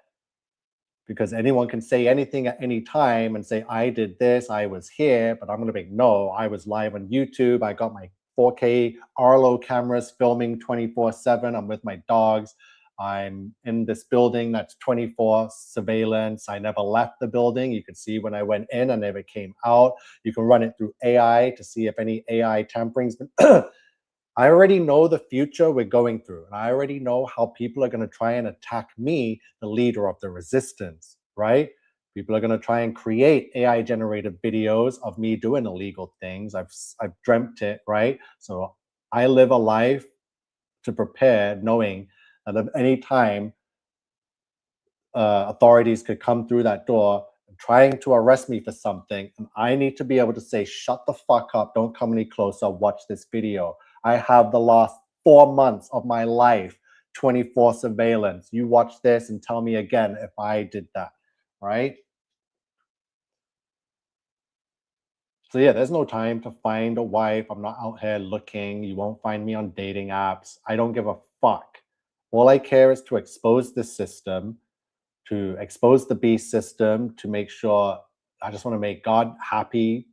because anyone can say anything at any time and say, I did this, I was here, but I'm going to be, no, I was live on YouTube. I got my 4K Arlo cameras filming 24/7. I'm with my dogs. I'm in this building that's 24 surveillance. I never left the building. You could see when I went in, I never came out. You can run it through AI to see if any AI tampering's been. I already know the future we're going through, and I already know how people are going to try and attack me, the leader of the resistance, right? People are going to try and create AI generated videos of me doing illegal things. I've dreamt it, right? So I live a life to prepare, knowing that at any time authorities could come through that door trying to arrest me for something, and I need to be able to say, shut the fuck up, don't come any closer, watch this video. I have the last 4 months of my life 24 surveillance. You watch this and tell me again if I did that, right? So yeah, there's no time to find a wife. I'm not out here looking. You won't find me on dating apps. I don't give a fuck. All I care is to expose the system, to expose the beast system, to make sure, I just want to make God happy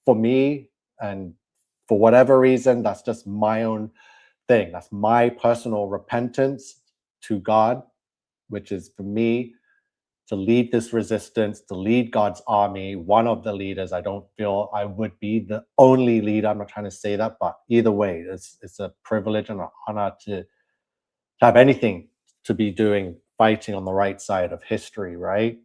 for me and for whatever reason, that's just my own thing. That's my personal repentance to God, which is for me to lead this resistance, to lead God's army, one of the leaders. I don't feel I would be the only leader. I'm not trying to say that, but either way, it's a privilege and an honor to have anything to be doing, fighting on the right side of history, right?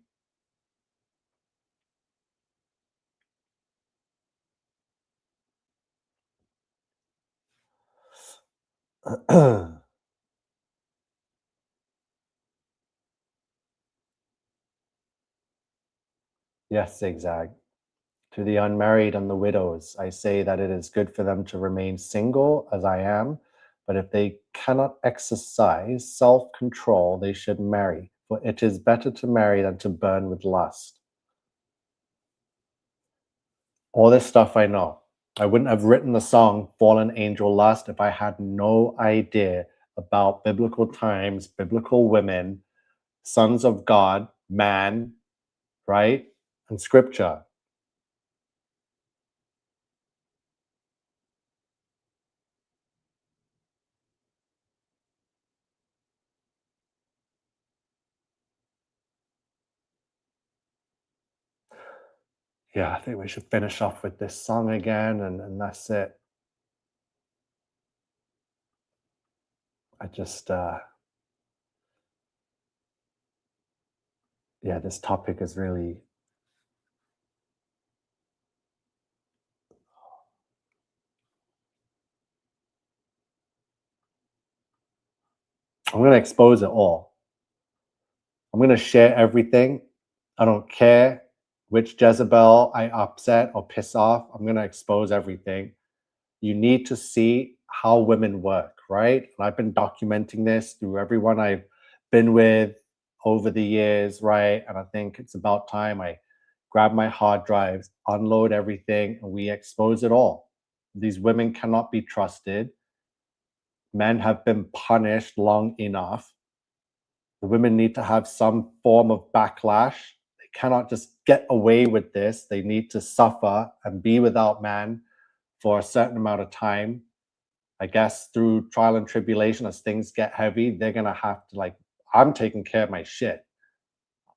Yes, zigzag. To the unmarried and the widows, I say that it is good for them to remain single as I am, but if they cannot exercise self-control, they should marry, for it is better to marry than to burn with lust. All this stuff I know. I wouldn't have written the song Fallen Angel Lust if I had no idea about biblical times, biblical women, sons of God, man, right? And scripture. Yeah, I think we should finish off with this song again, and that's it. I just, yeah, this topic is really, I'm going to expose it all. I'm going to share everything. I don't care which Jezebel I upset or piss off. I'm going to expose everything. You need to see how women work, right? And I've been documenting this through everyone I've been with over the years, right? And I think it's about time I grab my hard drives, unload everything, and we expose it all. These women cannot be trusted. Men have been punished long enough. The women need to have some form of backlash. They cannot just get away with this. They need to suffer and be without man for a certain amount of time. I guess through trial and tribulation, as things get heavy, they're going to have to, like, I'm taking care of my shit.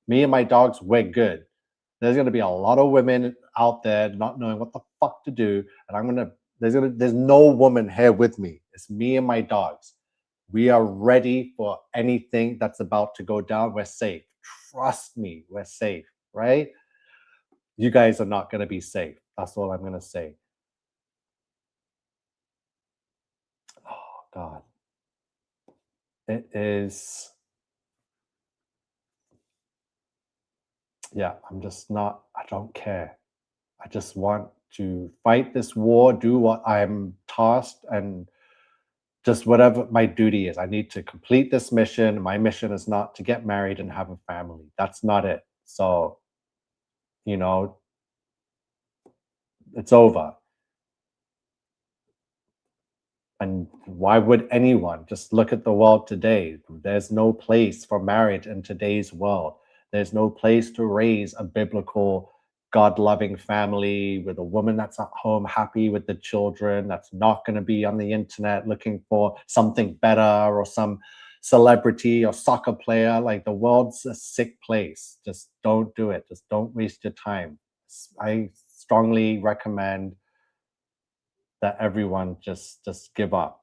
Me and my dogs, we're good. There's going to be a lot of women out there not knowing what the fuck to do. And there's no woman here with me. It's me and my dogs. We are ready for anything that's about to go down. We're safe. Trust me, we're safe, right? You guys are not going to be safe. That's all I'm going to say. Oh, God. It is, yeah, I'm just not, I don't care. I just want to fight this war, do what I'm tasked, and just whatever my duty is. I need to complete this mission. My mission is not to get married and have a family. That's not it. So, you know, it's over. And why would anyone just look at the world today? There's no place for marriage in today's world. There's no place to raise a biblical, God-loving family with a woman that's at home happy with the children, that's not going to be on the internet looking for something better or some celebrity or soccer player. Like, the world's a sick place. Just don't do it. Just don't waste your time. I strongly recommend that everyone just give up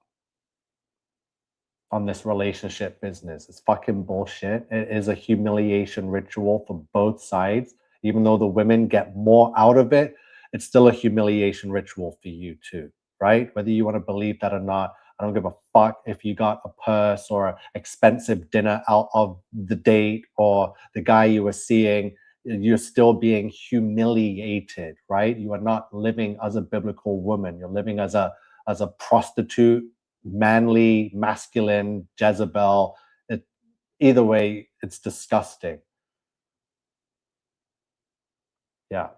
on this relationship business. It's fucking bullshit. It is a humiliation ritual for both sides. Even though the women get more out of it, it's still a humiliation ritual for you too, right? Whether you want to believe that or not, I don't give a fuck if you got a purse or an expensive dinner out of the date or the guy you were seeing. You're still being humiliated, right? You are not living as a biblical woman. You're living as a prostitute, manly, masculine Jezebel. Either way, it's disgusting. Yeah.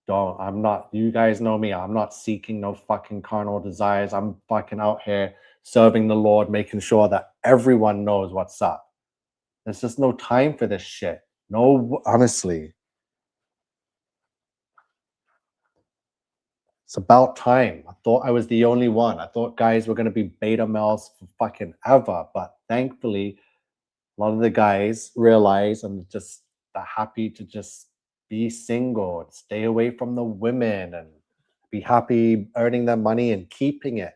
I'm not, you guys know me. I'm not seeking no fucking carnal desires. I'm fucking out here serving the Lord, making sure that everyone knows what's up. There's just no time for this shit. No, honestly. It's about time. I thought I was the only one. I thought guys were going to be beta males for fucking ever. But thankfully, a lot of the guys realize and just are happy to just be single and stay away from the women and be happy earning their money and keeping it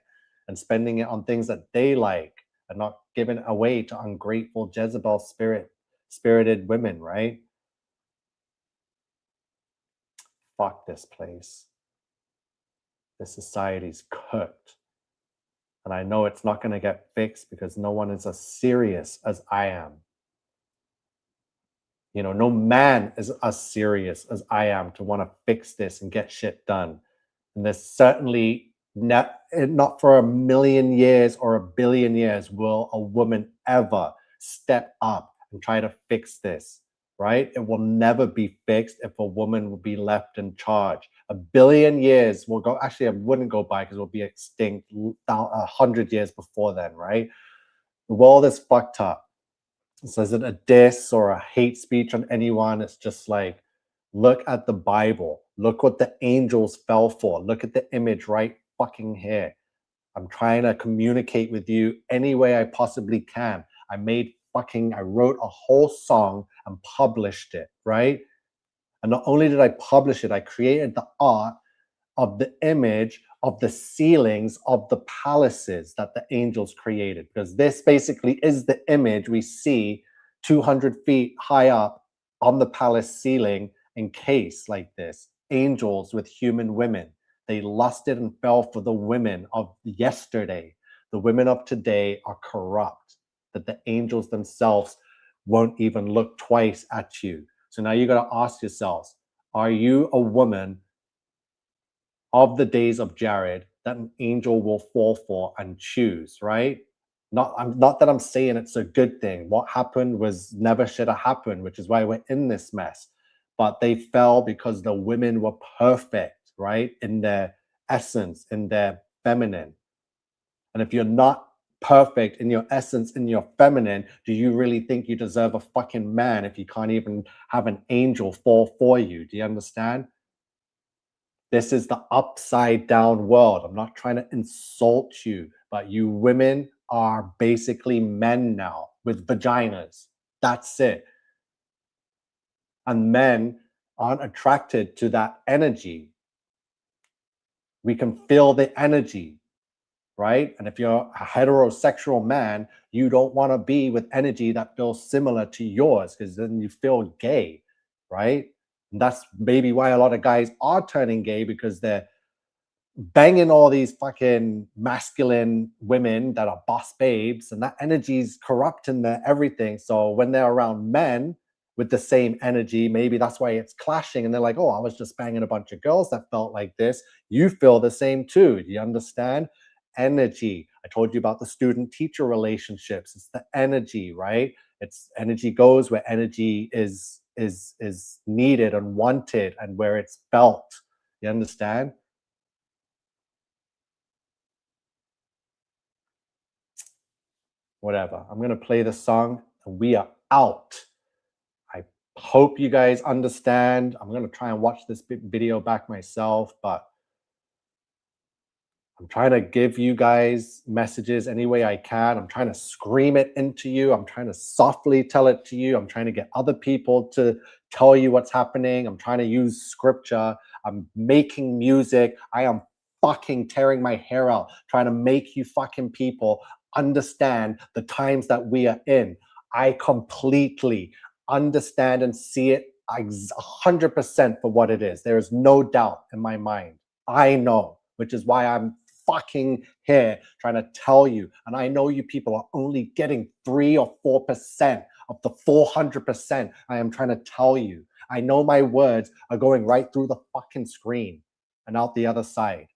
and spending it on things that they like and not giving it away to ungrateful Jezebel spirited women, right? Fuck this place. This society's cooked. And I know it's not going to get fixed because no one is as serious as I am. You know, no man is as serious as I am to want to fix this and get shit done. And there's certainly not for a million years or a billion years will a woman ever step up and try to fix this, right? It will never be fixed if a woman will be left in charge. A billion years will go, actually, I wouldn't go by because we'll be extinct 100 years before then, right? The world is fucked up. So is it a diss or a hate speech on anyone? It's just like, look at the Bible. Look what the angels fell for. Look at the image right fucking here. I'm trying to communicate with you any way I possibly can. I wrote a whole song and published it, right? And not only did I publish it, I created the art of the image of the ceilings of the palaces that the angels created, because this basically is the image we see 200 feet high up on the palace ceiling encased like this. Angels with human women. They lusted and fell for the women of yesterday. The women of today are corrupt, that the angels themselves won't even look twice at you. So now you got to ask yourselves, are you a woman of the days of Jared that an angel will fall for and choose, right? Not that I'm saying it's a good thing. What happened was never should have happened, which is why we're in this mess. But they fell because the women were perfect, right? In their essence, in their feminine. And if you're not perfect in your essence, in your feminine, do you really think you deserve a fucking man if you can't even have an angel fall for you? Do you understand? This is the upside down world. I'm not trying to insult you, but you women are basically men now with vaginas. That's it. And men aren't attracted to that energy. We can feel the energy, right? And if you're a heterosexual man, you don't want to be with energy that feels similar to yours because then you feel gay, right? And that's maybe why a lot of guys are turning gay, because they're banging all these fucking masculine women that are boss babes, and that energy's corrupting their everything. So when they're around men with the same energy, maybe that's why it's clashing. And they're like, oh, I was just banging a bunch of girls that felt like this. You feel the same too. Do you understand? Energy. I told you about the student-teacher relationships. It's the energy, right? It's energy goes where energy is needed and wanted and where it's felt. You understand? Whatever. I'm going to play the song and we are out. I hope you guys understand. I'm going to try and watch this video back myself, but I'm trying to give you guys messages any way I can. I'm trying to scream it into you. I'm trying to softly tell it to you. I'm trying to get other people to tell you what's happening. I'm trying to use scripture. I'm making music. I am fucking tearing my hair out, trying to make you fucking people understand the times that we are in. I completely understand and see it 100% for what it is. There is no doubt in my mind. I know, which is why I'm fucking here trying to tell you. And I know you people are only getting 3 or 4% of the 400% I am trying to tell you. I know my words are going right through the fucking screen and out the other side.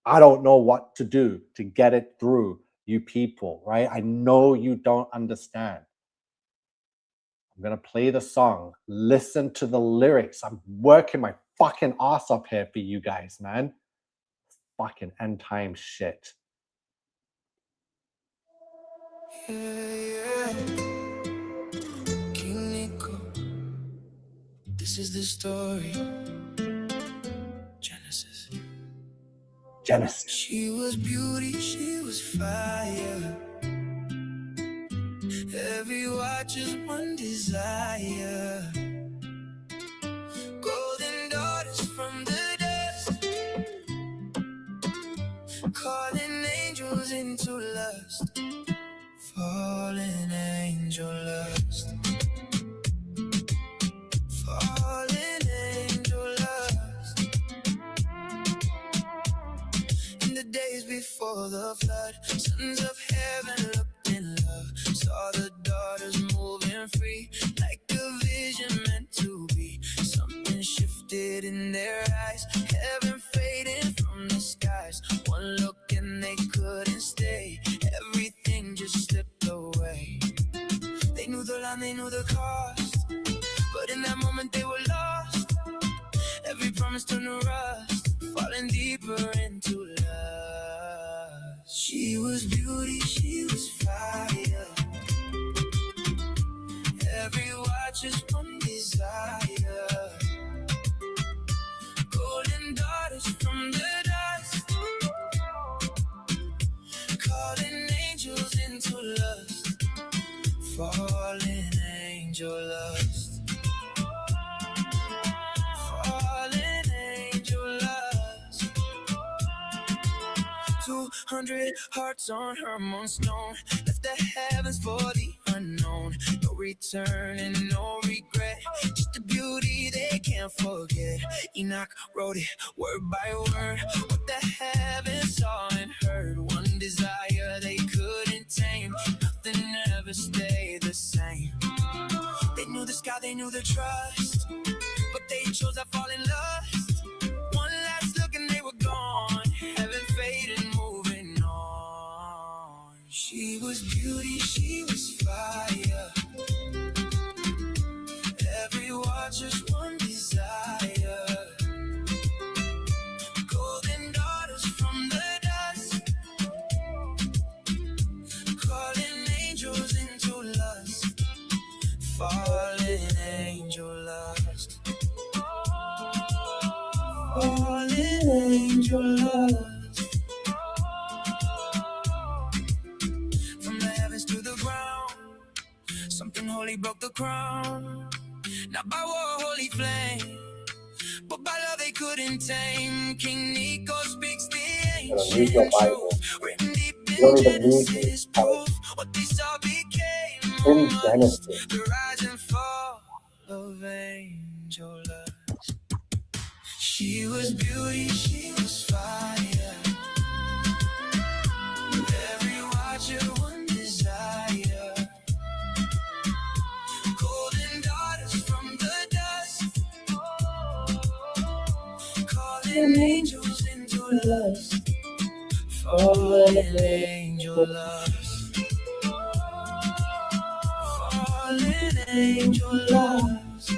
I don't know what to do to get it through, you people, right? I know you don't understand. I'm going to play the song. Listen to the lyrics. I'm working my fucking ass off here for you guys, man. Fucking end time shit. King Nico, this is the story. Genesis. She was beauty, she was fire. Every watch is one desire. Golden daughters from the dust, calling angels into lust. Fallen angel lust. Fallen angel lust. In the days before the flood, sons of heaven looked in love, saw the daughters moving free, like a vision meant to be. Something shifted in their eyes, heaven fading from the skies. One look and they couldn't stay, everything just slipped away. They knew the line, they knew the cost, but in that moment they were lost. Every promise turned to rust, falling deeper into lust. She was beauty, she was fire. Every watch is one desire. Golden daughters from the dust, calling angels into lust. Fallen angel lust. Fallen angel lust. 200 hearts on her moonstone, left the heavens for the unknown. No return and no regret, just a beauty they can't forget. Enoch wrote it word by word, what the heavens saw and heard. One desire they couldn't tame, nothing ever stayed the same. They knew the sky, they knew the trust, but they chose that falling lust. One last look and they were gone, heaven faded, moving on. She was beauty, she was fire. Every watch is one desire. Golden daughters from the dust, calling angels into lust. Fallen angel lust. Fallen angel lust. From the heavens to the ground, something holy broke the crown. Not by war, holy flame, but by love they couldn't tame. King Nico speaks the ancient truth, written deep in Genesis, proof what they saw became In on us. Genesis. The rise and fall of angel lust. She was beauty, she was fire. Every watcher, one desire. Golden daughters from the dust, calling angels into lust. Fallen angel lust. Fallen angel lust.